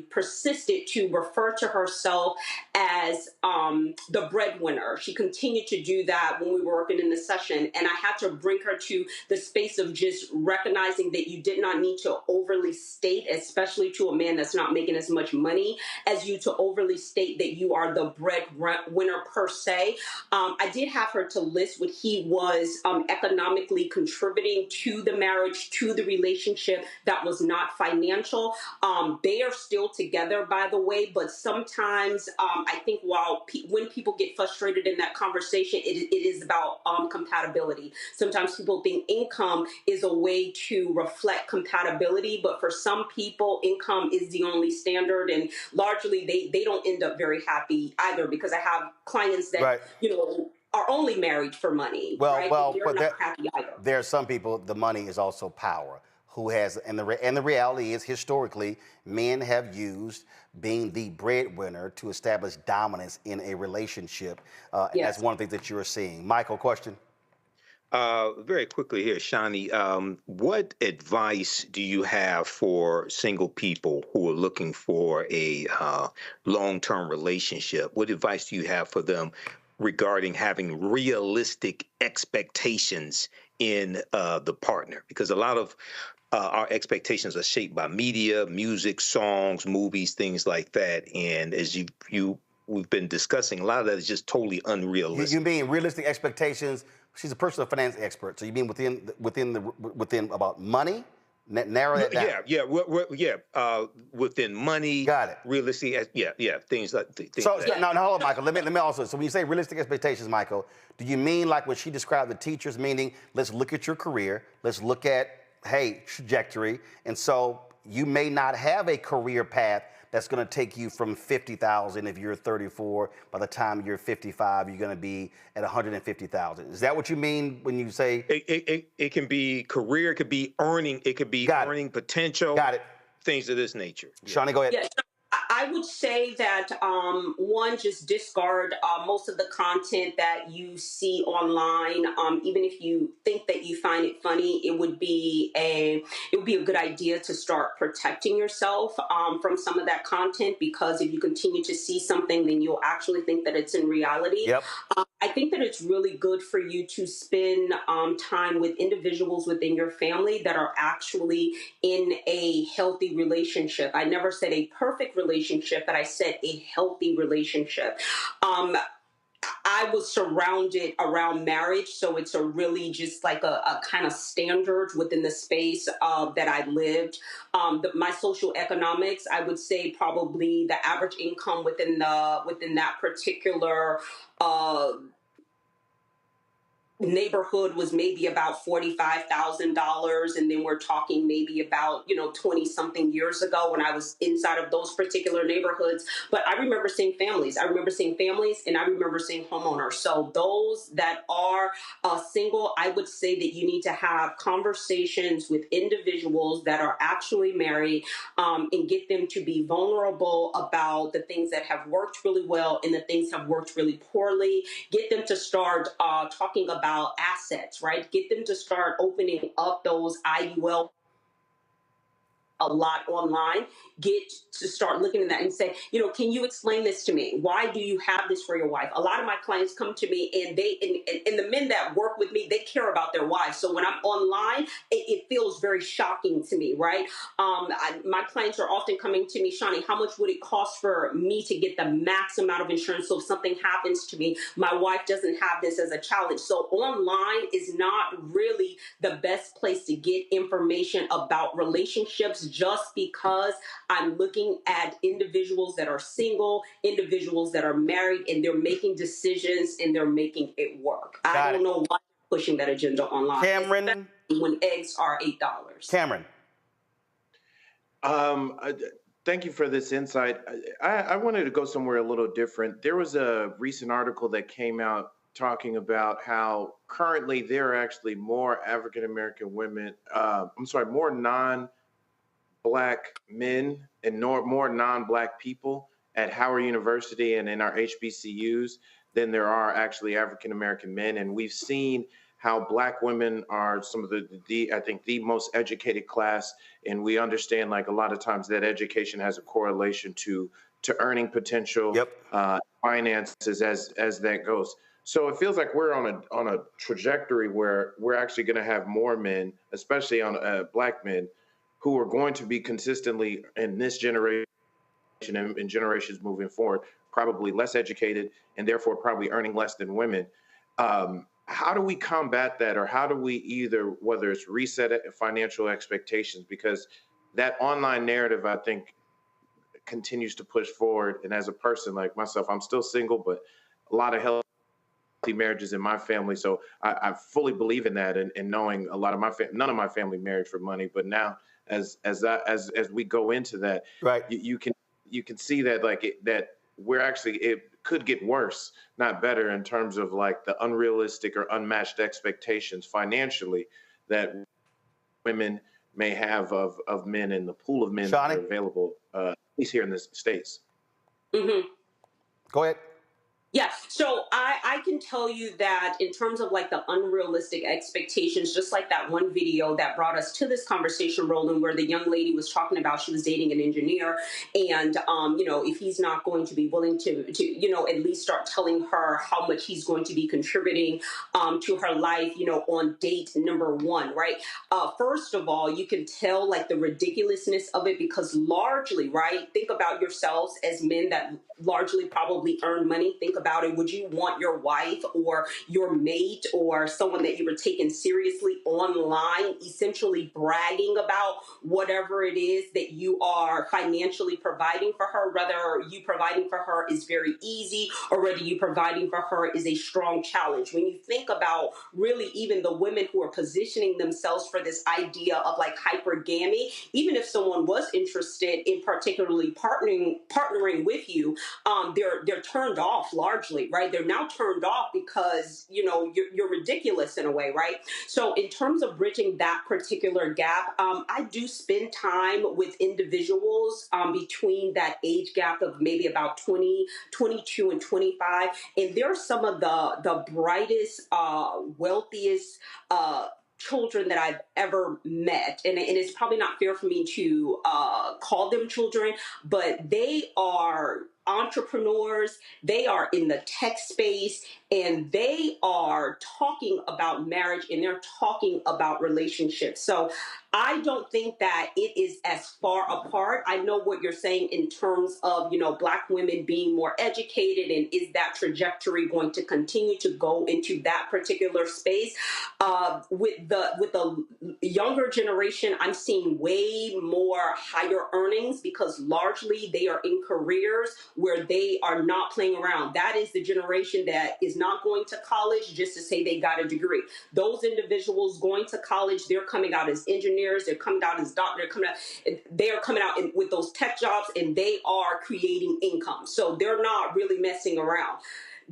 persisted to refer to herself as the breadwinner. She continued to do that when we were working in the session. And I had to bring her to the space of just recognizing that you did not need to overly state, especially to a man that's not making as much money as you, to overly state that you are the breadwinner per se. I did have her to list what he was economically contributing to the marriage, to the relationship, that was not financial. They are still together, by the way, but sometimes I think when people get frustrated in that conversation, it is about compatibility. Sometimes people think income is a way to reflect compatibility, but for some people, income is the only standard, and largely they don't end up very happy either, because I have clients that, are only married for money. Right? They're not happy either. There are some people, the money is also power. And the reality is, historically, men have used being the breadwinner to establish dominance in a relationship. And that's one of the things that you're seeing. Michael, question? Very quickly here, Shani, what advice do you have for single people who are looking for a long-term relationship? What advice do you have for them regarding having realistic expectations in the partner? Because a lot of our expectations are shaped by media, music, songs, movies, things like that. And as we've been discussing, a lot of that is just totally unrealistic. You mean realistic expectations? She's a personal finance expert, so you mean within about money? Narrow that down. Within money. Got it. Realistic, things like that. So now hold on, Michael. Let me also. So when you say realistic expectations, Michael, do you mean like when she described the teachers, meaning let's look at your career, let's look at trajectory, and so you may not have a career path that's going to take you from 50,000 if you're 34. By the time you're 55, you're going to be at 150,000. Is that what you mean when you say? It can be career, it could be earning, it could be earning potential. Got it. Things of this nature. Shani, go ahead. Yeah. I I would say that one, just discard most of the content that you see online. Even if you think that you find it funny, it would be a good idea to start protecting yourself from some of that content, because if you continue to see something, then you'll actually think that it's in reality. Yep. I think that it's really good for you to spend time with individuals within your family that are actually in a healthy relationship. I never said a perfect relationship, but I said a healthy relationship. I was surrounded around marriage, so it's a really just like a kind of standard within the space that I lived. My social economics, I would say probably the average income within that particular neighborhood was maybe about $45,000, and then we're talking maybe about 20 something years ago when I was inside of those particular neighborhoods. But I remember seeing families. And I remember seeing homeowners. So those that are single, I would say that you need to have conversations with individuals that are actually married, and get them to be vulnerable about the things that have worked really well and the things that have worked really poorly. Get them to start talking about assets, right? Get them to start opening up those IUL a lot online. Get to start looking at that and say, can you explain this to me? Why do you have this for your wife? A lot of my clients come to me, and and the men that work with me, they care about their wives. So when I'm online, it feels very shocking to me, right? My clients are often coming to me, Shani, how much would it cost for me to get the max amount of insurance so if something happens to me, my wife doesn't have this as a challenge? So online is not really the best place to get information about relationships, just because I'm looking at individuals that are single, individuals that are married, and they're making decisions and they're making it work. I don't know why they're pushing that agenda online. Cameron, when eggs are $8. Cameron. Thank you for this insight. I wanted to go somewhere a little different. There was a recent article that came out talking about how currently there are actually more African-American women, more non-Black men and more non-Black people at Howard University and in our HBCUs than there are actually African-American men. And we've seen how Black women are some of the I think the most educated class, and we understand like a lot of times that education has a correlation to earning potential, finances as that goes. So it feels like we're on a trajectory where we're actually going to have more men, especially on Black men, who are going to be consistently in this generation and generations moving forward, probably less educated and therefore probably earning less than women. How do we combat that, or how do we either, whether it's reset financial expectations, because that online narrative, I think, continues to push forward. And as a person like myself, I'm still single, but a lot of healthy marriages in my family. So I fully believe in that, and knowing a lot of none of my family married for money, but now as we go into that, right, you can see that that we're actually, it could get worse, not better, in terms of like the unrealistic or unmatched expectations financially that women may have of men in the pool of men that are available, at least here in the States. Mm-hmm. Go ahead. Yeah, so I can tell you that in terms of like the unrealistic expectations, just like that one video that brought us to this conversation, Roland, where the young lady was talking about she was dating an engineer, and if he's not going to be willing to at least start telling her how much he's going to be contributing to her life, on date number one, right? First of all, you can tell like the ridiculousness of it, because largely, right, think about yourselves as men that largely probably earn money. Think about it. Would you want your wife or your mate or someone that you were taking seriously online essentially bragging about whatever it is that you are financially providing for her, whether you providing for her is very easy or whether you providing for her is a strong challenge? When you think about really even the women who are positioning themselves for this idea of like hypergamy, even if someone was interested in particularly partnering with you, they're turned off largely largely, right? They're now turned off because, you're ridiculous in a way, right? So in terms of bridging that particular gap, I do spend time with individuals between that age gap of maybe about 20, 22, and 25. And they're some of the brightest, wealthiest, children that I've ever met. And it's probably not fair for me to call them children, but they are entrepreneurs. They are in the tech space, and they are talking about marriage, and they're talking about relationships. So I don't think that it is as far apart. I know what you're saying in terms of, Black women being more educated, and is that trajectory going to continue to go into that particular space? With the younger generation, I'm seeing way more higher earnings because largely they are in careers where they are not playing around. That is the generation that is not going to college just to say they got a degree. Those individuals going to college, they're coming out as engineers, they're coming out as doctors, they are coming out with those tech jobs, and they are creating income. So they're not really messing around.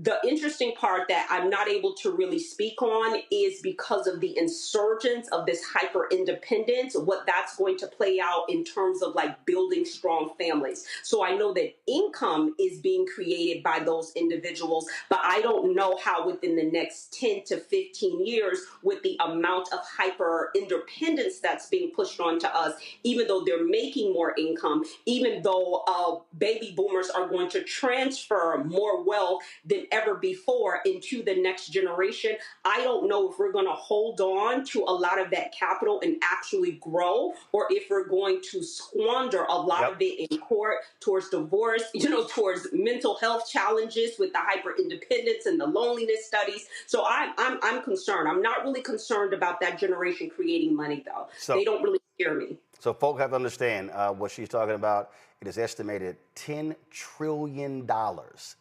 The interesting part that I'm not able to really speak on is because of the insurgence of this hyper independence, what that's going to play out in terms of like building strong families. So I know that income is being created by those individuals, but I don't know how within the next 10 to 15 years, with the amount of hyper independence that's being pushed onto us, even though they're making more income, even though baby boomers are going to transfer more wealth than ever before into the next generation, I don't know if we're going to hold on to a lot of that capital and actually grow, or if we're going to squander a lot of it in court towards divorce, towards mental health challenges with the hyper independence and the loneliness studies. So I'm concerned. I'm not really concerned about that generation creating money, though. So, they don't really scare me. So folk have to understand what she's talking about. It is estimated $10 trillion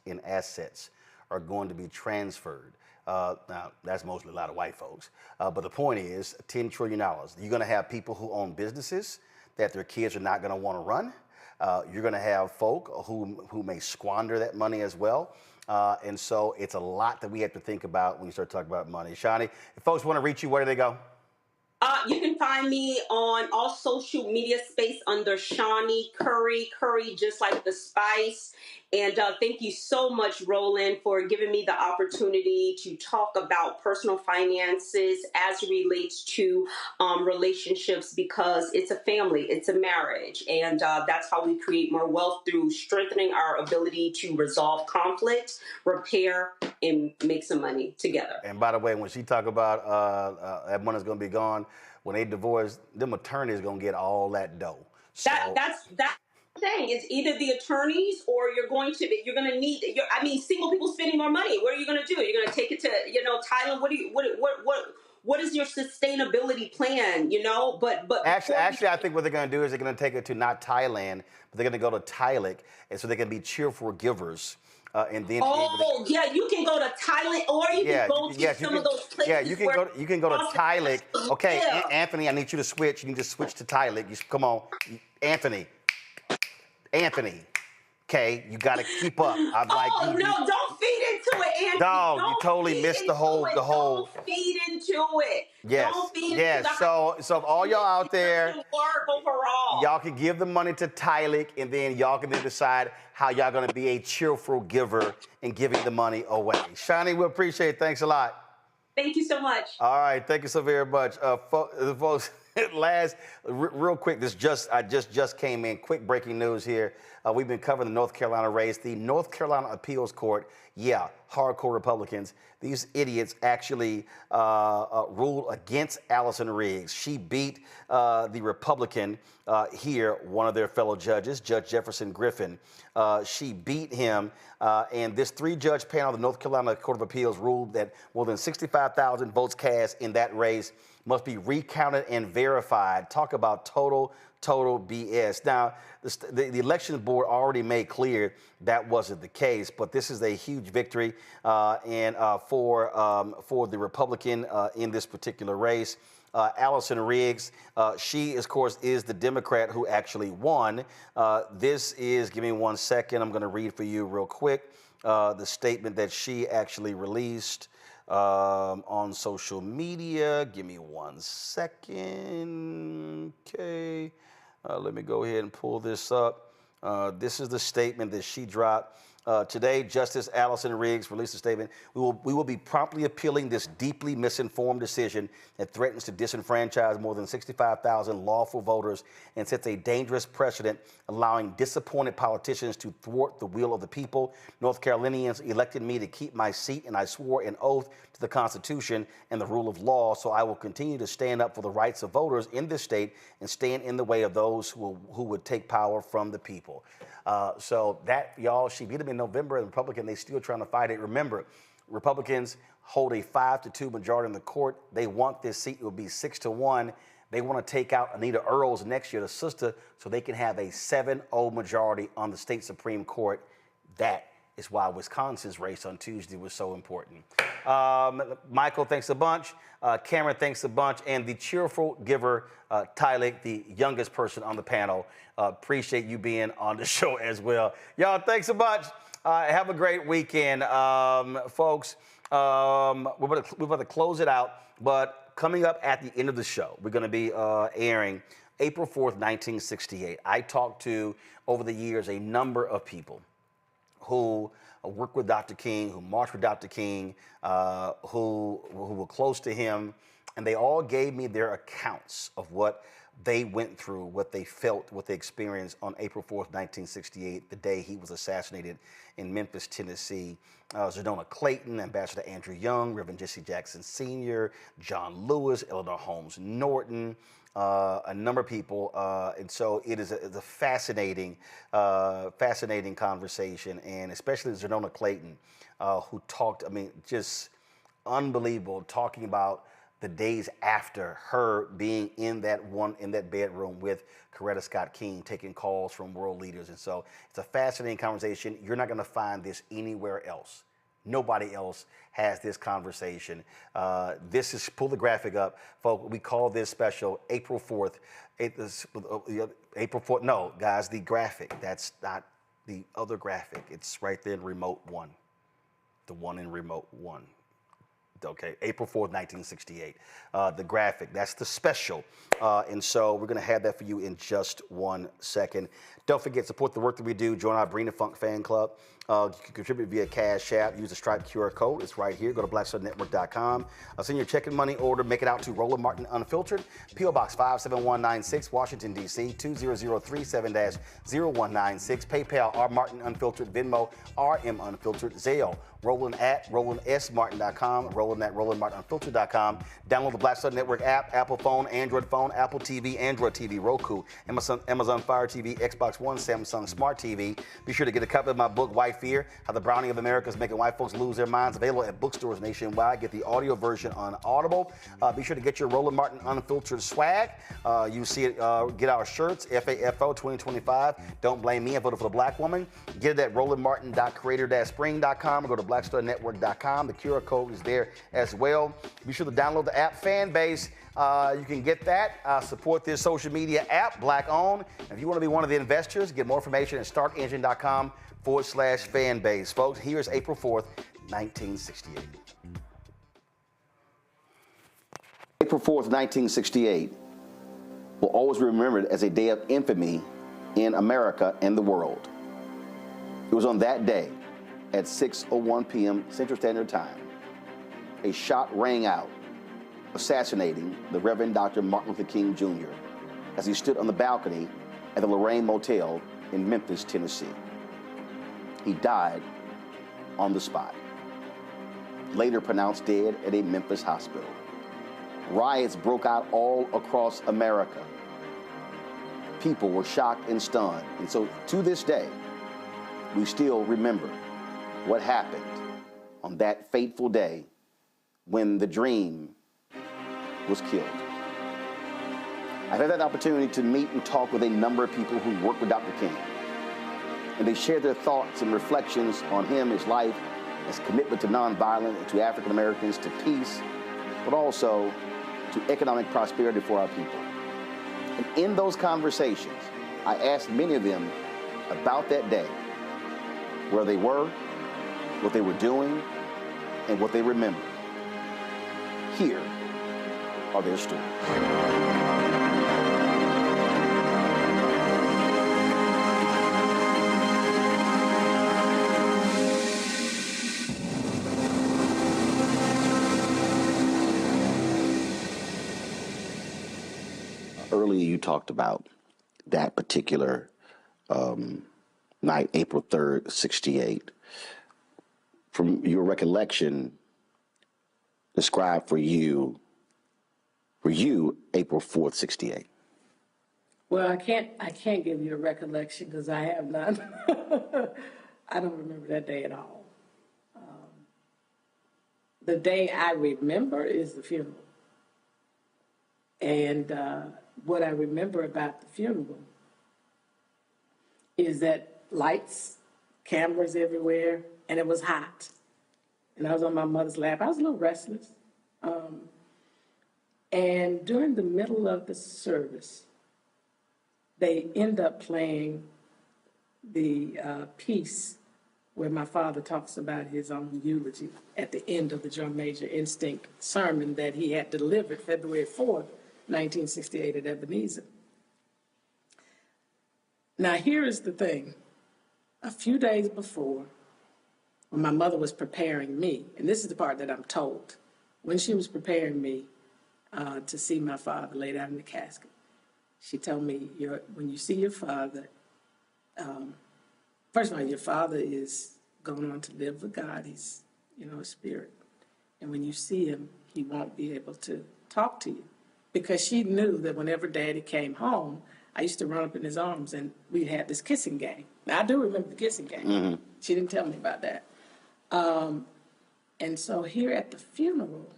in assets are going to be transferred. Now, that's mostly a lot of white folks. But the point is, $10 trillion. You're going to have people who own businesses that their kids are not going to want to run. You're going to have folk who may squander that money as well. And so it's a lot that we have to think about when you start talking about money. Shani, if folks want to reach you, where do they go? You can find me on all social media space under Shani Curry, just like the spice. And thank you so much, Roland, for giving me the opportunity to talk about personal finances as it relates to relationships, because it's a family, it's a marriage. And that's how we create more wealth, through strengthening our ability to resolve conflict, repair, and make some money together. And by the way, when she talk about that money's going to be gone, when they divorce, them attorneys going to get all that dough. So, that's saying is either the attorneys, or you're going to need single people spending more money. What are you going to do? You're going to take it to Thailand. What is your sustainability plan? But actually, I think what they're going to do is they're going to take it to not Thailand, but they're going to go to Thailand, and so they can be cheerful givers. And then you can go to Thailand, or you can go to some of those places. Yeah, you can go to Thailand. Okay, Anthony, I need you to switch. You need to switch to Thailand. Come on, Anthony. Okay, you got to keep up. I'm don't feed into it, Anthony. No, you totally missed the whole. Don't feed into it. Yes. Don't feed yes. Into so all y'all out there, overall, y'all can give the money to Tylik, and then y'all can then decide how y'all gonna be a cheerful giver in giving the money away. Shani, we appreciate it. Thanks a lot. Thank you so much. All right, thank you so very much, folks. Real quick, I just came in. Quick breaking news here. We've been covering the North Carolina race. The North Carolina Appeals Court, hardcore Republicans. These idiots actually ruled against Allison Riggs. She beat the Republican here, one of their fellow judges, Judge Jefferson Griffin. She beat him, and this 3-judge panel of the North Carolina Court of Appeals ruled that more than 65,000 votes cast in that race must be recounted and verified. Talk about total BS. Now, the election board already made clear that wasn't the case, but this is a huge victory for the Republican in this particular race. Allison Riggs, she, of course, is the Democrat who actually won. This is, give me 1 second, I'm going to read for you real quick. the statement that she actually released on social media. Give me 1 second. Okay. Let me go ahead and pull this up. This is the statement that she dropped. Today, Justice Allison Riggs released a statement. We will be promptly appealing this deeply misinformed decision that threatens to disenfranchise more than 65,000 lawful voters and sets a dangerous precedent, allowing disappointed politicians to thwart the will of the people. North Carolinians elected me to keep my seat, and I swore an oath to the Constitution and the rule of law, so I will continue to stand up for the rights of voters in this state and stand in the way of those who would take power from the people. So that, y'all, she beat them in November, and Republican, they still trying to fight it. Remember, Republicans hold a 5-2 majority in the court. They want this seat. It will be 6-1. They want to take out Anita Earls next year, the sister, so they can have a 7-0 majority on the state Supreme Court. That is why Wisconsin's race on Tuesday was so important. Michael, thanks a bunch. Cameron, thanks a bunch. And the cheerful giver, Tylik, the youngest person on the panel. Appreciate you being on the show as well. Y'all, thanks a bunch. Have a great weekend, folks. We're about to close it out, but coming up at the end of the show, we're going to be airing April 4th, 1968. I talked to, over the years, a number of people who worked with Dr. King, who marched with Dr. King, who were close to him, and they all gave me their accounts of what they went through, what they felt, what they experienced on April 4th, 1968, the day he was assassinated in Memphis, Tennessee. Zerdona Clayton, Ambassador Andrew Young, Reverend Jesse Jackson Sr., John Lewis, Eleanor Holmes Norton, a number of people, and so it's a fascinating conversation, and especially Zerdona Clayton, who talked, I mean, just unbelievable, talking about the days after her being in that bedroom with Coretta Scott King, taking calls from world leaders. And so it's a fascinating conversation. You're not going to find this anywhere else. Nobody else has this conversation. This is, pull the graphic up, folks. We call this special April 4th. April 4th, no, guys, the graphic. That's not the other graphic. It's right there in remote one. The one in remote one. Okay, April 4th, 1968. The graphic, that's the special. And so we're going to have that for you in just 1 second. Don't forget, support the work that we do. Join our Bring the Funk fan club. You can contribute via Cash App. Use the Stripe QR code. It's right here. Go to blackstarnetwork.com. Send your checking money order. Make it out to Roland Martin Unfiltered. P.O. Box 57196, Washington, D.C. 20037-0196. PayPal, R Martin Unfiltered. Venmo, RM Unfiltered. Zelle, Roland at RolandSMartin.com. Roland at RolandMartinUnfiltered.com. Download the Black Star Network app. Apple phone, Android phone, Apple TV, Android TV, Roku, Amazon Fire TV, Xbox One, Samsung Smart TV. Be sure to get a copy of my book, White Fear, How the Browning of America is Making White Folks Lose Their Minds. Available at bookstores nationwide. Get the audio version on Audible. Be sure to get your Roland Martin Unfiltered swag. You see it, get our shirts, FAFO 2025. Don't blame me, I voted for the black woman. Get it at rolandmartin.creator-spring.com or go to blackstarnetwork.com. The QR code is there as well. Be sure to download the app Fanbase. You can get that. Support this social media app, black owned. If you want to be one of the investors, get more information at startengine.com/fanbase. Folks, here's April 4th, 1968. April 4th, 1968 will always be remembered as a day of infamy in America and the world. It was on that day at 6:01 p.m. Central Standard Time, a shot rang out, assassinating the Reverend Dr. Martin Luther King Jr. as he stood on the balcony at the Lorraine Motel in Memphis, Tennessee. He died on the spot, later pronounced dead at a Memphis hospital. Riots broke out all across America. People were shocked and stunned. And so to this day, we still remember what happened on that fateful day when the dream was killed. I've had that opportunity to meet and talk with a number of people who work with Dr. King. And they shared their thoughts and reflections on him, his life, his commitment to nonviolence, to African Americans, to peace, but also to economic prosperity for our people. And in those conversations, I asked many of them about that day, where they were, what they were doing, and what they remembered. Here are their stories. Earlier, you talked about that particular night, April 3rd, 68. From your recollection, describe for you, April 4th, 68. Well, I can't give you a recollection because I have none. I don't remember that day at all. The day I remember is the funeral. And what I remember about the funeral is that lights, cameras everywhere, and it was hot. And I was on my mother's lap. I was a little restless. And during the middle of the service, they end up playing the piece where my father talks about his own eulogy at the end of the Drum Major Instinct sermon that he had delivered February 4th, 1968 at Ebenezer. Now, here is the thing. A few days before, when my mother was preparing me, and this is the part that I'm told, when she was preparing me to see my father laid out in the casket, she told me, when you see your father, first of all, your father is going on to live with God. He's, a spirit. And when you see him, he won't be able to talk to you. Because she knew that whenever Daddy came home, I used to run up in his arms and we had this kissing game. Now, I do remember the kissing game. Mm-hmm. She didn't tell me about that. And so here at the funeral,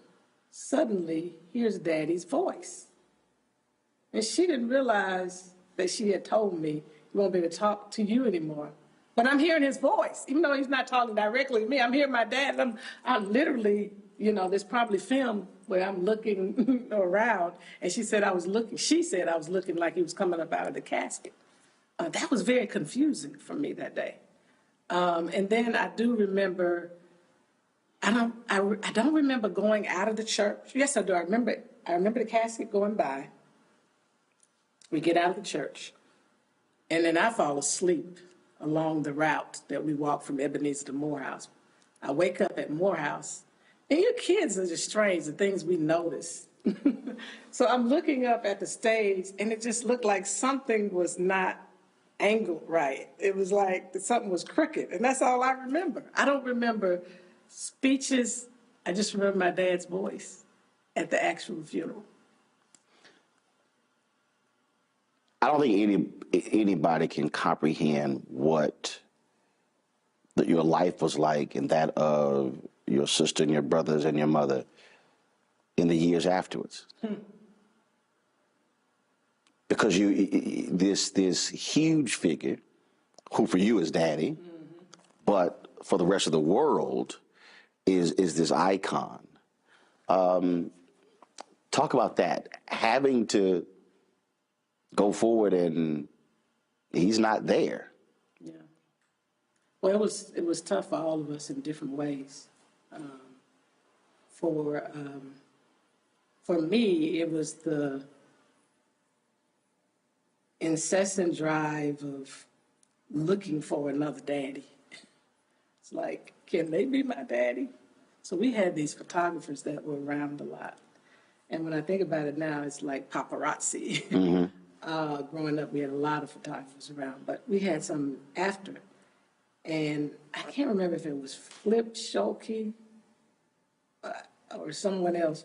suddenly, here's Daddy's voice. And she didn't realize that she had told me, he won't be able to talk to you anymore. But I'm hearing his voice, even though he's not talking directly to me. I'm hearing my dad. I'm literally, there's probably film where I'm looking around. And she said I was looking like he was coming up out of the casket. That was very confusing for me that day. And then I do remember, I don't remember going out of the church. Yes, I do. I remember the casket going by. We get out of the church. And then I fall asleep along the route that we walk from Ebenezer to Morehouse. I wake up at Morehouse, and your kids are just strange, the things we notice. So I'm looking up at the stage, and it just looked like something was not angled right. It was like something was crooked, and that's all I remember. I don't remember speeches. I just remember my dad's voice at the actual funeral. I don't think anybody can comprehend what your life was like and that of your sister and your brothers and your mother in the years afterwards. Because this huge figure, who for you is Daddy, but for the rest of the world is this icon. Talk about that, having to go forward and he's not there. Yeah. Well, it was tough for all of us in different ways. For me, it was the incessant drive of looking for another daddy. It's like, can they be my daddy? So we had these photographers that were around a lot. And when I think about it now, it's like paparazzi. Mm-hmm. Growing up, we had a lot of photographers around, but we had some after. And I can't remember if it was Flip Schulte or someone else.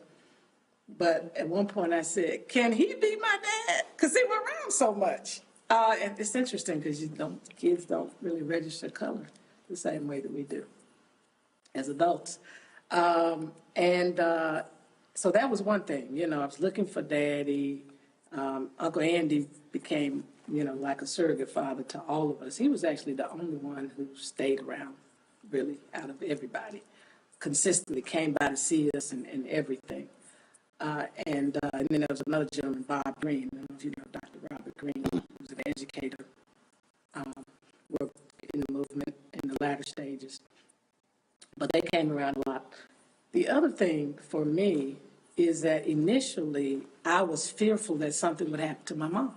But at one point I said, can he be my dad? Because they were around so much. And it's interesting because kids don't really register color the same way that we do as adults. So that was one thing. I was looking for Daddy. Uncle Andy became, like a surrogate father to all of us. He was actually the only one who stayed around, really, out of everybody. Consistently came by to see us and everything. And then there was another gentleman, Bob Green. I don't know if you know Dr. Robert Green, who was an educator, worked in the movement in the latter stages. but they came around a lot. The other thing for me is that initially I was fearful that something would happen to my mom.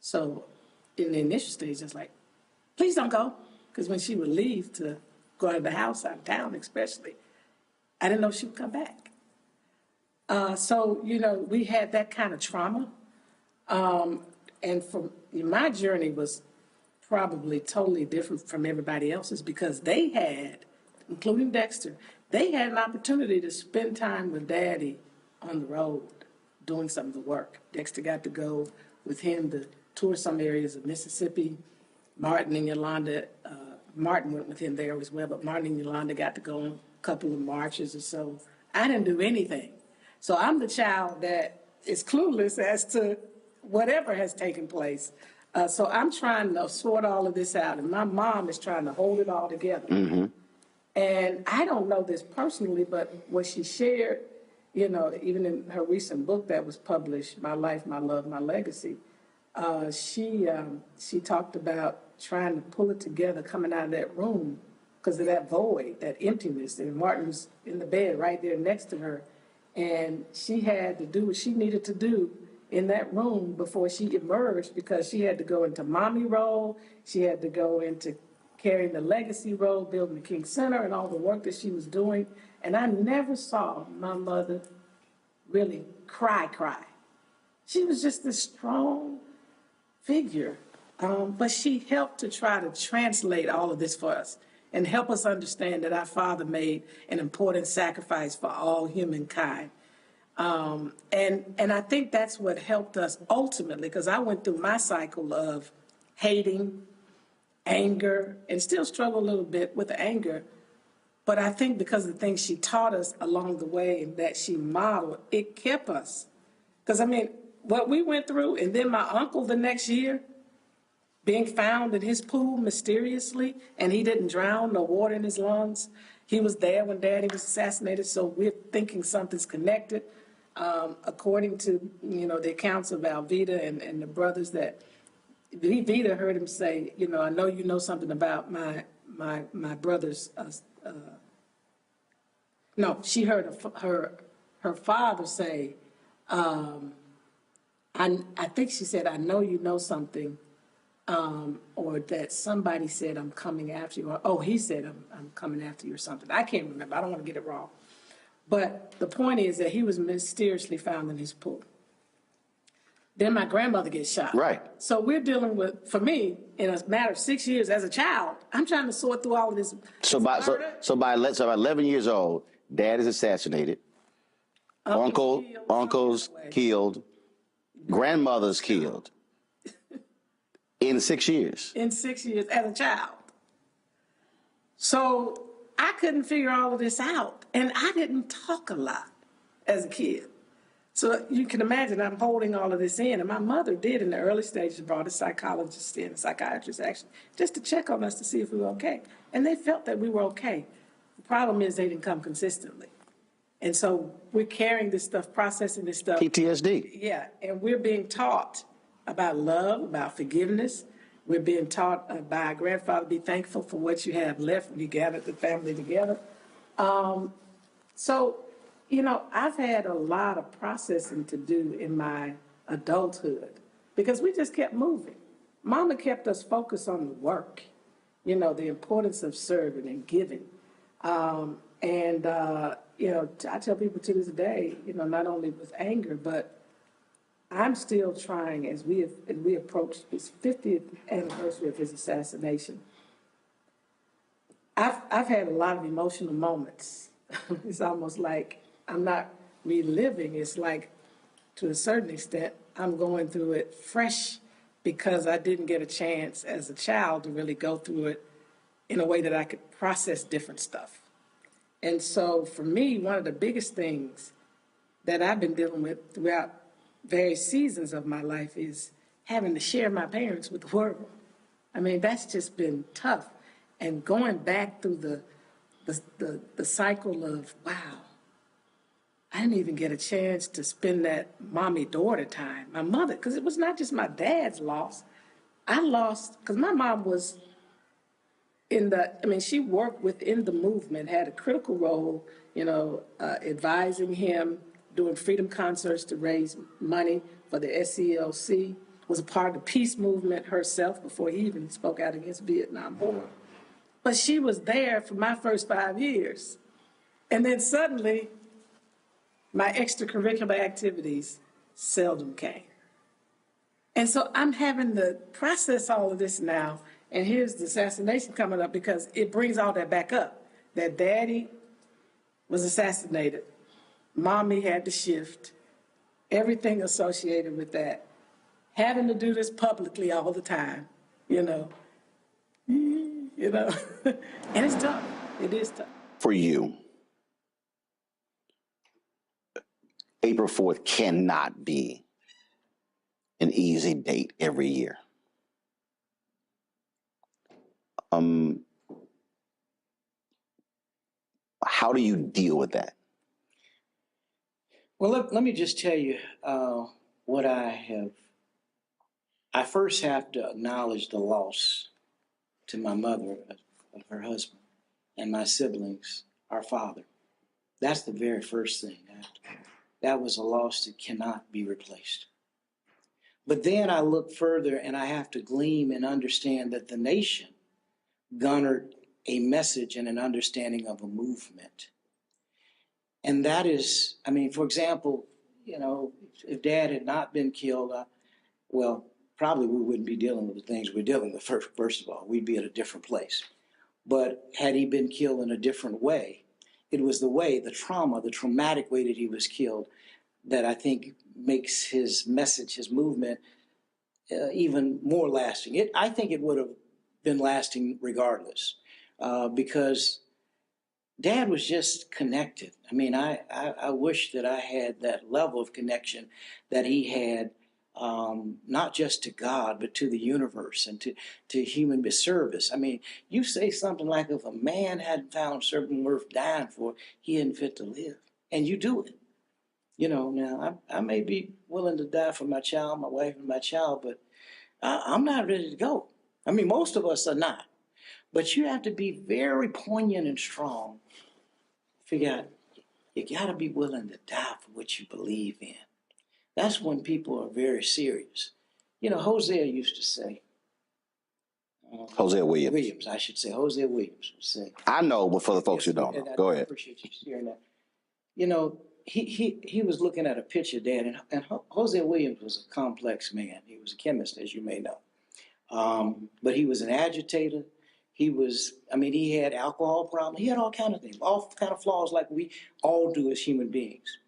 So in the initial stage, I was like, please don't go. Because when she would leave to go out of the house, out of town especially, I didn't know she would come back. So, we had that kind of trauma. And my journey was probably totally different from everybody else's because they had, including Dexter, they had an opportunity to spend time with Daddy on the road doing some of the work. Dexter got to go with him to tour some areas of Mississippi. Martin and Yolanda, Martin went with him there as well, but Martin and Yolanda got to go on a couple of marches or so. I didn't do anything. So I'm the child that is clueless as to whatever has taken place. So I'm trying to sort all of this out, and my mom is trying to hold it all together. Mm-hmm. And I don't know this personally, but what she shared, even in her recent book that was published, My Life, My Love, My Legacy, she talked about trying to pull it together coming out of that room because of that void, that emptiness. And Martin was in the bed right there next to her. And she had to do what she needed to do in that room before she emerged because she had to go into mommy role. She had to go into carrying the legacy role, building the King Center and all the work that she was doing. And I never saw my mother really cry. She was just this strong figure. But she helped to try to translate all of this for us and help us understand that our father made an important sacrifice for all humankind. And I think that's what helped us ultimately, because I went through my cycle of hating, anger, and still struggle a little bit with the anger. But I think because of the things she taught us along the way and that she modeled, it kept us. Because, what we went through, and then my uncle the next year, being found in his pool mysteriously, and he didn't drown, no water in his lungs. He was there when Daddy was assassinated, so we're thinking something's connected. According to, the accounts of Alvita and the brothers that Vita heard him say, I know you know something about my brother's. No, she heard her father say, I think she said, I know you know something, or that somebody said, I'm coming after you. Or, he said, I'm coming after you or something. I can't remember. I don't want to get it wrong. But the point is that he was mysteriously found in his pool. Then my grandmother gets shot. Right. So we're dealing with, for me, in a matter of 6 years as a child, I'm trying to sort through all of this. So by 11 years old, Dad is assassinated. Uncle's killed. Grandmother's killed. In 6 years. In 6 years as a child. So I couldn't figure all of this out. And I didn't talk a lot as a kid. So you can imagine I'm holding all of this in. And my mother did in the early stages brought a psychologist in, a psychiatrist actually, just to check on us to see if we were okay. And they felt that we were okay. The problem is they didn't come consistently. And so we're carrying this stuff, processing this stuff. PTSD. Yeah, and we're being taught about love, about forgiveness. We're being taught by our grandfather, be thankful for what you have left when you gathered the family together. So, I've had a lot of processing to do in my adulthood because we just kept moving. Mama kept us focused on the work, the importance of serving and giving. I tell people to this day, not only with anger, but I'm still trying as we approach his 50th anniversary of his assassination. I've had a lot of emotional moments. It's almost like I'm not reliving. It's like, to a certain extent, I'm going through it fresh because I didn't get a chance as a child to really go through it in a way that I could process different stuff. And so for me, one of the biggest things that I've been dealing with throughout various seasons of my life is having to share my parents with the world. That's just been tough. And going back through the cycle of, wow, I didn't even get a chance to spend that mommy-daughter time. My mother, because it was not just my dad's loss. I lost, because my mom was she worked within the movement, had a critical role, advising him, doing freedom concerts to raise money for the SCLC, was a part of the peace movement herself before he even spoke out against Vietnam War. But she was there for my first 5 years. And then suddenly, my extracurricular activities seldom came. And so I'm having to process all of this now. And here's the assassination coming up because it brings all that back up. That daddy was assassinated. Mommy had to shift. Everything associated with that. Having to do this publicly all the time, and it's tough. It is tough. For you, April 4th cannot be an easy date every year. How do you deal with that? Well, let me just tell you what I have. I first have to acknowledge the loss to my mother of her husband and my siblings, our father. That's the very first thing. That was a loss that cannot be replaced. But then I look further and I have to glean and understand that the nation garnered a message and an understanding of a movement. And that is, for example, if Dad had not been killed, probably we wouldn't be dealing with the things we're dealing with. First of all, we'd be at a different place. But had he been killed in a different way, it was the trauma, the traumatic way that he was killed that I think makes his message, his movement, even more lasting. I think it would have been lasting regardless because Dad was just connected. I wish that I had that level of connection that he had, not just to God, but to the universe and to human service. You say something like, if a man hadn't found something worth dying for, he isn't fit to live. And you do it. Now I may be willing to die for my child, my wife, and my child, but I'm not ready to go. Most of us are not. But you have to be very poignant and strong. Figure out, you got to be willing to die for what you believe in. That's when people are very serious. Hosea used to say. Hosea Williams. Hosea Williams would say. I know, but for the folks who don't know, go ahead. I appreciate you sharing that. He was looking at a picture, Dad, and Hosea Williams was a complex man. He was a chemist, as you may know. But he was an agitator. He had alcohol problems. He had all kind of things, all kind of flaws like we all do as human beings.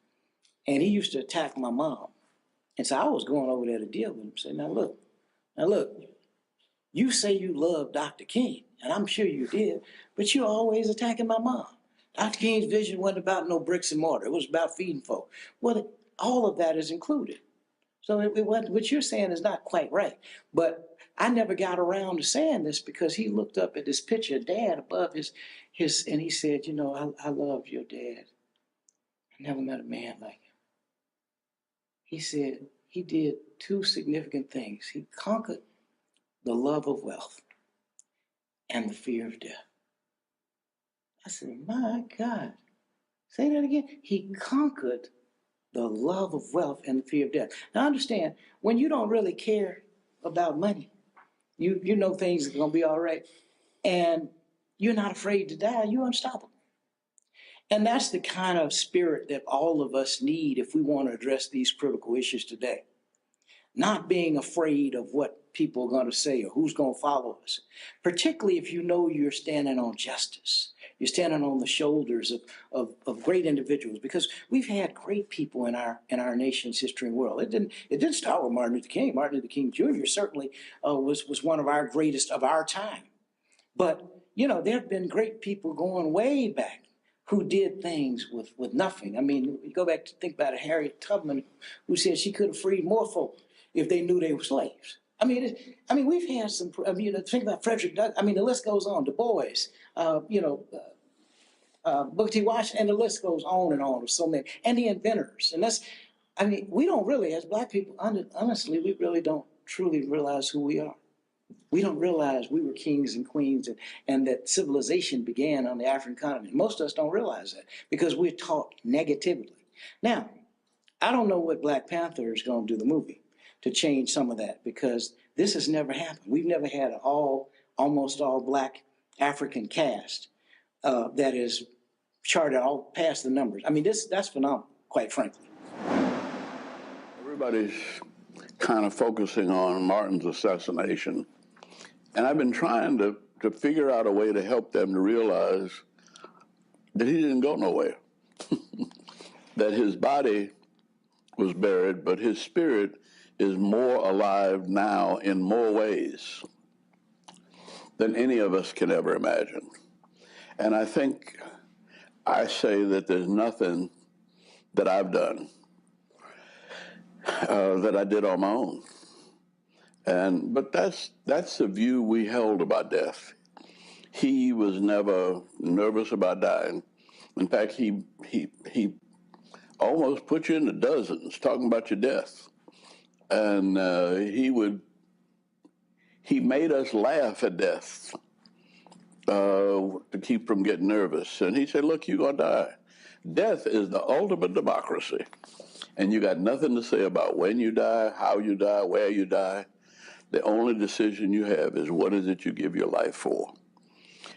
And he used to attack my mom. And so I was going over there to deal with him. Say, now look, you say you love Dr. King, and I'm sure you did, but you're always attacking my mom. Dr. King's vision wasn't about no bricks and mortar. It was about feeding folk. Well, all of that is included. So what you're saying is not quite right. But I never got around to saying this because he looked up at this picture of Dad above his and he said, I love your dad. I never met a man like him. He said he did two significant things. He conquered the love of wealth and the fear of death. I said, my God. Say that again. He conquered the love of wealth and the fear of death. Now understand, when you don't really care about money, you know things are going to be all right, and you're not afraid to die, you're unstoppable. And that's the kind of spirit that all of us need if we want to address these critical issues today. Not being afraid of what people are going to say or who's going to follow us, particularly if you know you're standing on justice. You're standing on the shoulders of great individuals, because we've had great people in our nation's history and world. It didn't start with Martin Luther King. Martin Luther King Jr. certainly was one of our greatest of our time. But, there have been great people going way back who did things with nothing. You go back to think about it, Harriet Tubman, who said she could have freed more folk if they knew they were slaves. We've had some, think about Frederick Douglass. The list goes on. Du Bois, Booker T. Washington, and the list goes on with so many. And the inventors. And that's, we don't really, as Black people, honestly, we really don't truly realize who we are. We don't realize we were kings and queens and that civilization began on the African continent. Most of us don't realize that because we're taught negatively. Now, I don't know what Black Panther is going to do, the movie, to change some of that, because this has never happened. We've never had an almost all Black African cast that is charted all past the numbers. I mean, that's phenomenal, quite frankly. Everybody's kind of focusing on Martin's assassination. And I've been trying to figure out a way to help them to realize that he didn't go nowhere. That his body was buried, but his spirit is more alive now in more ways than any of us can ever imagine. And I think I say that there's nothing that I've done that I did on my own. But that's the view we held about death. He was never nervous about dying. In fact, he almost put you into dozens talking about your death. And he made us laugh at death to keep from getting nervous. And he said, look, you're gonna die. Death is the ultimate democracy. And you got nothing to say about when you die, how you die, where you die. The only decision you have is what is it you give your life for.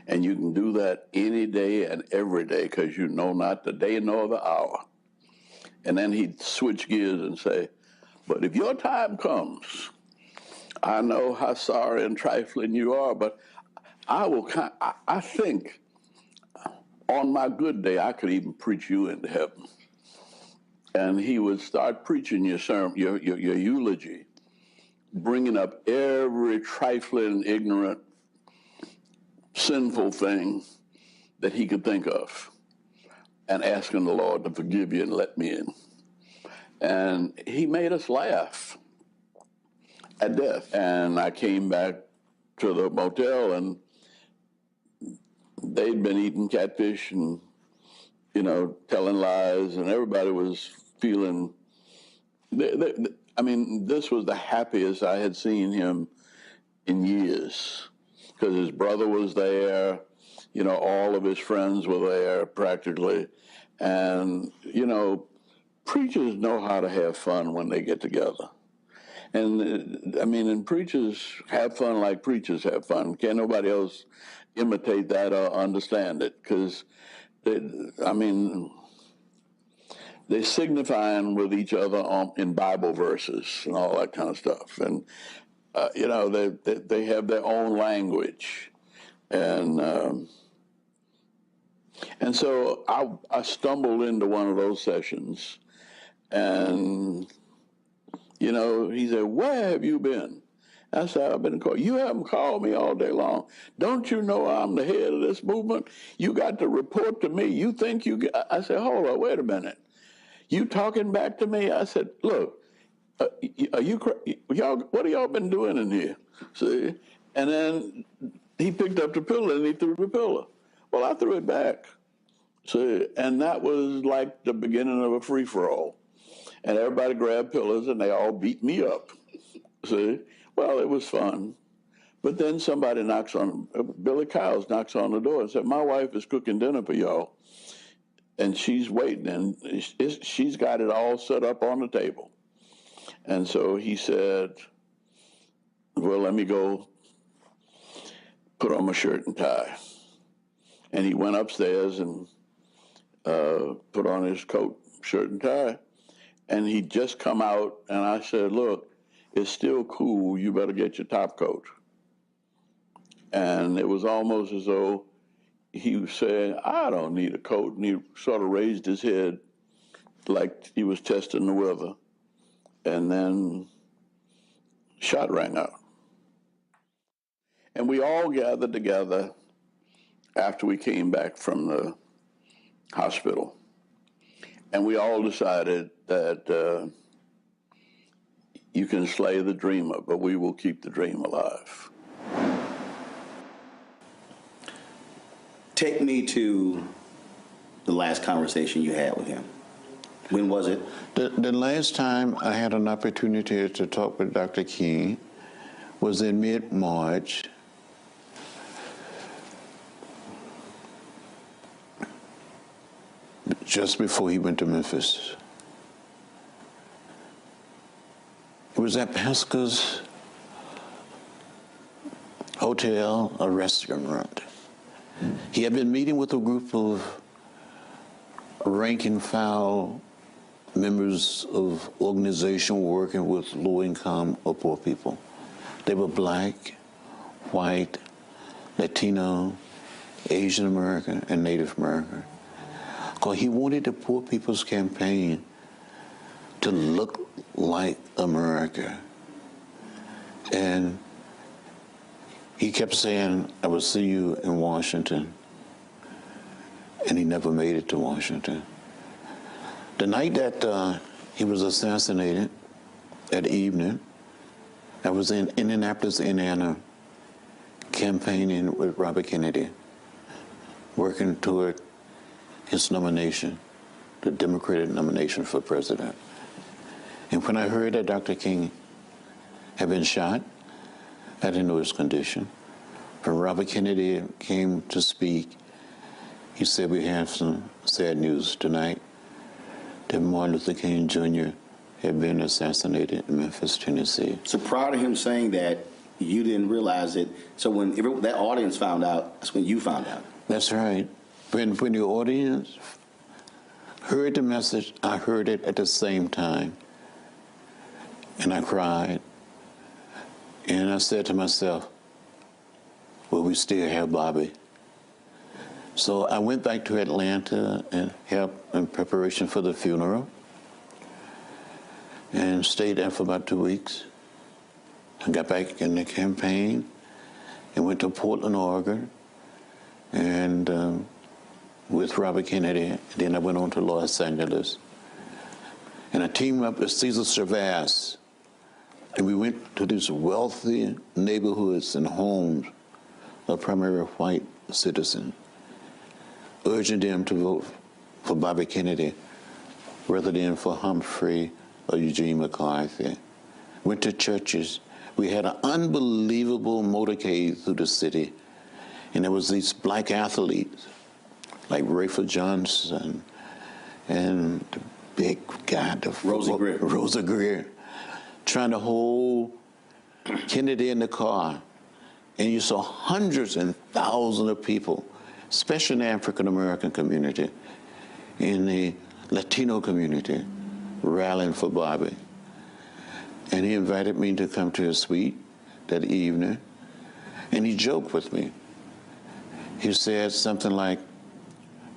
And you can do that any day and every day because you know not the day nor the hour. And then he'd switch gears and say, but if your time comes, I know how sorry and trifling you are, but I think on my good day, I could even preach you into heaven. And he would start preaching your sermon, your eulogy, bringing up every trifling, ignorant, sinful thing that he could think of and asking the Lord to forgive you and let me in. And he made us laugh at death. And I came back to the motel and they'd been eating catfish and, telling lies, and everybody was feeling, this was the happiest I had seen him in years, because his brother was there, all of his friends were there practically, and, preachers know how to have fun when they get together. And, preachers have fun like preachers have fun. Can't nobody else imitate that or understand it, because, they're signifying with each other in Bible verses and all that kind of stuff. And, they have their own language. And so I stumbled into one of those sessions, and, he said, where have you been? I said, I've been called. You haven't called me all day long. Don't you know I'm the head of this movement? You got to report to me. You think you get... I said, hold on, wait a minute. You talking back to me? I said, look, are you... y'all, what have y'all been doing in here? See? And then he picked up the pillow and he threw the pillow. Well, I threw it back. See? And that was like the beginning of a free-for-all. And everybody grabbed pillows and they all beat me up. See? Well, it was fun. But then somebody Billy Kyles knocks on the door and said, my wife is cooking dinner for y'all. And she's waiting, and she's got it all set up on the table. And so he said, well, let me go put on my shirt and tie. And he went upstairs and put on his coat, shirt and tie. And he'd just come out, and I said, look, it's still cool, you better get your top coat. And it was almost as though he was saying, I don't need a coat. And he sort of raised his head like he was testing the weather. And then shot rang out. And we all gathered together after we came back from the hospital. And we all decided that you can slay the dreamer, but we will keep the dream alive. Take me to the last conversation you had with him. When was it? The last time I had an opportunity to talk with Dr. King was in mid-March. Just before he went to Memphis. It was at Pasca's hotel, a restaurant. He had been meeting with a group of rank and file members of organization working with low-income or poor people. They were black, white, Latino, Asian American, and Native American. Because he wanted the Poor People's Campaign to look like America. And he kept saying, I will see you in Washington. And he never made it to Washington. The night that he was assassinated, that evening, I was in Indianapolis, Indiana, campaigning with Robert Kennedy, working toward his nomination, the Democratic nomination for president. And when I heard that Dr. King had been shot, I didn't know his condition. When Robert Kennedy came to speak, he said, we have some sad news tonight that Martin Luther King Jr. had been assassinated in Memphis, Tennessee. So prior to him saying that, you didn't realize it. So when that audience found out, that's when you found out. That's right. When the audience heard the message, I heard it at the same time. And I cried. And I said to myself, well, we still have Bobby. So I went back to Atlanta and helped in preparation for the funeral and stayed there for about 2 weeks. I got back in the campaign and went to Portland, Oregon, and with Robert Kennedy. And then I went on to Los Angeles. And I teamed up with Cesar Chavez, and we went to these wealthy neighborhoods and homes of primarily white citizens, urging them to vote for Bobby Kennedy rather than for Humphrey or Eugene McCarthy. Went to churches. We had an unbelievable motorcade through the city, and there was these black athletes like Rayford Johnson and the big guy, Rosa Greer, trying to hold Kennedy in the car. And you saw hundreds and thousands of people, especially in the African-American community, in the Latino community, rallying for Bobby. And he invited me to come to his suite that evening, and he joked with me. He said something like,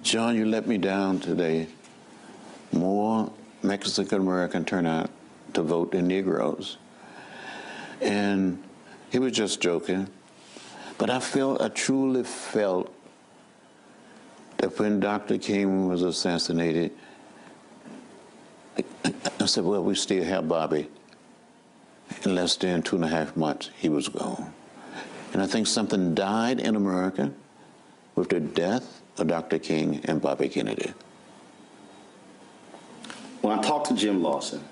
John, you let me down today. More Mexican-American turn out to vote than Negroes. And he was just joking. But I truly felt that when Dr. King was assassinated, I said, well, we still have Bobby. In less than 2.5 months, he was gone. And I think something died in America with the death of Dr. King and Bobby Kennedy. When I talked to Jim Lawson,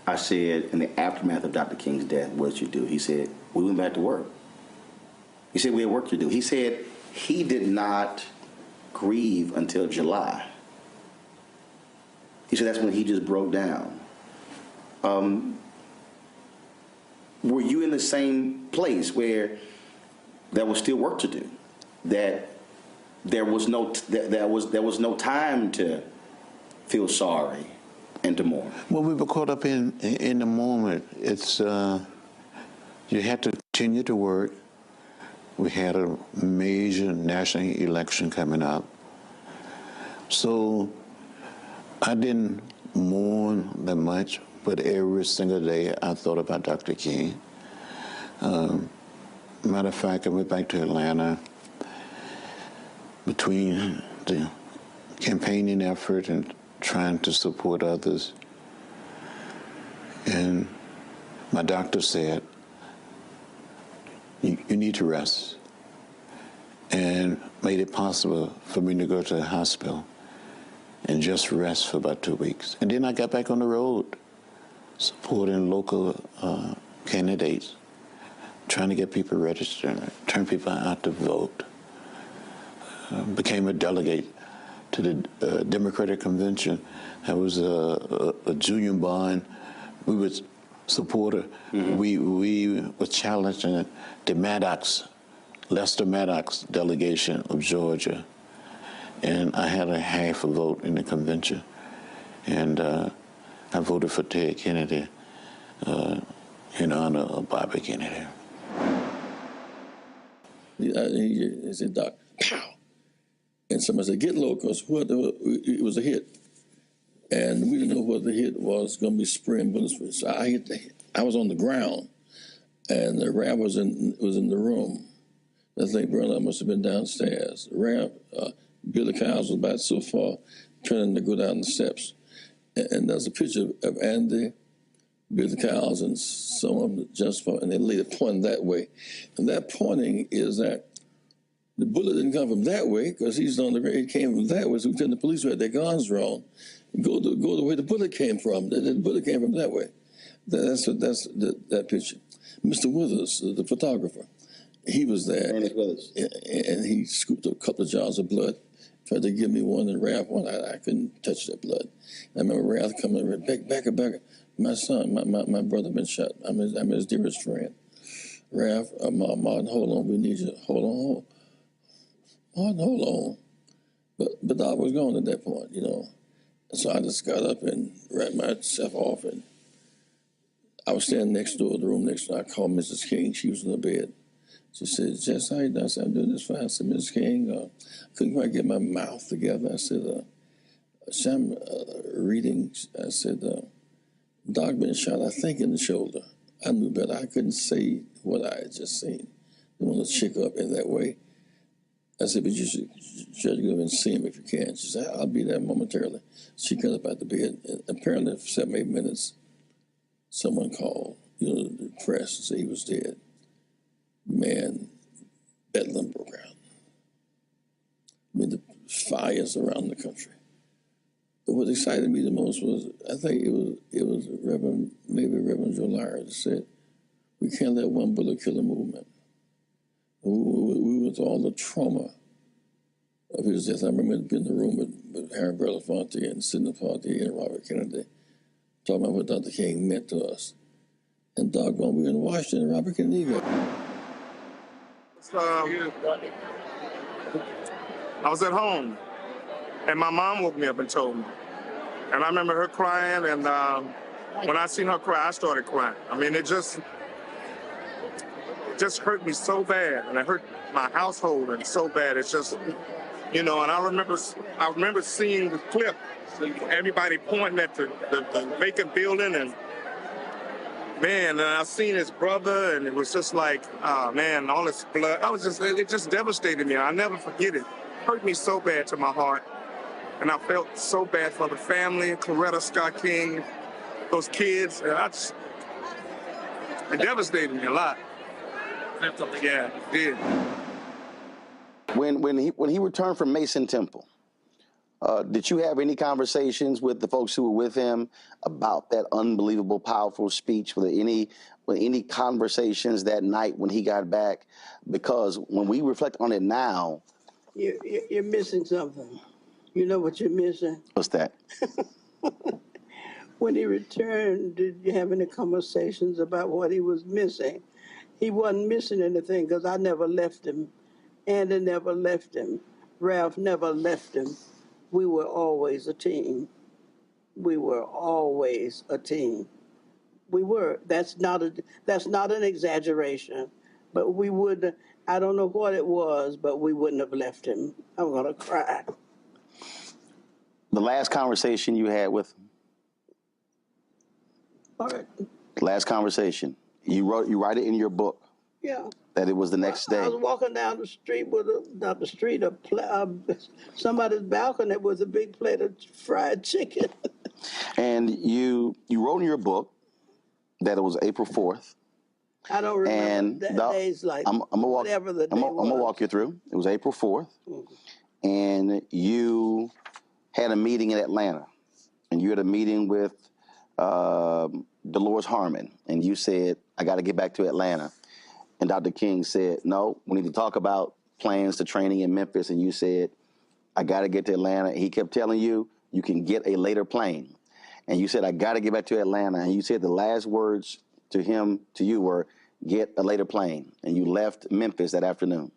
I said, in the aftermath of Dr. King's death, what did you do? He said, we went back to work. He said, we had work to do. He said he did not grieve until July. He said that's when he just broke down. Were you in the same place where there was still work to do? That there was no time to feel sorry and to mourn? Well, we were caught up in the moment. It's you had to continue to work. We had a major national election coming up, so I didn't mourn that much. But every single day, I thought about Dr. King. Matter of fact, I went back to Atlanta between the campaigning effort and trying to support others. And my doctor said, you need to rest, and made it possible for me to go to the hospital and just rest for about 2 weeks. And then I got back on the road, supporting local candidates, trying to get people registered, turn people out to vote. Became a delegate to the Democratic Convention. I was a junior bond. We were supporter. We were challenging the Lester Maddox delegation of Georgia. And I had a half a vote in the convention. And I voted for Ted Kennedy in honor of Bobby Kennedy. He said, Doc, pow. And somebody said, get low, because it was a hit. And we didn't know what the hit was, going to be spraying bullets. So I was on the ground, and the Rav was in the room. I think Burr must have been downstairs. Rav, Billy Kyles was about so far, turning to go down the steps. And there's a picture of Andy, Billy Kyles, and some of them just and they later pointing that way. And that pointing is that the bullet didn't come from that way, because he's on the ground. It came from that way, so we tell the police who had their guns drawn, go the way the bullet came from. The bullet came from that way. That's that picture. Mr. Withers, the photographer, he was there. And he scooped a couple of jars of blood, tried to give me one and Ralph one. I couldn't touch that blood. I remember Ralph coming, back. My son, my brother been shot. I'm his dearest friend. Ralph, Martin, hold on, we need you. Hold on. But Doc was gone at that point, you know. And so I just got up and ran myself off, and I was standing next door, the room next door. I called Mrs. King. She was in the bed. She said, Jess, how you doing? I said, I'm doing this fine. I said, Mrs. King, couldn't quite get my mouth together. I said, I'm reading. I said, Doc been shot, I think, in the shoulder. I knew better. I couldn't say what I had just seen. I want to check up in that way. I said, but you should try to go and see him if you can. She said, I'll be there momentarily. She got up out the bed, and apparently for 7, 8 minutes, someone called, the press, and said he was dead. Man, bedlam broke out. I mean, the fires around the country. But what excited me the most was, I think it was Reverend Joe Lyer that said, we can't let one bullet kill a movement. We went through all the trauma of his death. I remember being in the room with Harry Belafonte and Sidney Poitier and Robert Kennedy, talking about what Dr. King meant to us. And doggone, we were in Washington, and Robert Kennedy got I was at home, and my mom woke me up and told me. And I remember her crying, and when I seen her cry, I started crying. I mean, it just hurt me so bad, and it hurt my household and so bad. It's just, and I remember seeing the clip, everybody pointing at the vacant building, and man, and I seen his brother, and it was just like, man, all this blood. It just devastated me. I'll never forget it. It hurt me so bad to my heart. And I felt so bad for the family, Coretta Scott King, those kids. It devastated me a lot. Yeah, it did. When he returned from Mason Temple, did you have any conversations with the folks who were with him about that unbelievable, powerful speech? Were there any conversations that night when he got back? Because when we reflect on it now, you're missing something. You know what you're missing? What's that? When he returned, did you have any conversations about what he was missing? He wasn't missing anything, because I never left him. Andy never left him. Ralph never left him. We were always a team. We were always a team. We were. That's not an exaggeration. But we would. I don't know what it was, but we wouldn't have left him. I'm gonna cry. The last conversation you had with him. All right. Last conversation. You write it in your book. Yeah. That it was the next day. I was walking down the street with somebody's balcony with a big plate of fried chicken. And you wrote in your book that it was April 4th. I don't remember days like whatever the day was. I'm gonna walk you through. It was April 4th, and you had a meeting in Atlanta, and you had a meeting with Dolores Harmon, and you said, I got to get back to Atlanta. And Dr. King said, no, we need to talk about plans to training in Memphis. And you said, I got to get to Atlanta. And he kept telling you, you can get a later plane. And you said, I got to get back to Atlanta. And you said the last words to you were, get a later plane. And you left Memphis that afternoon.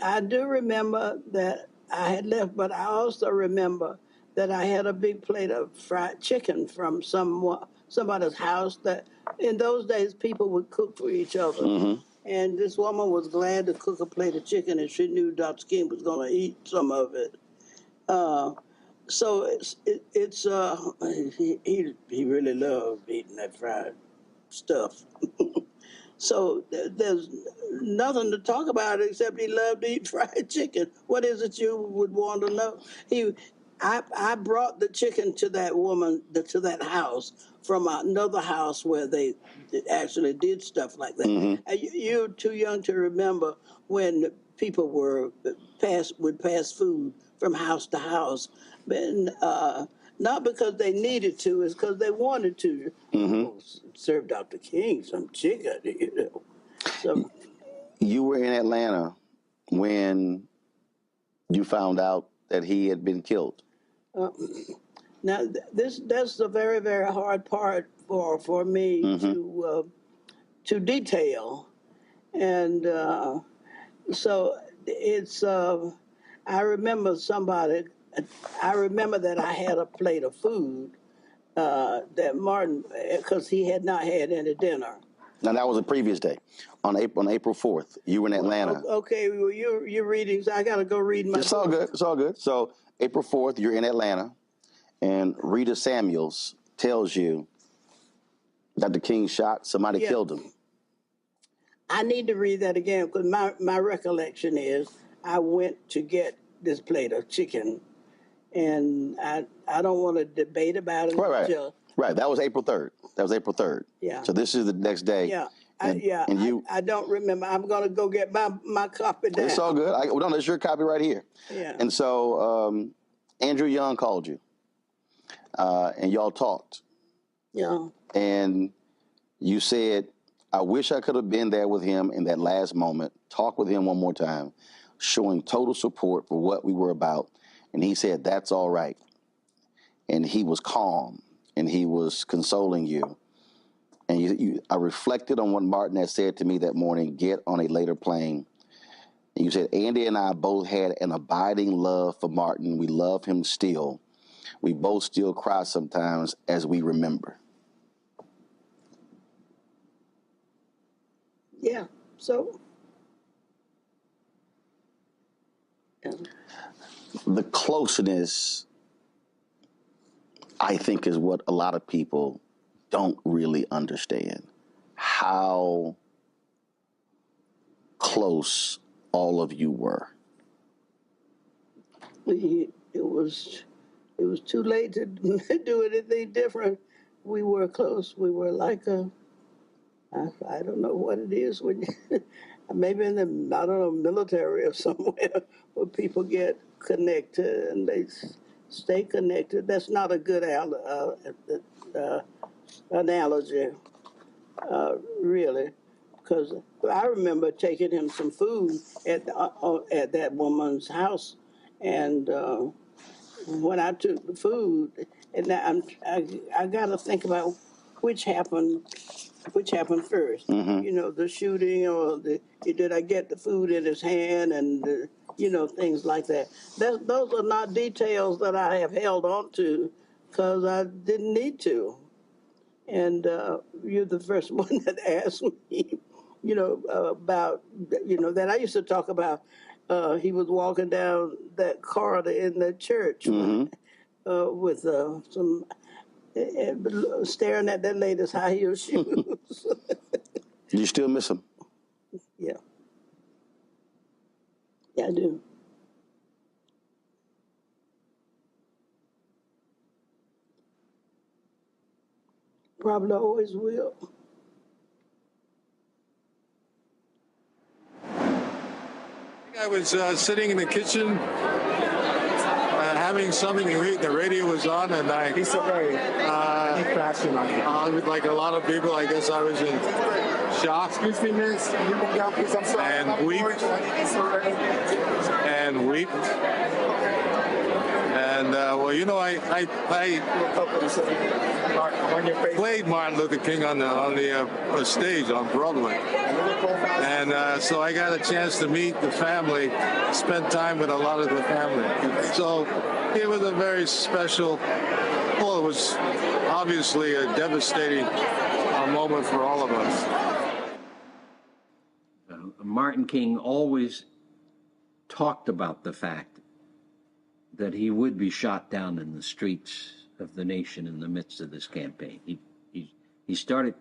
I do remember that I had left, but I also remember that I had a big plate of fried chicken from somebody's house. That in those days people would cook for each other. Mm-hmm. And this woman was glad to cook a plate of chicken, and she knew Dr. King was going to eat some of it. So he really loved eating that fried stuff. So there's nothing to talk about except he loved to eat fried chicken. What is it you would want to know? I brought the chicken to that woman, to that house, from another house where they actually did stuff like that. Mm-hmm. You're too young to remember when people would pass food from house to house, but not because they needed to, it's because they wanted to. Mm-hmm. Serve Dr. King some chicken, you know. So, you were in Atlanta when you found out that he had been killed. Now, that's the very, very hard part for me to detail, and so it's. I remember that I had a plate of food that Martin, because he had not had any dinner. Now that was a previous day, on April 4th. You were in Atlanta. Okay, well, you're reading. So I got to go read my. It's all good. It's all good. So April 4th, you're in Atlanta, and Rita Samuels tells you Dr. King shot. Somebody killed him. I need to read that again because my recollection is I went to get this plate of chicken, and I don't want to debate about it. Right. That was April 3rd. Yeah. So this is the next day. Yeah. And I don't remember. I'm going to go get my copy down. It's all good. No, there's your copy right here. Yeah. And so Andrew Young called you, and y'all talked. Yeah. And you said, I wish I could have been there with him in that last moment, talk with him one more time, showing total support for what we were about. And he said, that's all right. And he was calm, and he was consoling you. And I reflected on what Martin had said to me that morning, get on a later plane. And you said, Andy and I both had an abiding love for Martin. We love him still. We both still cry sometimes as we remember. Yeah, so. Yeah. The closeness, I think, is what a lot of people don't really understand. How close all of you were. It was too late to do anything different. We were close. We were like I don't know what it is when you, maybe in the, I don't know, military or somewhere where people get connected and they stay connected. That's not a good analogy, really, because I remember taking him some food at that woman's house, and when I took the food, and I got to think about which happened first. Mm-hmm. You know, the shooting, or did I get the food in his hand, and things like that. Those are not details that I have held on to because I didn't need to. And you're the first one that asked me, about, that I used to talk about. He was walking down that corridor in the church with some. Staring at that lady's high heel shoes. You still miss him? Yeah. Yeah, I do. Probably always will. I was sitting in the kitchen having something to eat. The radio was on, and I like a lot of people, I guess I was in shock. Excuse me, miss. And weep. And well, you know, I played Martin Luther King on the stage on Broadway, and so I got a chance to meet the family, spend time with a lot of the family. So it was a very special. Well, it was obviously a devastating moment for all of us. Martin King always talked about the fact that he would be shot down in the streets of the nation in the midst of this campaign. He started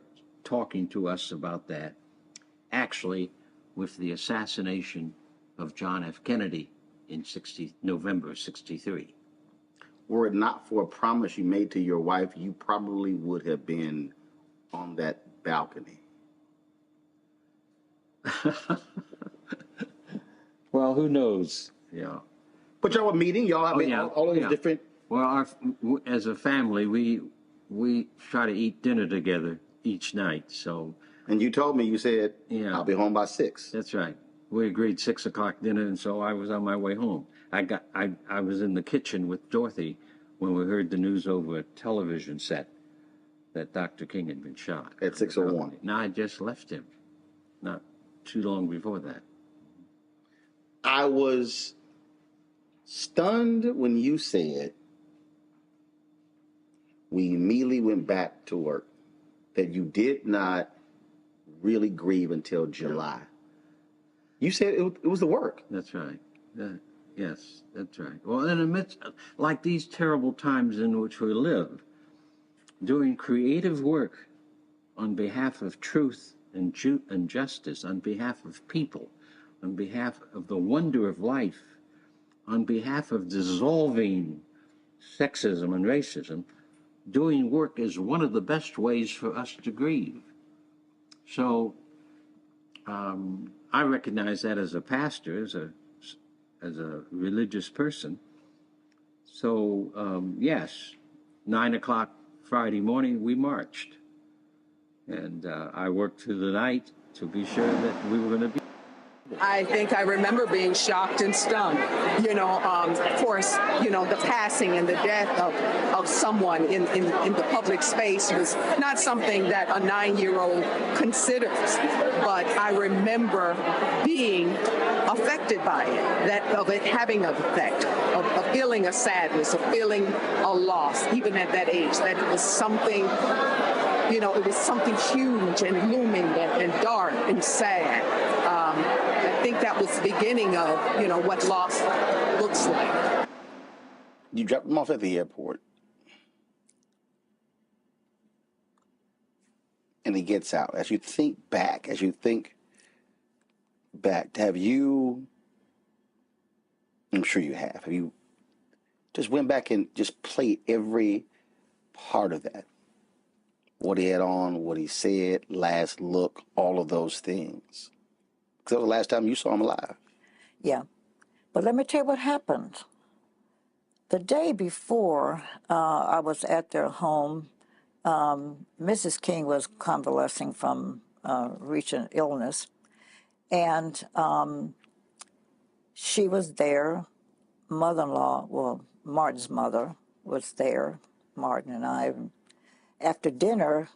talking to us about that actually with the assassination of John F. Kennedy in November 63. Were it not for a promise you made to your wife, you probably would have been on that balcony. Well, who knows? Yeah. But y'all were meeting, y'all have all of these different. Well, as a family, we try to eat dinner together each night. So. And you told me, you said, yeah, I'll be home by 6. That's right. We agreed 6 o'clock dinner, and so I was on my way home. I was in the kitchen with Dorothy when we heard the news over a television set that Dr. King had been shot. At 6:01. Now I just left him, not too long before that. I was stunned when you said we immediately went back to work, that you did not really grieve until July. You said it was the work. That's right. Yes, that's right. Well, in the midst, like these terrible times in which we live, doing creative work on behalf of truth and justice, on behalf of people, on behalf of the wonder of life, on behalf of dissolving sexism and racism, doing work is one of the best ways for us to grieve. So I recognize that as a pastor, as a religious person. So yes, 9 o'clock Friday morning, we marched. And I worked through the night to be sure that we were going to be. I think I remember being shocked and stunned. Of course, the passing and the death of someone in the public space was not something that a 9-year-old considers. But I remember being affected by it, of it having an effect, of feeling a sadness, of feeling a loss, even at that age, that it was something, it was something huge and looming and dark and sad. I think that was the beginning of, what loss looks like. You dropped him off at the airport. And he gets out. As you think back, have you, I'm sure you have you just went back and just played every part of that? What he had on, what he said, last look, all of those things. Because that was the last time you saw him alive. Yeah. But let me tell you what happened. The day before I was at their home, Mrs. King was convalescing from recent illness. And she was there. Mother-in-law, well, Martin's mother was there, Martin and I. After dinner,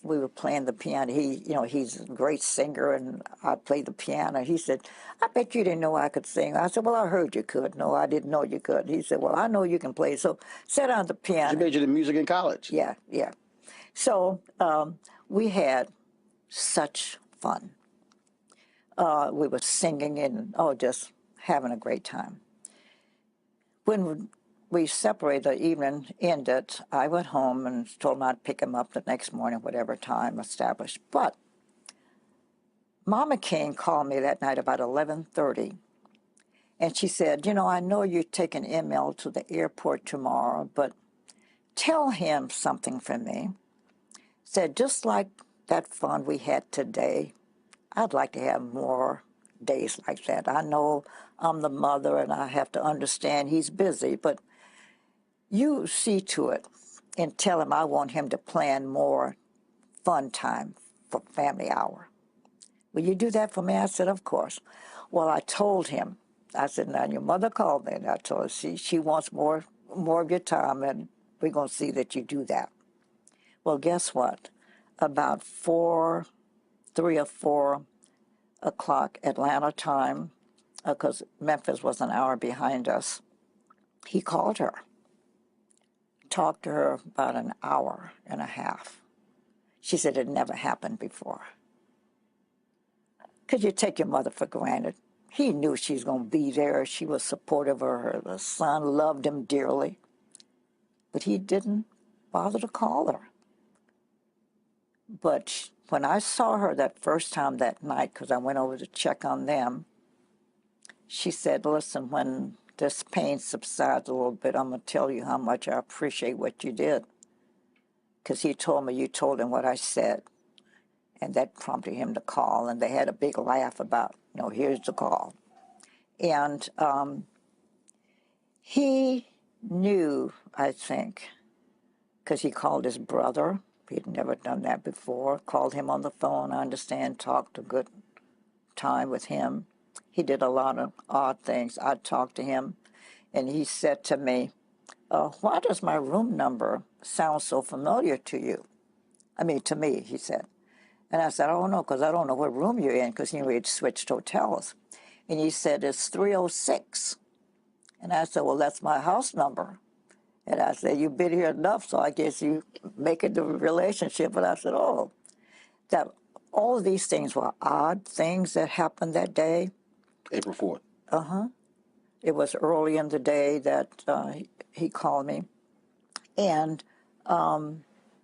we were playing the piano. He's a great singer, and I played the piano. He said, I bet you didn't know I could sing. I said, well, I heard you could. No, I didn't know you could. He said, well, I know you can play. So sat down at the piano. You majored in music in college? Yeah. So we had such fun. We were singing and, just having a great time. When we separated, the evening ended, I went home and told him I'd pick him up the next morning, whatever time established. But Mama King called me that night about 11:30, and she said, I know you're taking ML to the airport tomorrow, but tell him something for me. Said, just like that fun we had today, I'd like to have more days like that. I know I'm the mother and I have to understand he's busy, but You see to it and tell him I want him to plan more fun time for family hour. Will you do that for me? I said, of course. Well, I told him, I said, now your mother called me, and I told her she wants more of your time, and we're going to see that you do that. Well, guess what? About 3 or 4 o'clock Atlanta time, because Memphis was an hour behind us, he called her, talked to her about an hour and a half. She said it never happened before. Could you take your mother for granted? He knew she was going to be there. She was supportive of her. The son loved him dearly. But he didn't bother to call her. But when I saw her that first time that night, because I went over to check on them, she said, listen, when this pain subsides a little bit, I'm going to tell you how much I appreciate what you did. Because he told me you told him what I said. And that prompted him to call. And they had a big laugh about, here's the call. And he knew, I think, because he called his brother. He'd never done that before. Called him on the phone, I understand, talked a good time with him. He did a lot of odd things. I talked to him, and he said to me, why does my room number sound so familiar to you? I mean, to me, he said. And I said, I don't know, because I don't know what room you're in, because we'd switched hotels. And he said, it's 306. And I said, well, that's my house number. And I said, you've been here enough, so I guess you make it the relationship. And I said, oh, that all of these things were odd things that happened that day. April 4th. Uh-huh. It was early in the day that he called me. And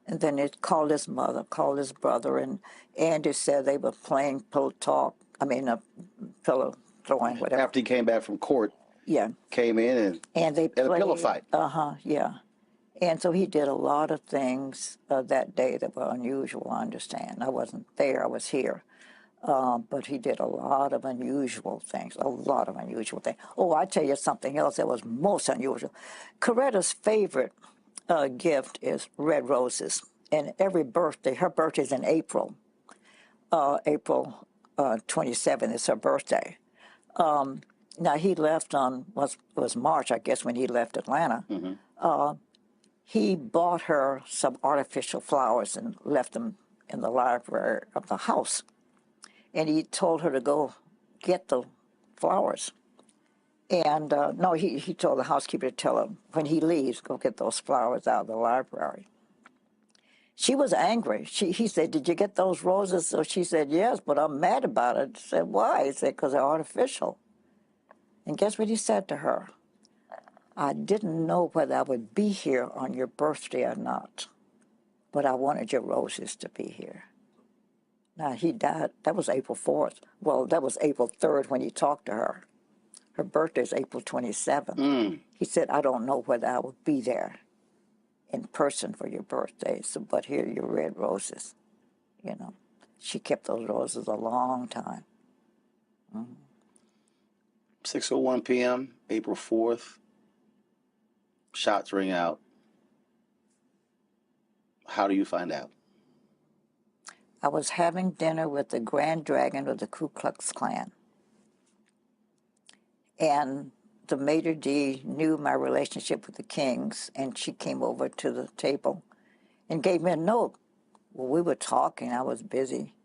then it called his mother, called his brother, and Andy said they were playing pillow throwing, whatever. After he came back from court, yeah, came in and they had a pillow fight. Yeah. And so he did a lot of things that day that were unusual, I understand. I wasn't there, I was here. But he did a lot of unusual things, Oh, I tell you something else that was most unusual. Coretta's favorite gift is red roses. And every birthday, her birthday's in April. April 27th is her birthday. Now, he left on, was March, I guess, when he left Atlanta. Mm-hmm. He bought her some artificial flowers and left them in the library of the house. And he told her to go get the flowers. And, no, he told the housekeeper to tell her, when he leaves, go get those flowers out of the library. She was angry. He said, did you get those roses? So she said, yes, but I'm mad about it. She said, why? He said, because they're artificial. And guess what he said to her? I didn't know whether I would be here on your birthday or not, but I wanted your roses to be here. Now, he died. That was April 4th. Well, that was April 3rd when he talked to her. Her birthday's April 27th. Mm. He said, I don't know whether I would be there in person for your birthday, but here are your red roses. She kept those roses a long time. Mm-hmm. 6:01 p.m., April 4th. Shots ring out. How do you find out? I was having dinner with the Grand Dragon of the Ku Klux Klan. And the maitre d' knew my relationship with the Kings, and she came over to the table and gave me a note. Well, we were talking. I was busy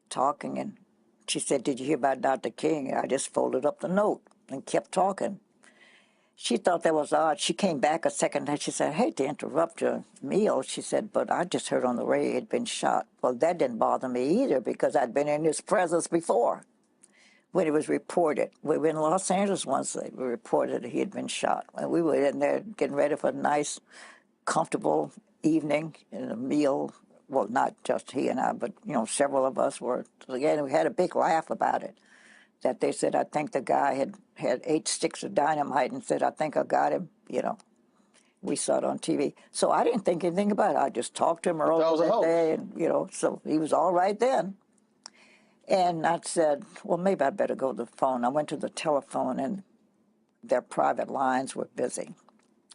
talking, and she said, did you hear about Dr. King? I just folded up the note and kept talking. She thought that was odd. She came back a second time. She said, I hate to interrupt your meal. She said, but I just heard on the radio he'd been shot. Well, that didn't bother me either because I'd been in his presence before when it was reported. We were in Los Angeles once. They reported that he had been shot. And we were in there getting ready for a nice, comfortable evening and a meal. Well, not just he and I, but, several of us were. Again, we had a big laugh about it. That they said, I think the guy had 8 sticks of dynamite and said, I think I got him, We saw it on TV. So I didn't think anything about it. I just talked to him earlier that day, and, so he was all right then. And I said, well, maybe I'd better go to the phone. I went to the telephone, and their private lines were busy.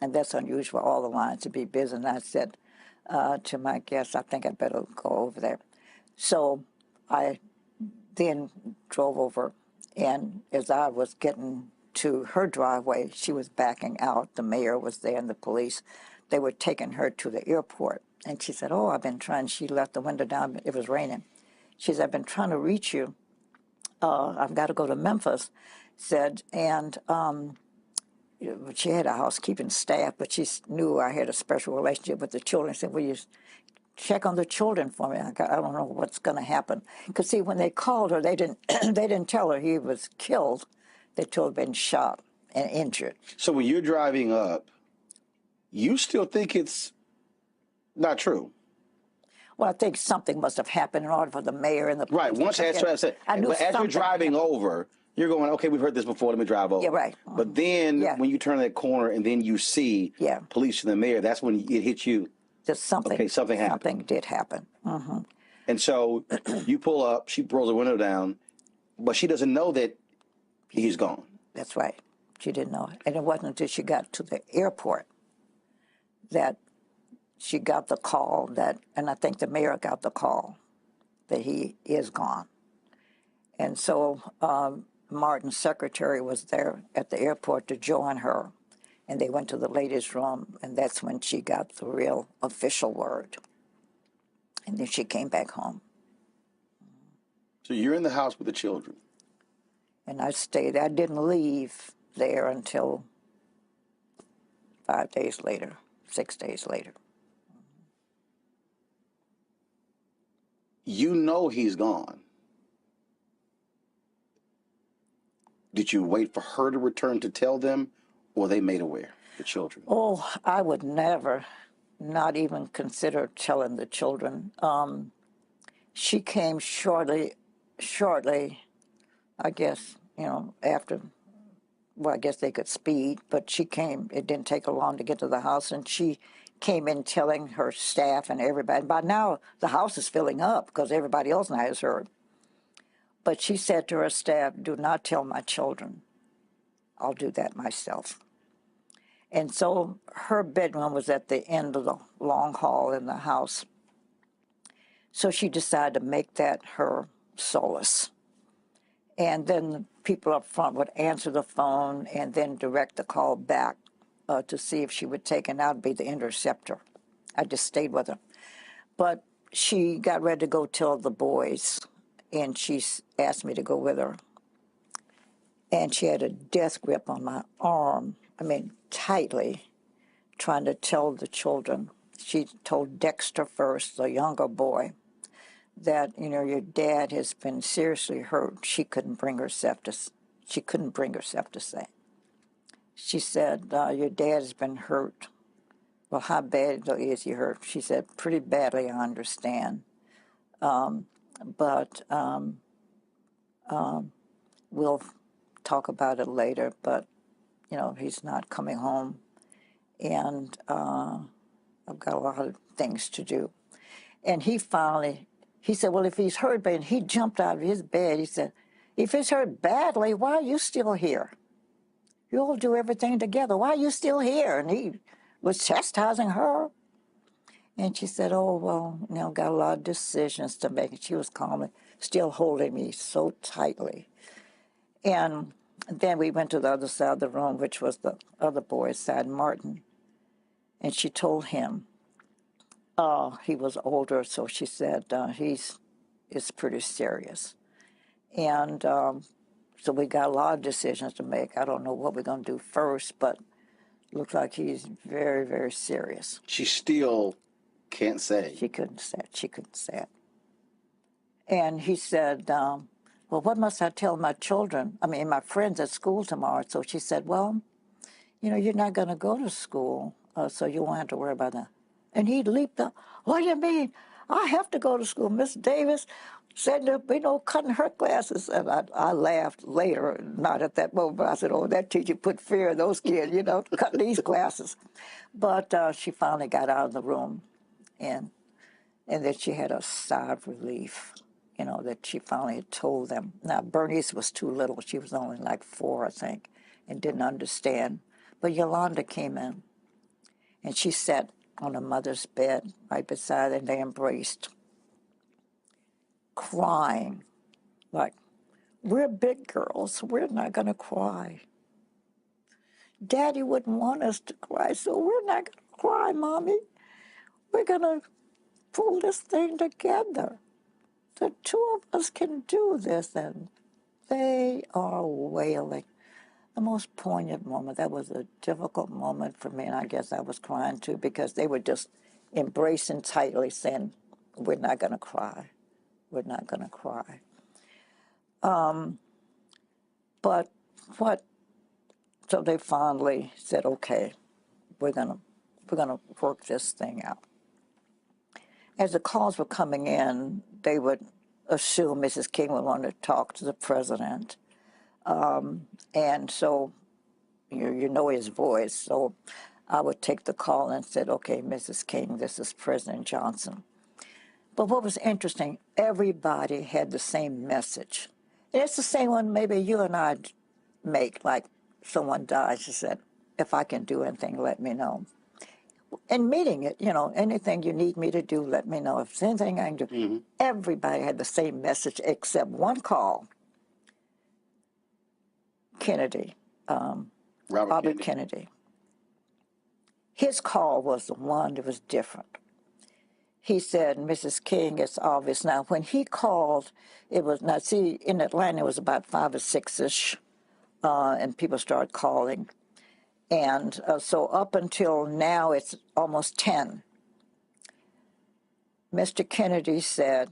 and that's unusual for all the lines to be busy. And I said to my guests, I think I'd better go over there. So I then drove over, and as I was getting to her driveway, she was backing out. The mayor was there and the police. They were taking her to the airport. And she said, oh, I've been trying. She left the window down. It was raining. She said, I've been trying to reach you. I've got to go to Memphis. Said, and she had a housekeeping staff, but she knew I had a special relationship with the children. She said, will you check on the children for me? I don't know what's going to happen. Because, see, when they called her, they didn't they didn't tell her he was killed. They told her he'd been shot and injured. So when you're driving up, you still think it's not true? Well, I think something must have happened in order for the mayor and the police. Right. Once as you're driving over, you're going, okay, we've heard this before, let me drive over. Yeah, right. But then when you turn that corner and then you see police and the mayor, that's when it hits you. Just something. Okay, something happened. Something did happen. Mm-hmm. And so you pull up, she rolls the window down, but she doesn't know that he's gone. That's right. She didn't know it. And it wasn't until she got to the airport that she got the call that, and I think the mayor got the call that he is gone. And so Martin's secretary was there at the airport to join her, and they went to the ladies' room, and that's when she got the real official word. And then she came back home. So you're in the house with the children. And I stayed. I didn't leave there until 5 days later, 6 days later. You know he's gone. Did you wait for her to return to tell them, or they made aware, the children? Oh, I would never, not even consider telling the children. She came shortly, I guess, after, well, I guess they could speed, but she came, it didn't take her long to get to the house, and she came in telling her staff and everybody. By now, the house is filling up because everybody else now has heard. But she said to her staff, do not tell my children. I'll do that myself. And so her bedroom was at the end of the long hall in the house. So she decided to make that her solace. And then the people up front would answer the phone and then direct the call back to see if she would take, and I'd be the interceptor. I just stayed with her. But she got ready to go tell the boys, and she asked me to go with her. And she had a death grip on my arm, tightly, trying to tell the children. She told Dexter first, the younger boy, that, your dad has been seriously hurt. She couldn't bring herself to say. She said, your dad has been hurt. Well, how bad is he hurt? She said, pretty badly, I understand. But we'll talk about it later, but, he's not coming home. And I've got a lot of things to do. And he said, well, if he's hurt bad, he jumped out of his bed. He said, if he's hurt badly, why are you still here? You all do everything together. Why are you still here? And he was chastising her. And she said, oh, well, got a lot of decisions to make. And she was calmly still holding me so tightly. And then we went to the other side of the room, which was the other boy's side, Martin. And she told him, he was older, so she said, it's pretty serious. And so we got a lot of decisions to make. I don't know what we're going to do first, but it looks like he's very, very serious. She still can't say. She couldn't say it. And he said, well, what must I tell my children? My friends at school tomorrow. So she said, well, you're not going to go to school, so you won't have to worry about that. And he leaped up. What do you mean? I have to go to school. Miss Davis said there'll be no cutting her classes. And I laughed later, not at that moment, but I said, oh, that teacher put fear in those kids, cut these classes. But she finally got out of the room, and then she had a sigh of relief, that she finally had told them. Now, Bernice was too little. She was only like 4, I think, and didn't understand. But Yolanda came in, And she sat on her mother's bed right beside her, and they embraced, crying, like, we're big girls, we're not going to cry. Daddy wouldn't want us to cry, so we're not going to cry, Mommy. We're going to pull this thing together. The two of us can do this. And they are wailing. The most poignant moment, that was a difficult moment for me, and I guess I was crying too, because they were just embracing tightly, saying, we're not going to cry. We're not going to cry. But so they finally said, okay, we're gonna work this thing out. As the calls were coming in, they would assume Mrs. King would want to talk to the president. And so you know his voice. So I would take the call and said, okay, Mrs. King, this is President Johnson. But what was interesting, everybody had the same message. And it's the same one maybe you and I make, like someone dies, you said, if I can do anything, let me know. And meeting it, anything you need me to do, let me know. If there's anything I can do. Mm-hmm. Everybody had the same message except one call. Kennedy, Robert Kennedy. His call was the one that was different. He said, Mrs. King, it's obvious. Now, when he called, it was, in Atlanta, it was about 5 or 6-ish, and people started calling. And so up until now, it's almost 10. Mr. Kennedy said,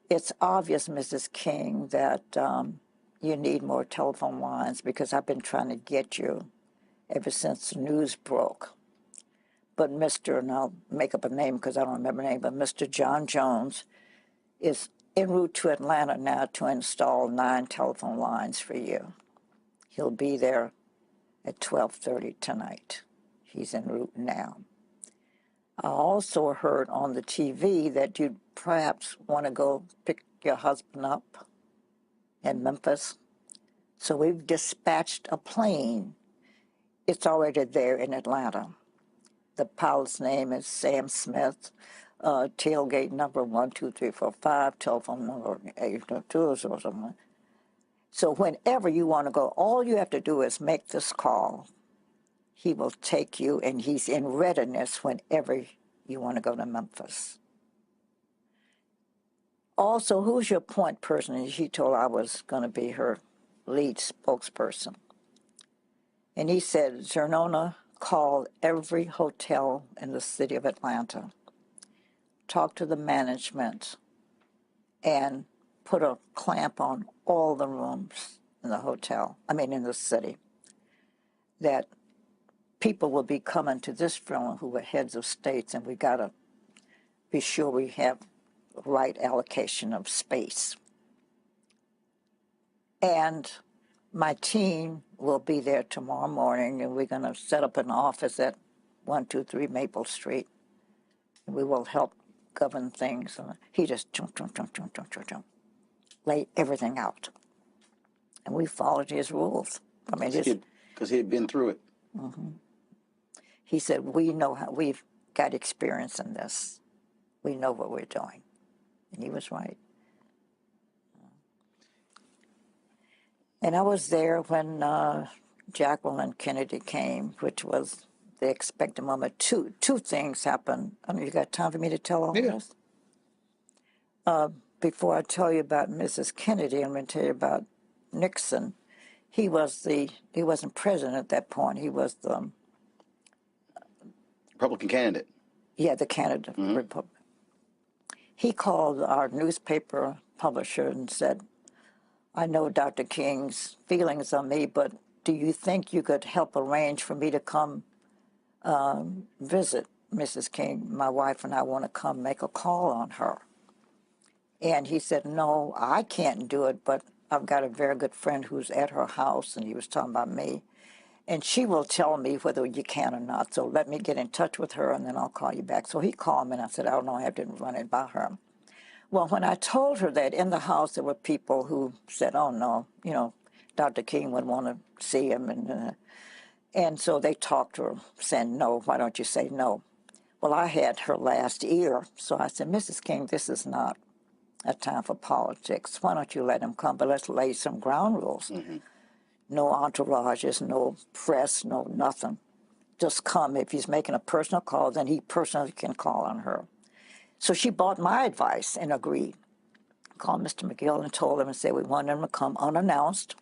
it's obvious, Mrs. King, that you need more telephone lines because I've been trying to get you ever since the news broke. But and I'll make up a name because I don't remember the name, but Mr. John Jones is en route to Atlanta now to install 9 telephone lines for you. He'll be there at 12:30 tonight. He's en route now. I also heard on the TV that you'd perhaps want to go pick your husband up in Memphis. So we've dispatched a plane. It's already there in Atlanta. The pilot's name is Sam Smith, tailgate number 12345, telephone number 822 or something. So whenever you want to go, all you have to do is make this call. He will take you, and he's in readiness whenever you want to go to Memphis. Also, who's your point person? And she told I was going to be her lead spokesperson. And he said, Zernona, call every hotel in the city of Atlanta, talk to the management, and put a clamp on all the rooms in in the city, that people will be coming to this funeral who are heads of states, and we got to be sure we have the right allocation of space. And my team will be there tomorrow morning, and we're going to set up an office at 123 Maple Street. And we will help govern things. He just jump, lay everything out. And we followed his rules. Because he had been through it. Mm-hmm. He said, we know how, we've got experience in this. We know what we're doing. And he was right. And I was there when Jacqueline Kennedy came, which was the expected moment. Two things happened. I mean, you got time for me to tell all this? Before I tell you about Mrs. Kennedy, I'm going to tell you about Nixon. He wasn't president at that point. He was the Republican candidate. Yeah, the candidate for Republican. He called our newspaper publisher and said, I know Dr. King's feelings on me, but do you think you could help arrange for me to come visit Mrs. King? My wife and I want to come make a call on her. And he said, no, I can't do it, but I've got a very good friend who's at her house, and he was talking about me, and she will tell me whether you can or not. So let me get in touch with her, and then I'll call you back. So he called me, and I said, I don't know, I didn't run it by her. Well, when I told her that, in the house there were people who said, oh, no, Dr. King would want to see him. And so they talked to her, saying, no, why don't you say no? Well, I had her last ear, so I said, Mrs. King, this is not a time for politics. Why don't you let him come? But let's lay some ground rules. No entourages, no press, no nothing. Just come. If he's making a personal call, then he personally can call on her. So she bought my advice and agreed. Called Mr. McGill and told him and said we wanted him to come unannounced.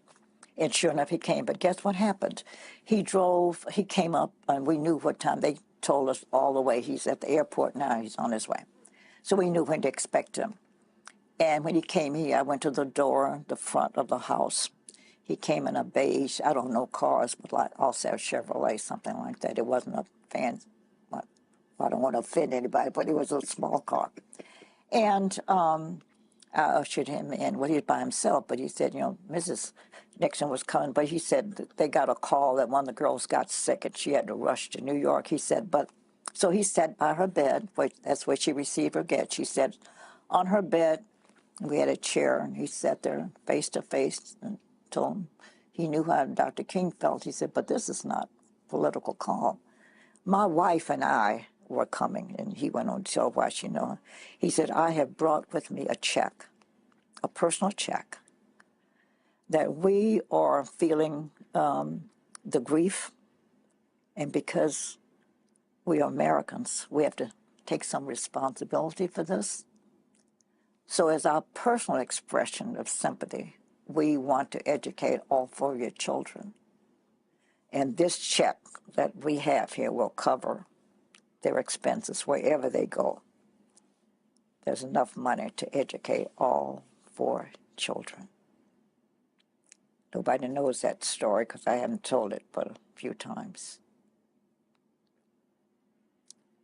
And sure enough, he came. But guess what happened? He came up, and we knew what time. They told us all the way. He's at the airport now. He's on his way. So we knew when to expect him. And when he came here, I went to the door, the front of the house. He came in a beige, I don't know cars, but like also a Chevrolet, something like that. It wasn't a fan. I don't want to offend anybody, but it was a small car. And I ushered him in. Well, he was by himself, but he said, Mrs. Nixon was coming, but he said that they got a call that one of the girls got sick and she had to rush to New York. He said, so he sat by her bed. That's where she received her gift. She said, on her bed, we had a chair, and he sat there face to face and told him he knew how Dr. King felt. He said, but this is not political call. My wife and I were coming, and he went on to tell why she knew. He said, I have brought with me a check, a personal check, that we are feeling the grief, and because we are Americans, we have to take some responsibility for this. So as our personal expression of sympathy, we want to educate all 4 of your children. And this check that we have here will cover their expenses wherever they go. There's enough money to educate all 4 children. Nobody knows that story because I haven't told it but a few times.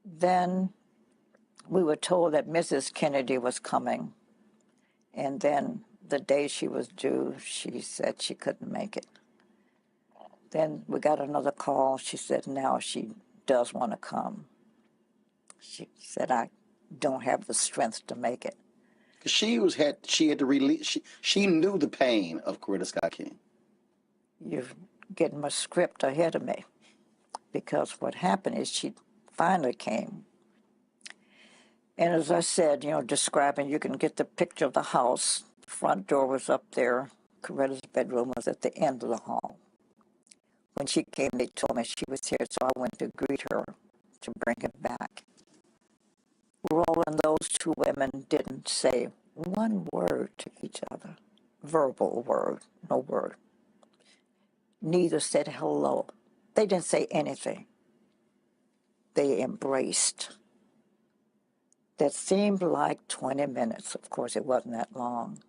Then we were told that Mrs. Kennedy was coming, and then the day she was due, she said she couldn't make it. Then we got another call. She said now she does want to come. She said, I don't have the strength to make it. She had to release. She knew the pain of Coretta Scott King. You're getting my script ahead of me, because what happened is she finally came. And as I said, describing, you can get the picture of the house. The front door was up there. Coretta's bedroom was at the end of the hall. When she came, they told me she was here, so I went to greet her to bring her back. Roland, those 2 women didn't say one word to each other, verbal word, no word. Neither said hello. They didn't say anything. They embraced. That seemed like 20 minutes. Of course, it wasn't that long.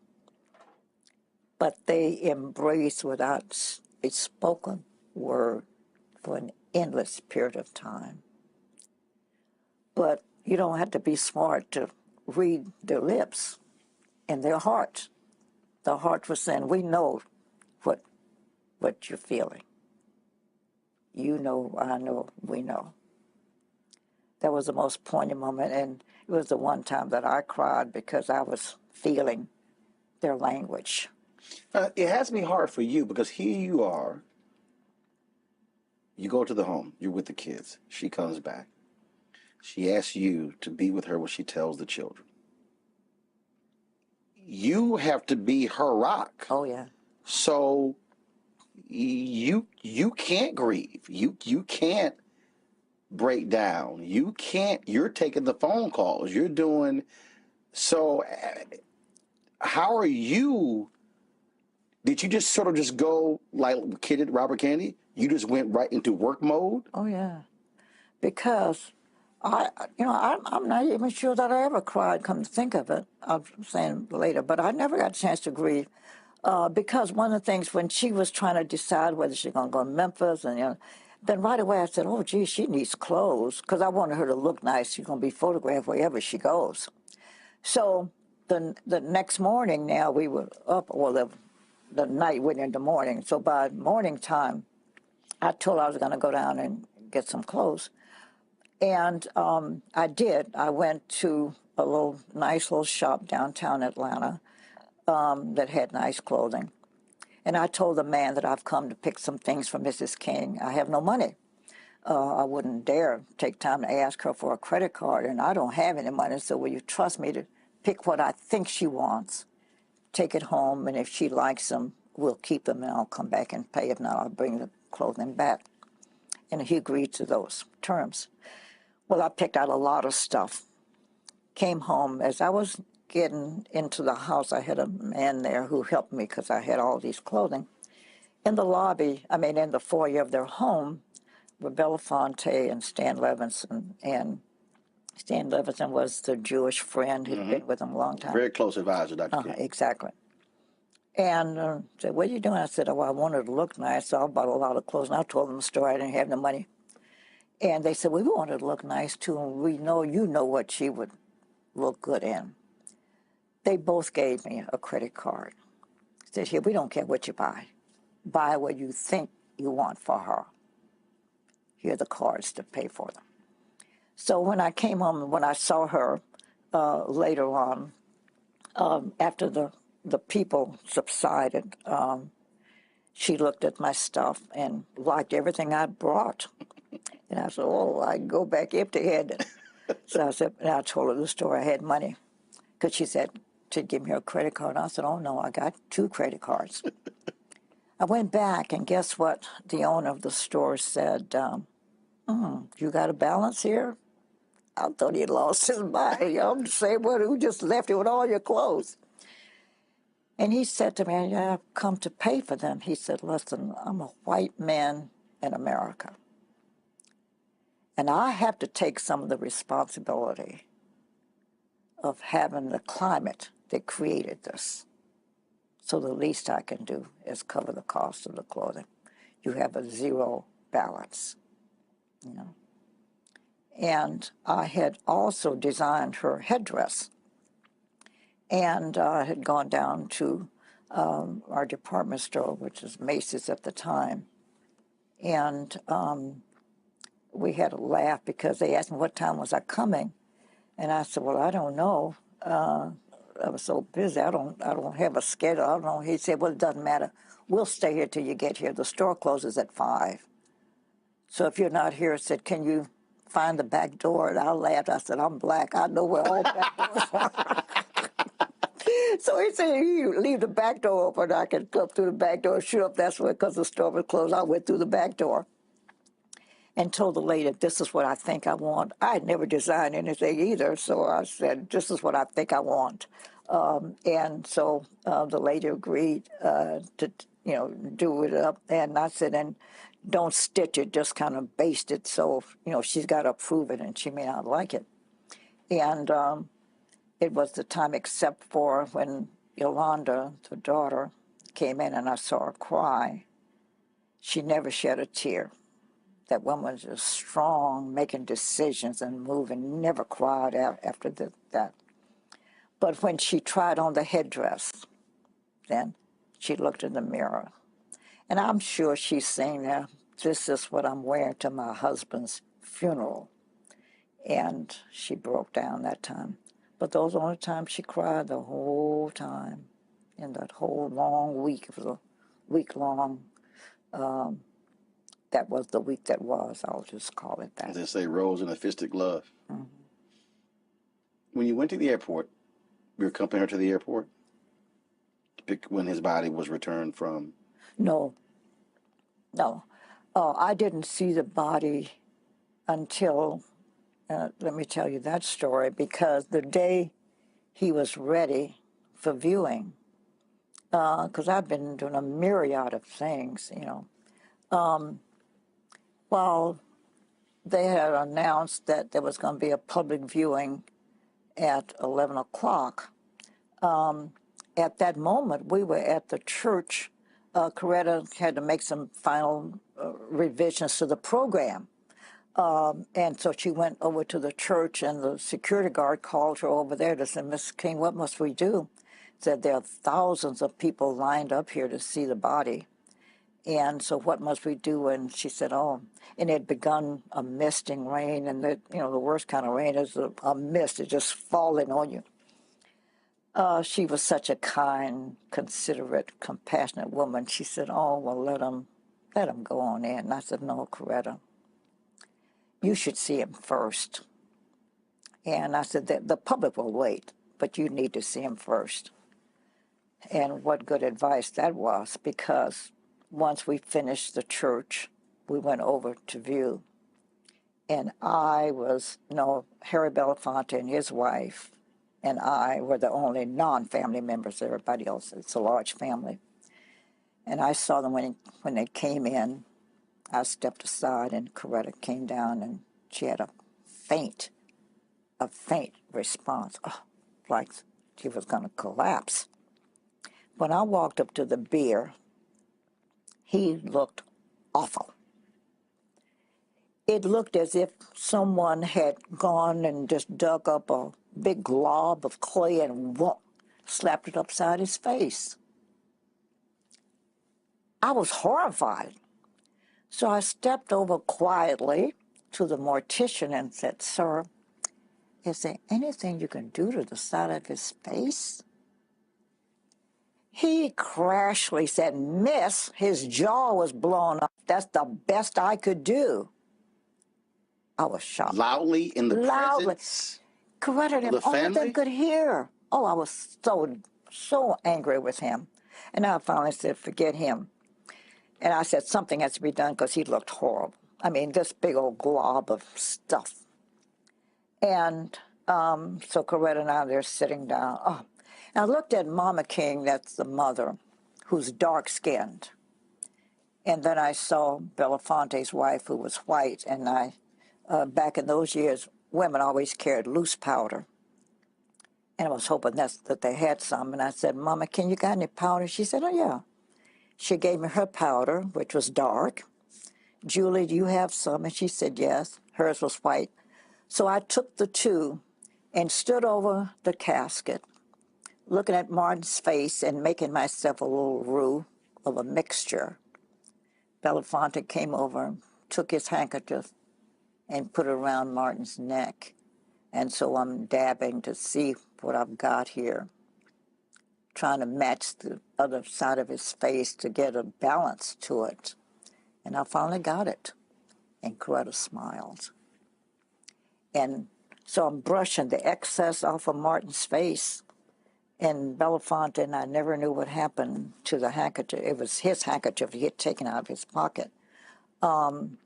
But they embraced without a spoken word for an endless period of time. But you don't have to be smart to read their lips and their heart. The heart was saying, we know what you're feeling. You know, I know, we know. That was the most poignant moment, and it was the one time that I cried because I was feeling their language. It has to be hard for you because here you are. You go to the home. You're with the kids. She comes back. She asks you to be with her when she tells the children. You have to be her rock. Oh, yeah. So you can't grieve. You can't break down. You're taking the phone calls. You're doing. So how are you? Did you just sort of just go like Robert Kennedy? You just went right into work mode? Oh, yeah. Because I'm not even sure that I ever cried, come to think of it. I'm saying later, but I never got a chance to grieve because one of the things when she was trying to decide whether she's going to go to Memphis, and then right away I said, oh, gee, she needs clothes because I wanted her to look nice. She's going to be photographed wherever she goes. So the next morning now we were up, or the night went into morning. So by morning time, I told her I was going to go down and get some clothes. And I did. I went to a nice little shop downtown Atlanta that had nice clothing. And I told the man that I've come to pick some things for Mrs. King. I have no money. I wouldn't dare take time to ask her for a credit card, and I don't have any money, so will you trust me to pick what I think she wants, take it home, and if she likes them, we'll keep them, and I'll come back and pay. If not, I'll bring the clothing back. And he agreed to those terms. Well, I picked out a lot of stuff. Came home. As I was getting into the house, I had a man there who helped me because I had all these clothing. In the lobby, in the foyer of their home, were Belafonte and Stan Levinson. And Stan Levinson was the Jewish friend who'd been with him a long time. Very close advisor, Dr. King. Exactly. And said, what are you doing? I said, I wanted to look nice, so I bought a lot of clothes. And I told them the story. I didn't have the money. And they said, well, we wanted to look nice, too, and we know you know what she would look good in. They both gave me a credit card. Said, here, we don't care what you buy. Buy what you think you want for her. Here are the cards to pay for them. So when I came home and when I saw her later on, after the people subsided, she looked at my stuff and liked everything I brought. And I said, oh, I can go back empty-handed. So I said, and I told her the story. I had money. Because she said, to give me her credit card. I said, oh, no, I got 2 credit cards. I went back, and guess what? The owner of the store said, you got a balance here? I thought he'd lost his mind. I'm the same one who just left you with all your clothes. And he said to me, I've come to pay for them. He said, listen, I'm a white man in America. And I have to take some of the responsibility of having the climate that created this. So the least I can do is cover the cost of the clothing. You have a zero balance, you know. And I had also designed her headdress. And I had gone down to our department store, which was Macy's at the time. And we had a laugh because they asked me what time was I coming. And I said, well, I don't know. I was so busy. I don't have a schedule. I don't know. He said, well, it doesn't matter. We'll stay here till you get here. The store closes at 5. So if you're not here, I said, can you find the back door? And I laughed. I said, I'm black. I know where all back doors are. So he said, you leave the back door open. I can come through the back door. Sure, if that's where, because the store was closed, I went through the back door and told the lady, this is what I think I want. I had never designed anything either, so I said, this is what I think I want. And so the lady agreed to, do it up. And I said, and don't stitch it, just kind of baste it. So, she's got to approve it, and she may not like it. And it was the time except for when Yolanda, the daughter, came in and I saw her cry. She never shed a tear. That woman was just strong, making decisions and moving, never cried out after that. But when she tried on the headdress, then she looked in the mirror. And I'm sure she's saying, now, this is what I'm wearing to my husband's funeral. And she broke down that time. But those were the only times she cried the whole time. In that whole long week, it was a week long. That was the week that was. I'll just call it that. As they say, rose in a fisted glove. Mm-hmm. When you went to the airport, you accompanied her to the airport to pick when his body was returned from? No. I didn't see the body until, let me tell you that story, because the day he was ready for viewing, because I've been doing a myriad of things, Well, they had announced that there was going to be a public viewing at 11 o'clock. At that moment, we were at the church. Coretta had to make some final revisions to the program. And so she went over to the church, and the security guard called her over there to say, Miss King, what must we do? Said there are thousands of people lined up here to see the body. And so what must we do? And she said, and it had begun a misting rain, and the worst kind of rain is a mist. It's just falling on you. She was such a kind, considerate, compassionate woman. She said, "Oh, well, let him go on in." And I said, "No, Coretta, you should see him first." And I said, the public will wait, but you need to see him first. And what good advice that was, because once we finished the church, we went over to view. And Harry Belafonte and his wife and I were the only non-family members. Everybody else, it's a large family. And I saw them when they came in. I stepped aside, and Coretta came down, and she had a faint response, like she was going to collapse. When I walked up to the bier, he looked awful. It looked as if someone had gone and just dug up a big glob of clay and slapped it upside his face. I was horrified. So I stepped over quietly to the mortician and said, "Sir, is there anything you can do to the side of his face?" He crashly said, "Miss, his jaw was blown up. That's the best I could do." I was shocked. Loudly in the presence Coretta, of the only family? they could hear. Oh, I was so angry with him. And I finally said, "Forget him." And I said, "Something has to be done," because he looked horrible. I mean, this big old glob of stuff. And so Coretta and I, they're sitting down. Oh, and I looked at Mama King, that's the mother, who's dark-skinned. And then I saw Belafonte's wife, who was white. And back in those years, women always carried loose powder. And I was hoping that they had some. And I said, "Mama King, you got any powder?" She said, "Oh, yeah." She gave me her powder, which was dark. "Julie, do you have some?" And she said yes. Hers was white. So I took the two and stood over the casket, looking at Martin's face and making myself a little roux of a mixture. Belafonte came over, took his handkerchief, and put it around Martin's neck. And so I'm dabbing to see what I've got here, trying to match the other side of his face to get a balance to it. And I finally got it. And Coretta smiled. And so I'm brushing the excess off of Martin's face. And Belafonte and I never knew what happened to the handkerchief. It was his handkerchief he had taken out of his pocket. And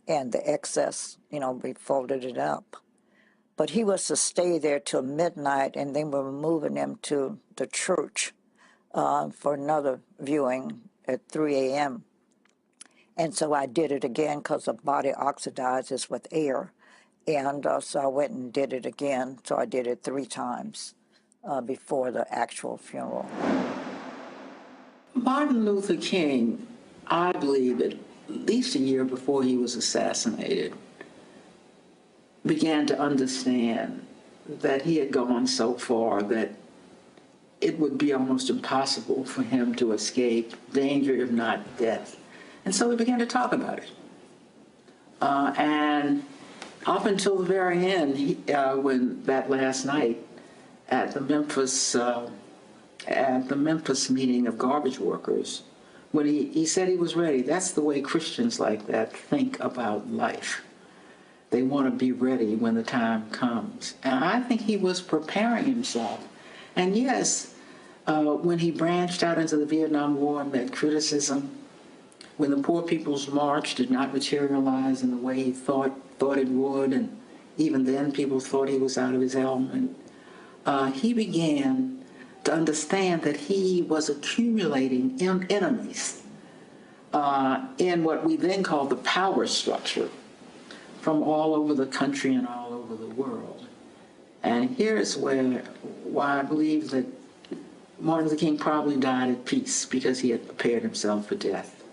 the excess, we folded it up. But he was to stay there till midnight, and then we were moving him to the church for another viewing at 3 a.m. And so I did it again because the body oxidizes with air. And so I went and did it again. So I did it 3 times before the actual funeral. Martin Luther King, I believe at least a year before he was assassinated, began to understand that he had gone so far that it would be almost impossible for him to escape danger, if not death. And so we began to talk about it. And up until the very end, when that last night at the Memphis meeting of garbage workers, when he said he was ready, that's the way Christians like that think about life. They want to be ready when the time comes. And I think he was preparing himself. And yes, when he branched out into the Vietnam War and met criticism, when the Poor People's March did not materialize in the way he thought it would, and even then people thought he was out of his element, he began to understand that he was accumulating enemies in what we then call the power structure from all over the country and all over the world. And here's why I believe that Martin Luther King probably died at peace, because he had prepared himself for death.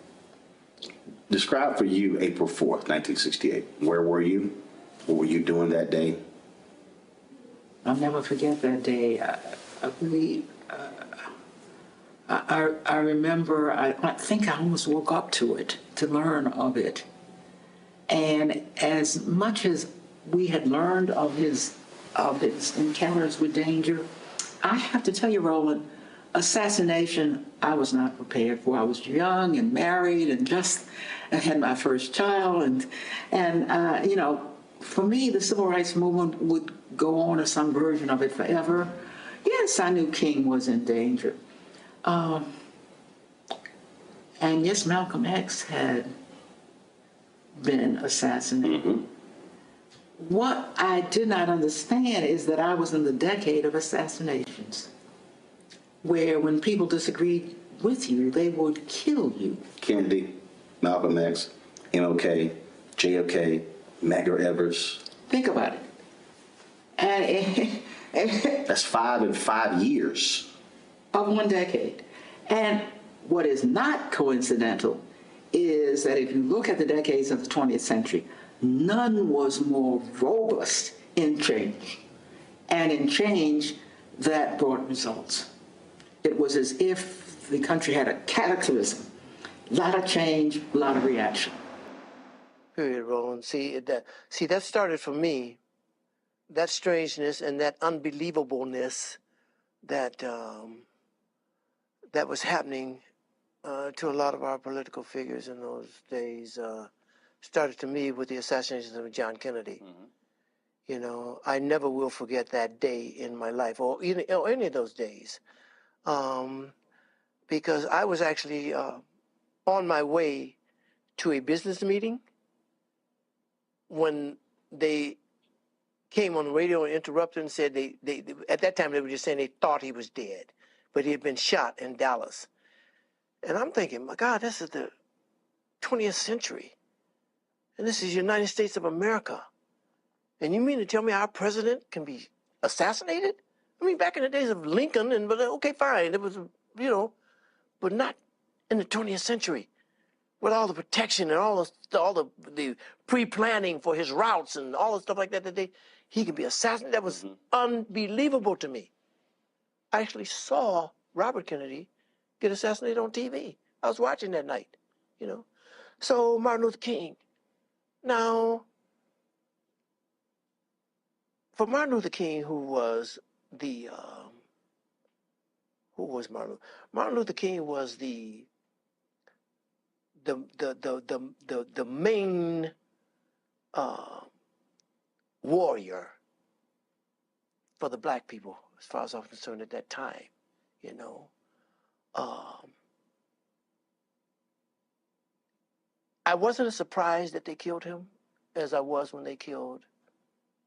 Describe for you April 4th, 1968. Where were you? What were you doing that day? I'll never forget that day. I believe, I remember, I think I almost woke up to it, to learn of it. And as much as we had learned of his encounters with danger, I have to tell you, Roland, assassination, I was not prepared for. I was young and married and just had my first child. And you know, for me, the civil rights movement would go on as some version of it forever. Yes, I knew King was in danger. And yes, Malcolm X had been assassinated. Mm-hmm. What I did not understand is that I was in the decade of assassinations, where when people disagreed with you, they would kill you. Kennedy, Malcolm X, MLK, JFK, Medgar Evers. Think about it. And that's 5 in 5 years. Of one decade. And what is not coincidental is that if you look at the decades of the 20th century, none was more robust in change. And in change, that brought results. It was as if the country had a cataclysm. A lot of change, a lot of reaction. Period, Roland. See, that started for me, that strangeness and that unbelievableness that that was happening to a lot of our political figures in those days. Started to me with the assassination of John Kennedy. Mm-hmm. You know, I never will forget that day in my life, or any of those days, because I was actually on my way to a business meeting when they came on the radio and interrupted and said they at that time they were just saying they thought he was dead, but he had been shot in Dallas. And I'm thinking, my God, this is the 20th century. And this is the United States of America. And you mean to tell me our president can be assassinated? I mean, back in the days of Lincoln, but okay, fine. It was, but not in the 20th century with all the protection and all the pre-planning for his routes and all the stuff like that, he can be assassinated. That was unbelievable to me. I actually saw Robert Kennedy get assassinated on TV. I was watching that night, So Martin Luther King. Now, for Martin Luther King, who was Martin? Martin Luther King was the main warrior for the black people, as far as I'm concerned at that time, I wasn't as surprised that they killed him as I was when they killed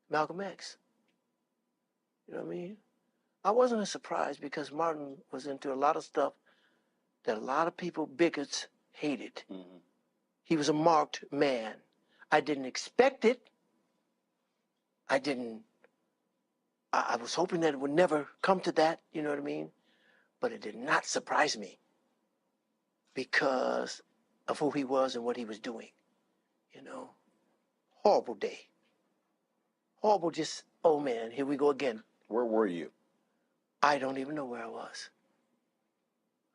Malcolm X. You know what I mean? I wasn't as surprised because Martin was into a lot of stuff that a lot of people, bigots, hated. Mm-hmm. He was a marked man. I didn't expect it. I was hoping that it would never come to that, you know what I mean? But it did not surprise me because of who he was and what he was doing, Horrible day. Horrible, just, oh man, here we go again. Where were you? I don't even know where I was.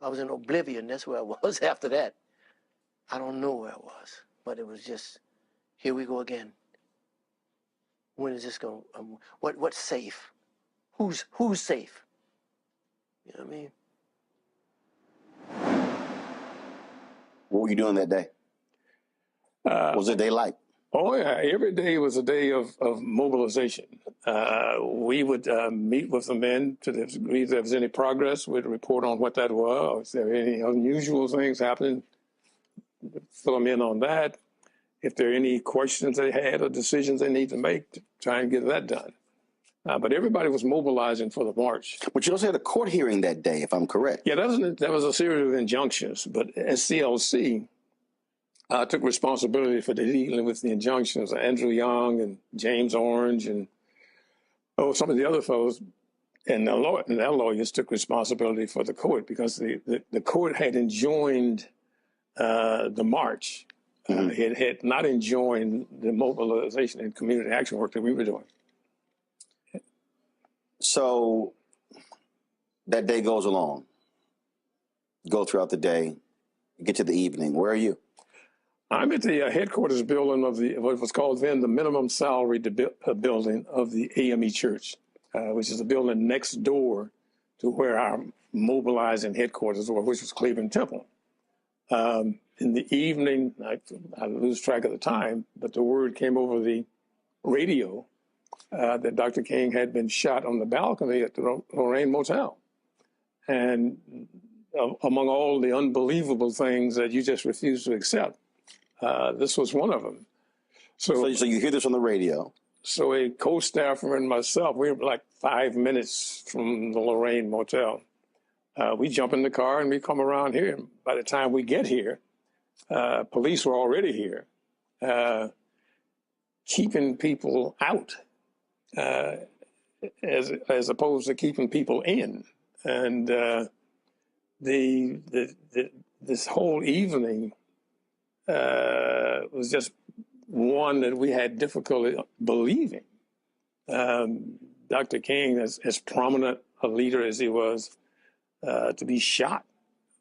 I was in oblivion. That's where I was after that. I don't know where I was, but it was just, here we go again. When is this going? What's safe? Who's safe? You know what I mean? What were you doing that day? What was the day like? Oh, yeah. Every day was a day of mobilization. We would meet with the men to the degree if there was any progress. We'd report on what that was. If there were any unusual things happening, fill them in on that. If there are any questions they had or decisions they need to make, to try and get that done. But everybody was mobilizing for the march. But you also had a court hearing that day, if I'm correct. Yeah, that was a series of injunctions. But SCLC took responsibility for dealing with the injunctions. Andrew Young and James Orange and some of the other fellows and their lawyers took responsibility for the court because the court had enjoined the march. Mm-hmm. It had not enjoined the mobilization and community action work that we were doing. So that day goes along. Go throughout the day, get to the evening. Where are you? I'm at the headquarters building of what was called then the minimum salary building of the AME Church, which is a building next door to where our mobilizing headquarters were, which was Cleveland Temple. In the evening, I lose track of the time, but the word came over the radio that Dr. King had been shot on the balcony at the Lorraine Motel. And among all the unbelievable things that you just refuse to accept, this was one of them. So you hear this on the radio. So a co-staffer and myself, we were like 5 minutes from the Lorraine Motel. We jump in the car and we come around here. And by the time we get here, police were already here, keeping people out as opposed to keeping people in. And this whole evening was just one that we had difficulty believing. Dr. King, as prominent a leader as he was, to be shot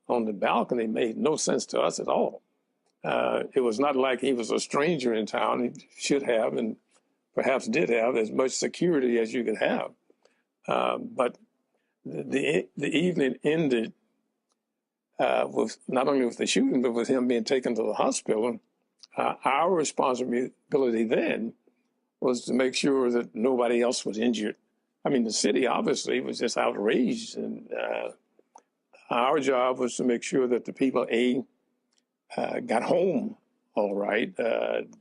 on the balcony made no sense to us at all. It was not like he was a stranger in town. He should have, and perhaps did have, as much security as you could have. But the evening ended with not only with the shooting, but with him being taken to the hospital. Our responsibility then was to make sure that nobody else was injured. I mean, the city obviously was just outraged, and our job was to make sure that the people, got home all right,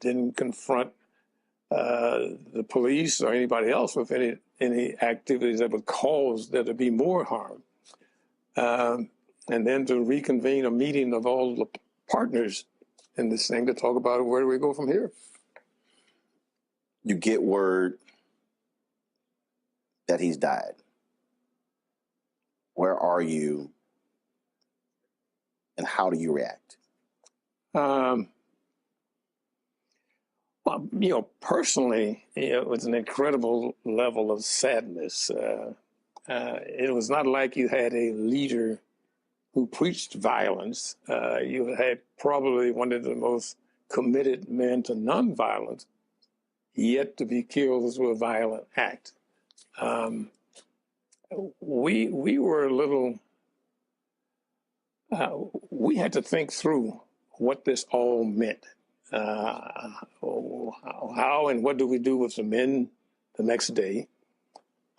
didn't confront the police or anybody else with any activities that would cause there to be more harm. And then to reconvene a meeting of all the partners in this thing to talk about where do we go from here. You get word that he's died. Where are you and how do you react? Well, personally, it was an incredible level of sadness. It was not like you had a leader who preached violence. You had probably one of the most committed men to nonviolence, yet to be killed through a violent act. We were a little, we had to think through what this all meant. How and what do we do with the men the next day?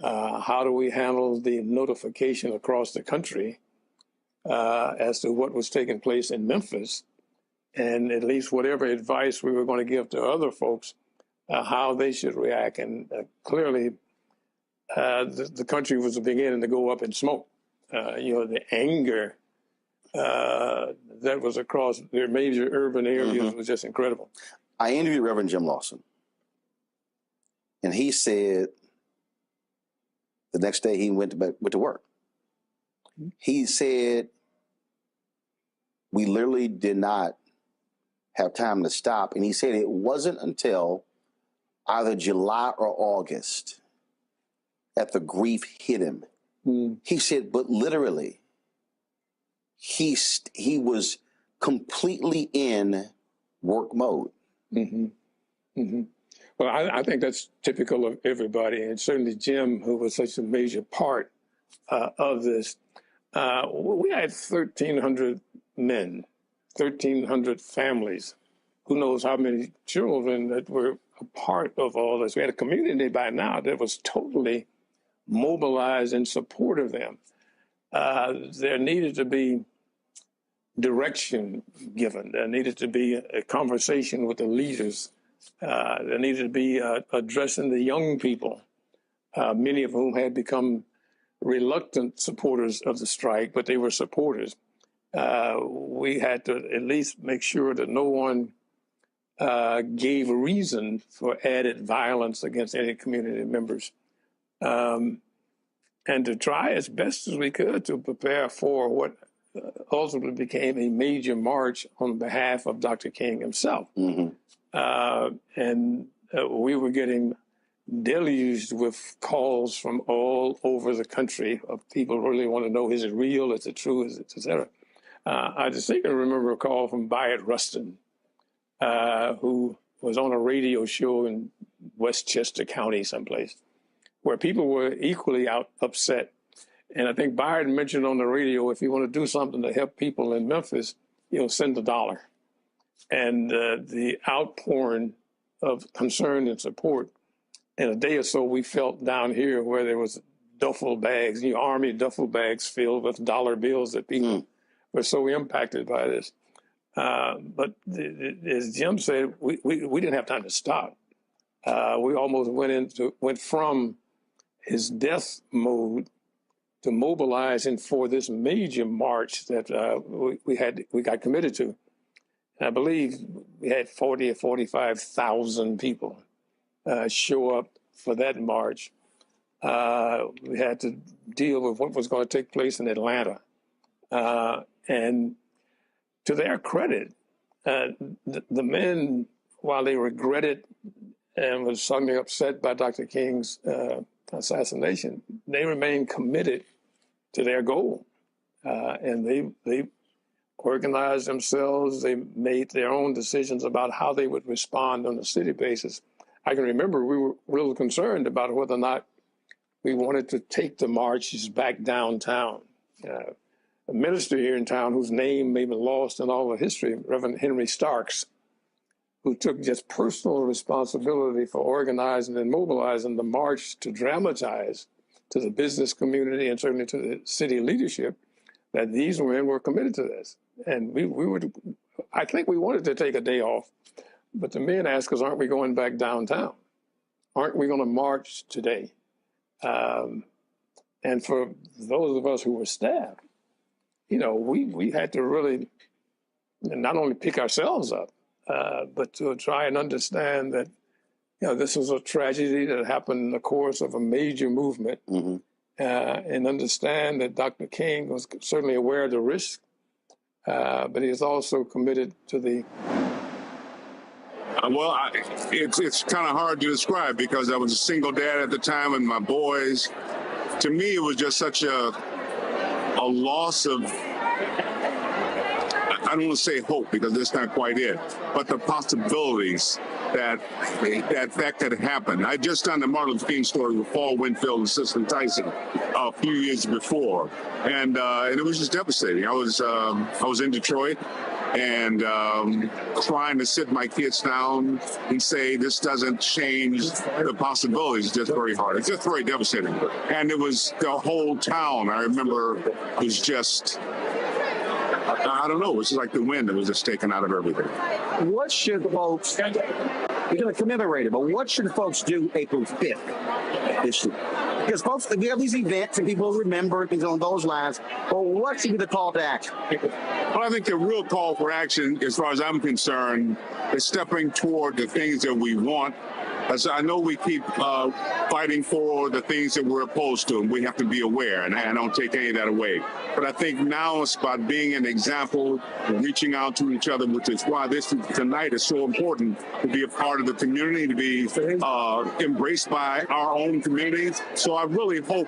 How do we handle the notification across the country as to what was taking place in Memphis, and at least whatever advice we were going to give to other folks, how they should react. And clearly, the country was beginning to go up in smoke. The anger that was across their major urban areas was just incredible. I interviewed Reverend Jim Lawson, and he said the next day he went to work. He said, we literally did not have time to stop. And he said it wasn't until either July or August that the grief hit him. He said, but literally, he was completely in work mode. Well, I think that's typical of everybody, and certainly Jim, who was such a major part of this. We had 1,300 men, 1,300 families. Who knows how many children that were a part of all this. We had a community by now that was totally mobilized in support of them. There needed to be direction given. There needed to be a conversation with the leaders. There needed to be addressing the young people, many of whom had become reluctant supporters of the strike, but they were supporters. We had to at least make sure that no one gave a reason for added violence against any community members. And to try as best as we could to prepare for what ultimately became a major march on behalf of Dr. King himself. And we were getting deluged with calls from all over the country of people who really want to know, is it real, is it true, is it, et cetera. I distinctly remember a call from Byatt Rustin, who was on a radio show in Westchester County someplace, where people were equally upset And I think Biden mentioned on the radio, if you want to do something to help people in Memphis, send $1. And the outpouring of concern and support, in a day or so, we felt down here where there was duffel bags, army duffel bags filled with dollar bills that people were so impacted by this. But as Jim said, we didn't have time to stop. We almost went from his death mode to mobilizing for this major march that we got committed to. And I believe we had 40 or 45,000 people show up for that march. We had to deal with what was going to take place in Atlanta. And to their credit, the men, while they regretted and was suddenly upset by Dr. King's assassination, they remained committed to their goal. And they organized themselves. They made their own decisions about how they would respond on a city basis. I can remember we were a little concerned about whether or not we wanted to take the marches back downtown. A minister here in town whose name may be lost in all the history, Reverend Henry Starks, who took just personal responsibility for organizing and mobilizing the march to dramatize to the business community and certainly to the city leadership that these men were committed to this. And I think we wanted to take a day off, but the men asked us, aren't we going back downtown? Aren't we going to march today? And for those of us who were staff, we had to really not only pick ourselves up, but to try and understand that, this was a tragedy that happened in the course of a major movement, and understand that Dr. King was certainly aware of the risk, but he is also committed to the... It's kind of hard to describe because I was a single dad at the time and my boys. To me, it was just such a loss of, I don't want to say hope because that's not quite it, but the possibilities that could happen. I just done the Martin Luther King story with Paul Winfield and Cicely Tyson a few years before, and it was just devastating. I was in Detroit and trying to sit my kids down and say this doesn't change the possibilities. It's just very hard. It's just very devastating. And it was the whole town. I remember it was just, I don't know, it was like the wind that was just taken out of everything. What should folks, we're going to commemorate it, but what should folks do April 5th this year? Because folks, we have these events and people remember things on those lines, but what should be the call to action? Well, I think the real call for action, as far as I'm concerned, is stepping toward the things that we want. As I know we keep fighting for the things that we're opposed to, and we have to be aware, and I don't take any of that away. But I think now it's about being an example, reaching out to each other, which is why this tonight is so important, to be a part of the community, to be embraced by our own communities. So I really hope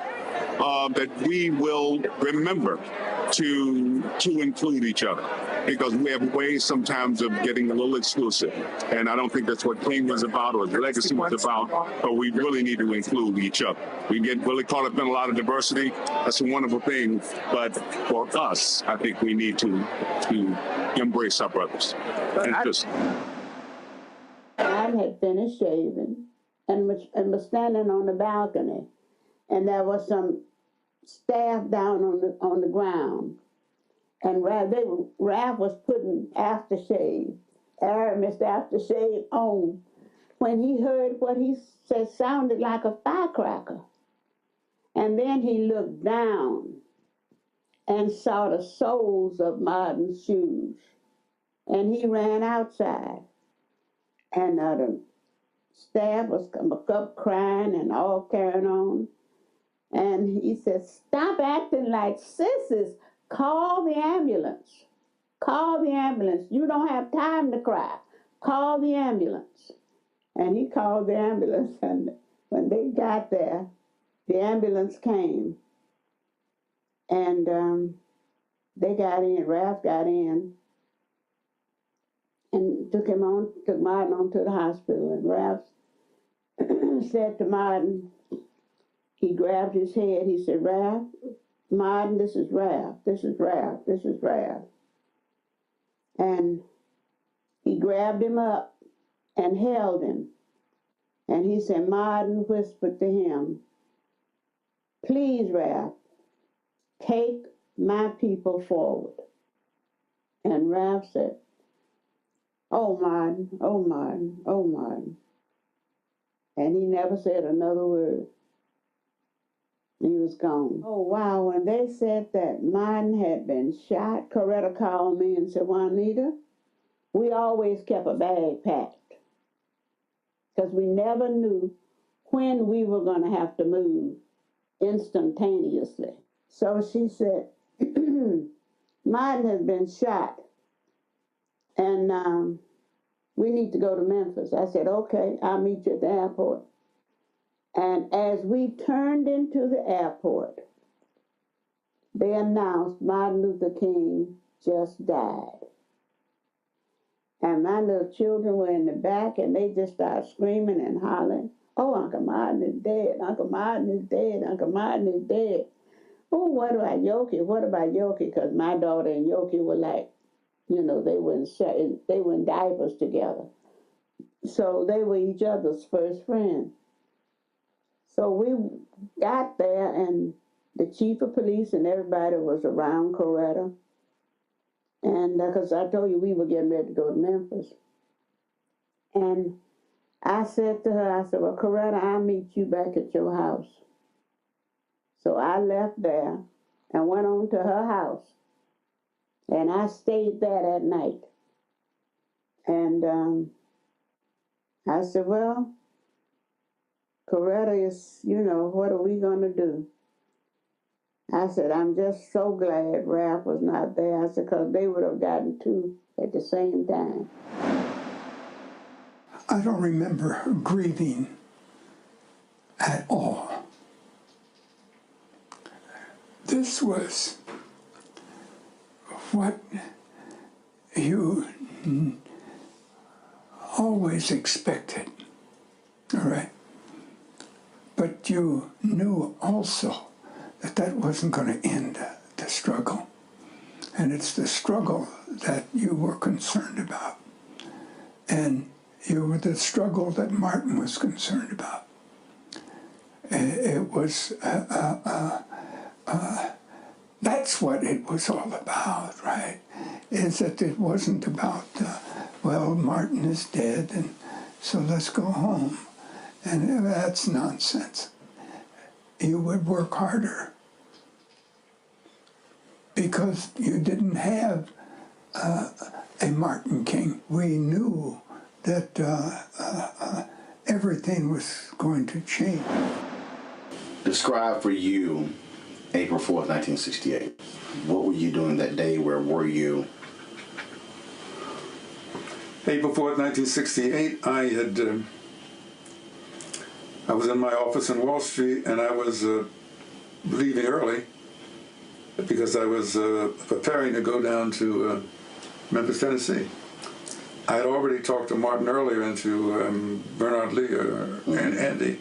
that we will remember to include each other, because we have ways sometimes of getting a little exclusive. And I don't think that's what King was about or the legacy was about, but we really need to include each other. We get really caught up in a lot of diversity. That's a wonderful thing. But for us, I think we need to embrace our brothers. I had finished shaving and was standing on the balcony, and there was some staff down on the ground, and Ralph was putting aftershave, Aramis aftershave on, when he heard what he said sounded like a firecracker, and then he looked down and saw the soles of Martin's shoes, and he ran outside, and the staff was up crying and all carrying on. And he said, stop acting like sissies. Call the ambulance. Call the ambulance. You don't have time to cry. Call the ambulance. And he called the ambulance. And when they got there, the ambulance came. And they got in. Ralph got in. And took Martin on to the hospital. And Ralph said to Martin, he grabbed his head. He said, Ralph, Martin, this is Ralph, this is Ralph, this is Ralph. And he grabbed him up and held him. And he said, Martin whispered to him, please, Ralph, take my people forward. And Ralph said, oh, Martin, oh, Martin, oh, Martin. And he never said another word. He was gone. Oh, wow, when they said that Martin had been shot, Coretta called me and said, Juanita, we always kept a bag packed because we never knew when we were going to have to move instantaneously. So she said, Martin has been shot and we need to go to Memphis. I said, okay, I'll meet you at the airport. And as we turned into the airport, they announced Martin Luther King just died. And my little children were in the back and they just started screaming and hollering, oh, Uncle Martin is dead, Uncle Martin is dead, Uncle Martin is dead. Oh, what about Yoki? What about Yoki? Because my daughter and Yoki were like, you know, they were in diapers together. So they were each other's first friends. So we got there and the chief of police and everybody was around Coretta. And because I told you we were getting ready to go to Memphis. And I said to her, I said, well, Coretta, I'll meet you back at your house. So I left there and went on to her house. And I stayed there that night. And I said, well, Coretta is, you know, what are we going to do? I said, I'm just so glad Ralph was not there. I said, because they would have gotten two at the same time. I don't remember grieving at all. This was what you always expected, all right? But you knew also that that wasn't going to end the struggle. And it's the struggle that you were concerned about. And you were the struggle that Martin was concerned about. It was, that's what it was all about, right? Is that it wasn't about, well, Martin is dead, and so let's go home. And that's nonsense. You would work harder because you didn't have a Martin King. We knew that everything was going to change. Describe for you April 4th, 1968. What were you doing that day? Where were you? April 4th, 1968, I was in my office in Wall Street, and I was leaving early because I was preparing to go down to Memphis, Tennessee. I had already talked to Martin earlier and to Bernard Lee and Andy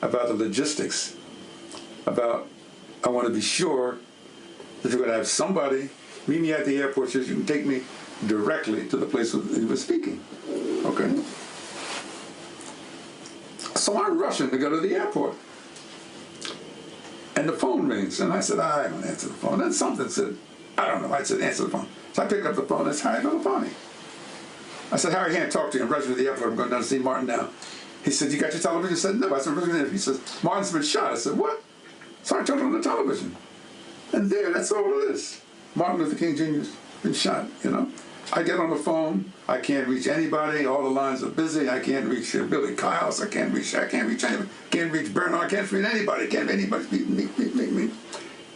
about the logistics, about I want to be sure that you're going to have somebody meet me at the airport so you can take me directly to the place he was speaking. Okay? So I'm rushing to go to the airport. And the phone rings, and I said, I don't answer the phone. Then something said, I don't know. I said, answer the phone. So I picked up the phone, it's Harry Belafonte. I said, Harry, I can't talk to you. I'm rushing to the airport. I'm going down to see Martin now. He said, you got your television? I said, no. I said, he says, Martin's been shot. I said, what? So I turned on the television. And there, that's all it is. Martin Luther King Jr.'s been shot, you know. I get on the phone. I can't reach anybody. All the lines are busy. I can't reach Billy Kyles. I can't reach anybody. Can't reach Bernard. I can't reach anybody. Can't anybody meet me.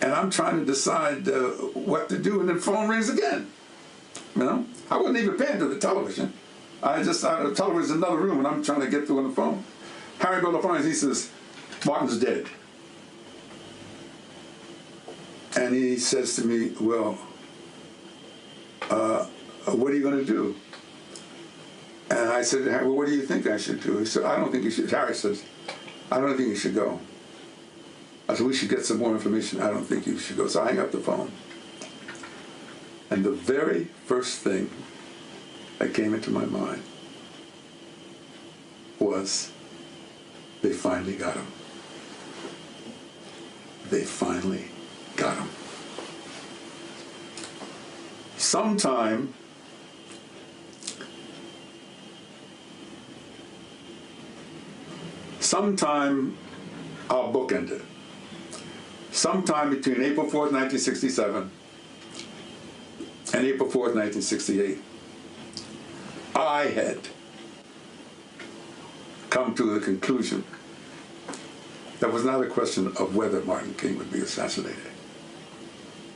And I'm trying to decide what to do, and then the phone rings again. You know, I wasn't even paying to the television. The television's in another room, and I'm trying to get through on the phone. Harry Belafonte, he says, Martin's dead. And he says to me, well, what are you going to do? And I said, well, what do you think I should do? He said, I don't think you should. Harry says, I don't think you should go. I said, we should get some more information. I don't think you should go. So I hang up the phone. And the very first thing that came into my mind was, they finally got him. They finally got him. Sometime our book ended. Sometime between April 4th, 1967 and April 4th, 1968, I had come to the conclusion that it was not a question of whether Martin King would be assassinated.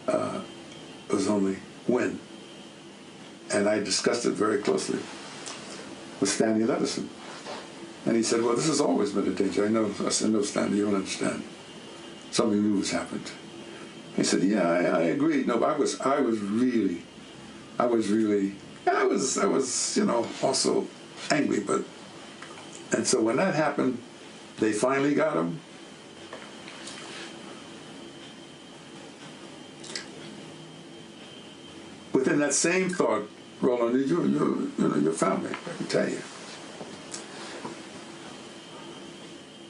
It was only when. And I discussed it very closely with Stanley Levison. And he said, well, this has always been a danger. I know. I said, no, Stanley, you don't understand. Something new has happened. He said, yeah, I agreed. No, but I was really, you know, also angry. And so when that happened, they finally got him. Within that same thought, Roland, your family, I can tell you.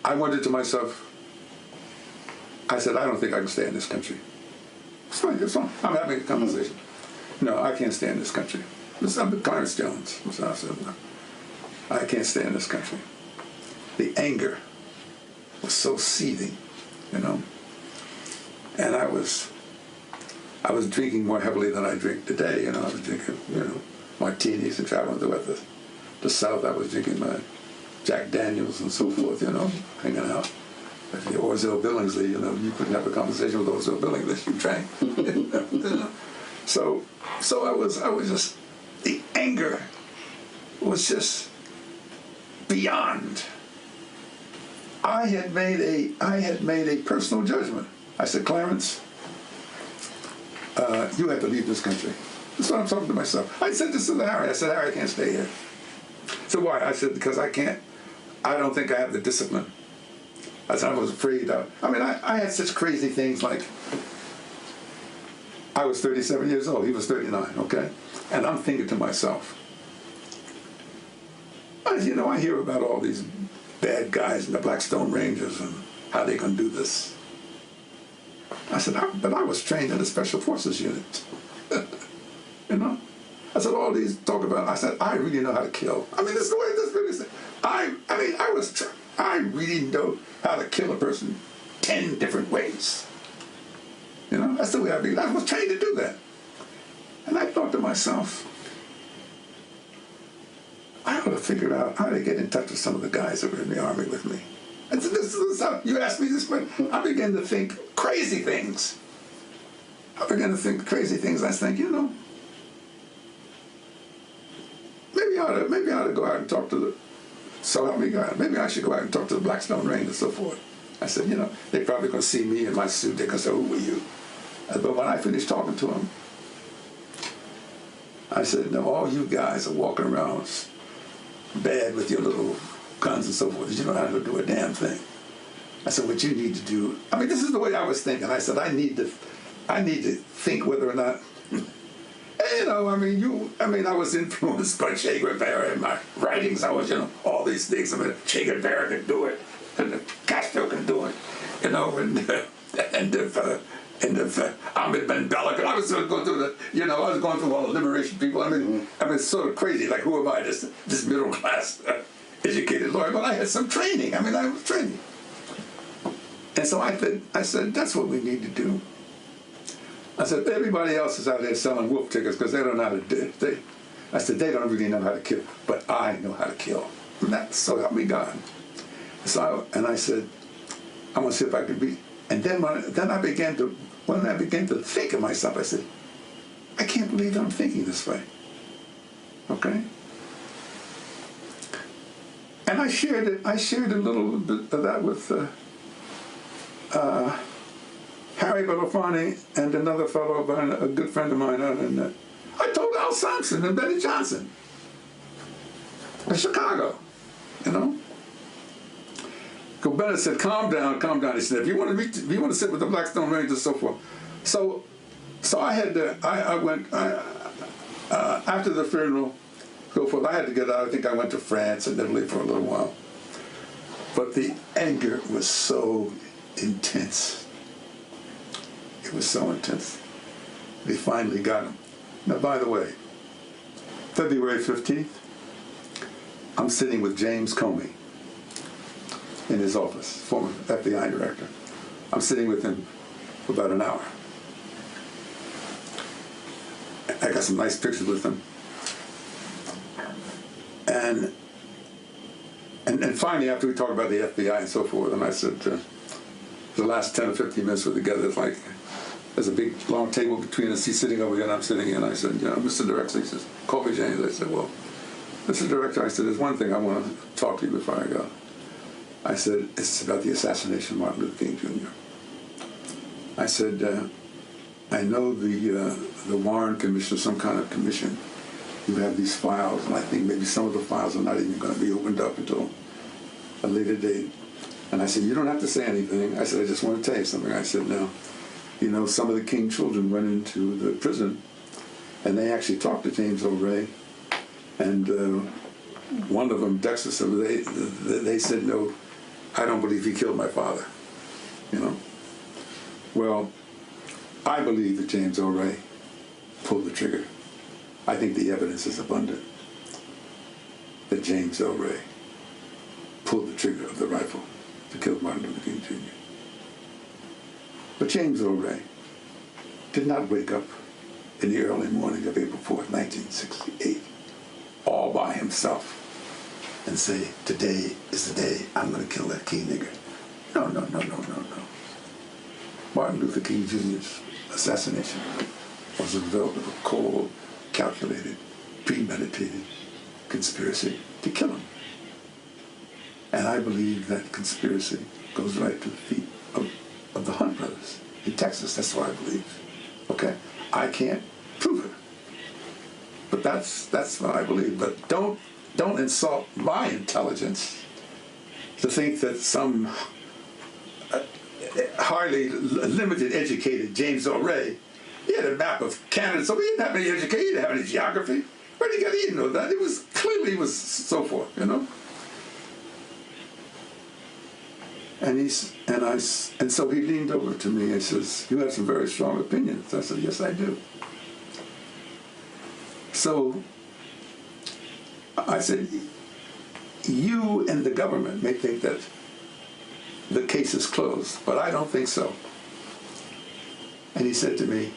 I wondered to myself, I said, I don't think I can stay in this country. It's fine, it's fine. I'm having a conversation. No, I can't stay in this country. I'm Clarence Jones. So I said, no, I can't stay in this country. The anger was so seething, you know. And I was drinking more heavily than I drink today, you know. I was drinking, you know, martinis and traveling to the South. I was drinking my Jack Daniels and so forth, you know, hanging out. Orville Billingsley, you know, you couldn't have a conversation with Orville Billingsley unless you drank. You know? So I was just, the anger was just beyond. I had made a personal judgment. I said, Clarence, you have to leave this country. That's what I'm talking to myself. I said this to Harry. I said, Harry, I can't stay here. So why? I said, because I don't think I have the discipline. I said, I was afraid of. I mean, I had such crazy things like, I was 37 years old, he was 39, okay? And I'm thinking to myself, you know, I hear about all these bad guys in the Blackstone Rangers and how they can do this. I said, but I was trained in a special forces unit. You know? I said, all these talk about, I said, I really know how to kill. I mean, this is the way this really said. I really know how to kill a person 10 different ways. You know, that's the way I was trained to do that. And I thought to myself, I ought to figure out how to get in touch with some of the guys that were in the Army with me. And so this is how you asked me this question. I began to think crazy things. I began to think crazy things. I think, you know, maybe I ought to go out and talk to the, so help me God, maybe I should go out and talk to the Blackstone Rangers and so forth. I said, you know, they're probably going to see me in my suit. They're going to say, who were you? But when I finished talking to them, I said, no, all you guys are walking around bad with your little guns and so forth. You don't know how to do a damn thing. I said, what you need to do, I mean, this is the way I was thinking. I said, I need to think whether or not, you know, I mean, I was influenced by Che Guevara in my writings. I was, you know, all these things. I mean, Che Guevara can do it, and Castro can do it, you know, and if Ahmed Ben Bella, I was going through the, you know, I was going through all the liberation people. I mean, it's sort of crazy. Like, who am I, this middle class educated lawyer? But I had some training. I mean, I was training. And so I said, that's what we need to do. I said, everybody else is out there selling wolf tickets because they don't know how to do it. I said, they don't really know how to kill, but I know how to kill. And that's so help me God. So I said, I'm going to see if I can be. And then when I began to think of myself, I said, I can't believe I'm thinking this way. Okay? And I shared a little bit of that with Harry Belafonte and another fellow, a good friend of mine out in I told Al Sampson and Betty Johnson in Chicago, you know? Bennett said, calm down, calm down. He said, if you want to sit with the Blackstone Rangers and so forth. So I had to, I went, after the funeral, so forth, I had to get out. I think I went to France and Italy for a little while. But the anger was so intense. It was so intense. They finally got him. Now, by the way, February 15th, I'm sitting with James Comey in his office, former FBI director. I'm sitting with him for about an hour. I got some nice pictures with him. And finally, after we talked about the FBI and so forth, and I said, the last 10 or 15 minutes we're together, it's like, there's a big, long table between us. He's sitting over here and I'm sitting here. And I said, Mr. Director, he says, call me James. I said, well, Mr. Director, I said, there's one thing I want to talk to you before I go. I said, it's about the assassination of Martin Luther King Jr. I said, I know the Warren Commission, some kind of commission, you have these files, and I think maybe some of the files are not even going to be opened up until a later date. And I said, you don't have to say anything. I said, I just want to tell you something. I said, now, some of the King children went into the prison, and they actually talked to James O'Reilly, and one of them, Dexter, they said, no, I don't believe he killed my father, Well, I believe that James O'Reilly pulled the trigger. I think the evidence is abundant that James O'Reilly pulled the trigger of the rifle to kill Martin Luther King Jr. But James O'Reilly did not wake up in the early morning of April 4th, 1968, all by himself and say, today is the day I'm going to kill that King nigger. No. Martin Luther King Jr.'s assassination was a result of a cold, calculated, premeditated conspiracy to kill him. And I believe that conspiracy goes right to the feet of the Hunt brothers in Texas. That's what I believe. Okay? I can't prove it. But that's what I believe. But don't insult my intelligence to think that some hardly limited educated James O'Reilly, he had a map of Canada, so he didn't have any education, he didn't have any geography. Where did he get? He didn't know that. It was clearly he was so forth, And so he leaned over to me and says, you have some very strong opinions. I said, yes, I do. So I said, you and the government may think that the case is closed, but I don't think so. And he said to me,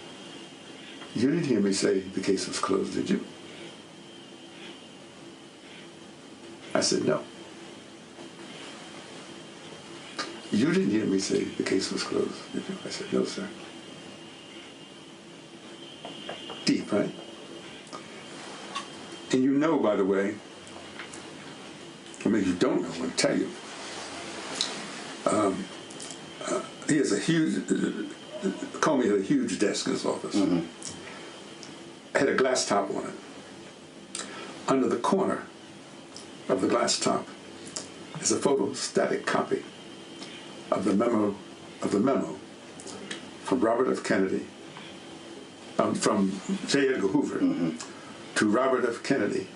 you didn't hear me say the case was closed, did you? I said, no. You didn't hear me say the case was closed, did you? I said, no, sir. Deep, right? And by the way, I mean, you don't know, I'll tell you. He has a huge, Comey had a huge desk in his office. Mm-hmm. Had a glass top on it. Under the corner of the glass top is a photostatic copy of the memo from Robert F. Kennedy, from J. Edgar Hoover, mm-hmm. to Robert F. Kennedy,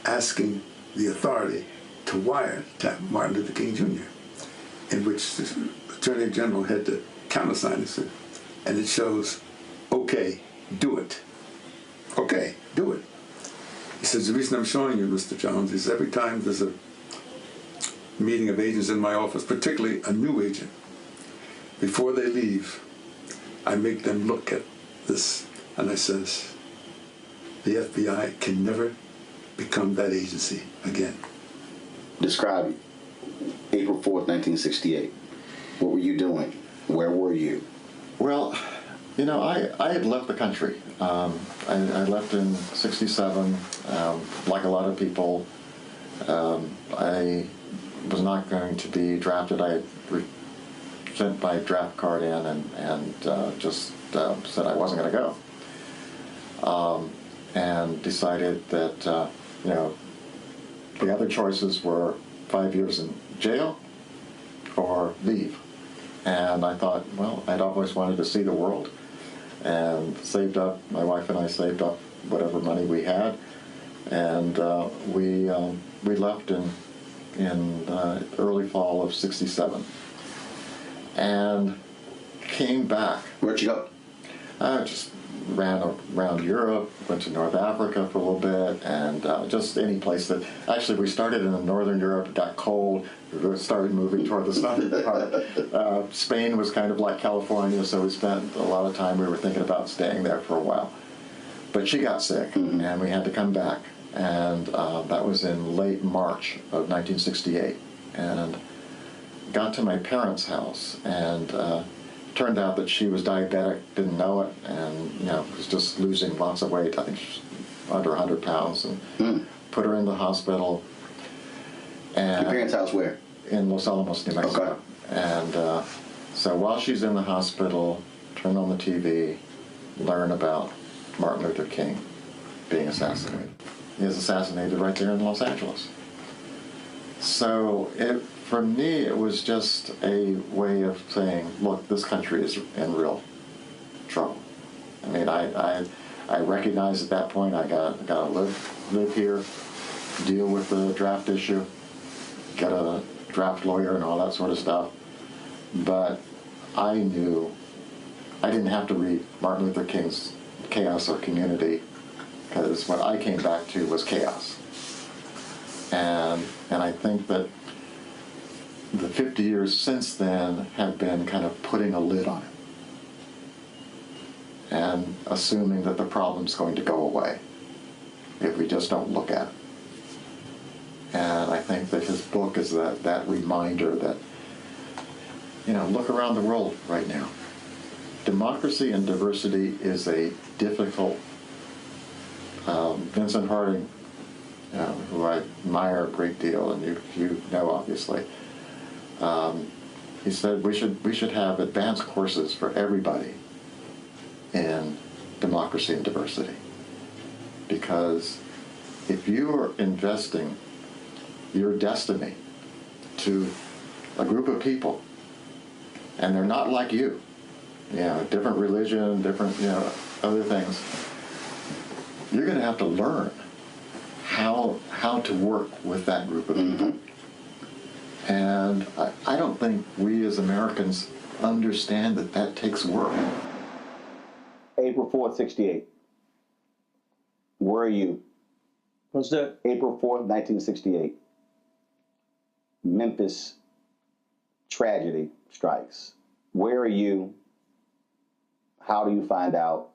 asking the authority to wiretap Martin Luther King Jr., in which the Attorney General had to countersign it, and it shows, okay, do it. Okay, do it. He says, the reason I'm showing you, Mr. Jones, is every time there's a meeting of agents in my office, particularly a new agent, before they leave, I make them look at this, and I says, the FBI can never become that agency again. Describe April 4th, 1968. What were you doing? Where were you? Well, you know, I had left the country. I left in '67. Like a lot of people, I was not going to be drafted. I had sent my draft card in and just said I wasn't going to go. And decided that, you know, the other choices were 5 years in jail for leave. And I thought, well, I'd always wanted to see the world, and saved up, my wife and I saved up whatever money we had, and we left in early fall of '67, and came back. Where'd you go? I just ran around Europe, went to North Africa for a little bit, and just any place that, actually we started in Northern Europe, it got cold, we started moving toward the southern part. Spain was kind of like California, so we spent a lot of time, we were thinking about staying there for a while. But she got sick, and we had to come back, and that was in late March of 1968, and got to my parents' house, and turned out that she was diabetic, didn't know it, and was just losing lots of weight. I think she was under 100 pounds, and put her in the hospital. And your parents' house where? In Los Alamos, New Mexico. Okay. And so while she's in the hospital, turn on the TV, learn about Martin Luther King being assassinated. He was assassinated right there in Los Angeles. So for me, it was just a way of saying, look, this country is in real trouble. I mean, I recognized at that point I got to live here, deal with the draft issue, get a draft lawyer and all that sort of stuff. But I knew I didn't have to read Martin Luther King's Chaos or Community, because what I came back to was chaos. And I think that the 50 years since then have been kind of putting a lid on it and assuming that the problem's going to go away if we just don't look at it. And I think that his book is that reminder that, look around the world right now. Democracy and diversity is a difficult, Vincent Harding, who I admire a great deal, and you know obviously, he said we should have advanced courses for everybody in democracy and diversity, because if you are investing your destiny to a group of people, and they're not like you, different religion, different other things, you're going to have to learn how to work with that group of people. And I don't think we as Americans understand that takes work. April 4th, 68. Where are you? What's that? April 4th, 1968. Memphis tragedy strikes. Where are you? How do you find out?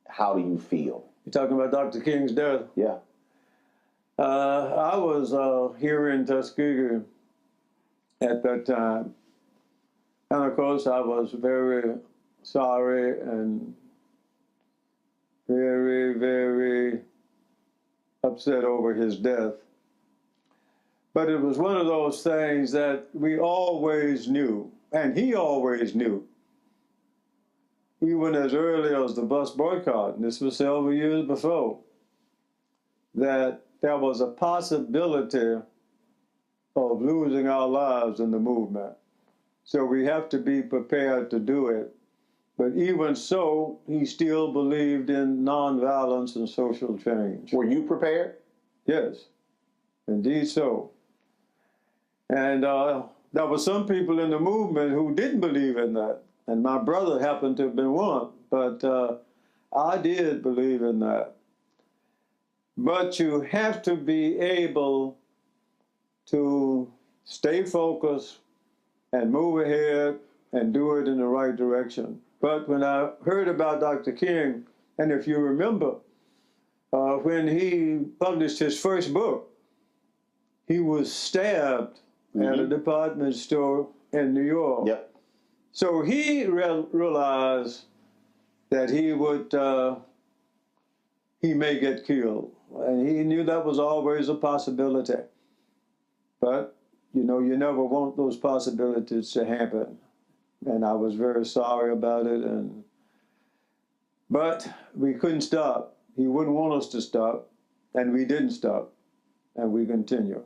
How do you feel? You're talking about Dr. King's death? Yeah. I was here in Tuskegee at that time. And of course, I was very sorry and very, very upset over his death. But it was one of those things that we always knew, and he always knew, even as early as the bus boycott, and this was several years before, that there was a possibility of losing our lives in the movement. So we have to be prepared to do it. But even so, he still believed in nonviolence and social change. Were you prepared? Yes, indeed so. And there were some people in the movement who didn't believe in that. And my brother happened to have been one. But I did believe in that. But you have to be able to stay focused and move ahead and do it in the right direction. But when I heard about Dr. King, and if you remember, when he published his first book, he was stabbed at a department store in New York. Yep. So he realized that he may get killed. And he knew that was always a possibility. But, you never want those possibilities to happen. And I was very sorry about it. But we couldn't stop. He wouldn't want us to stop. And we didn't stop. And we continue.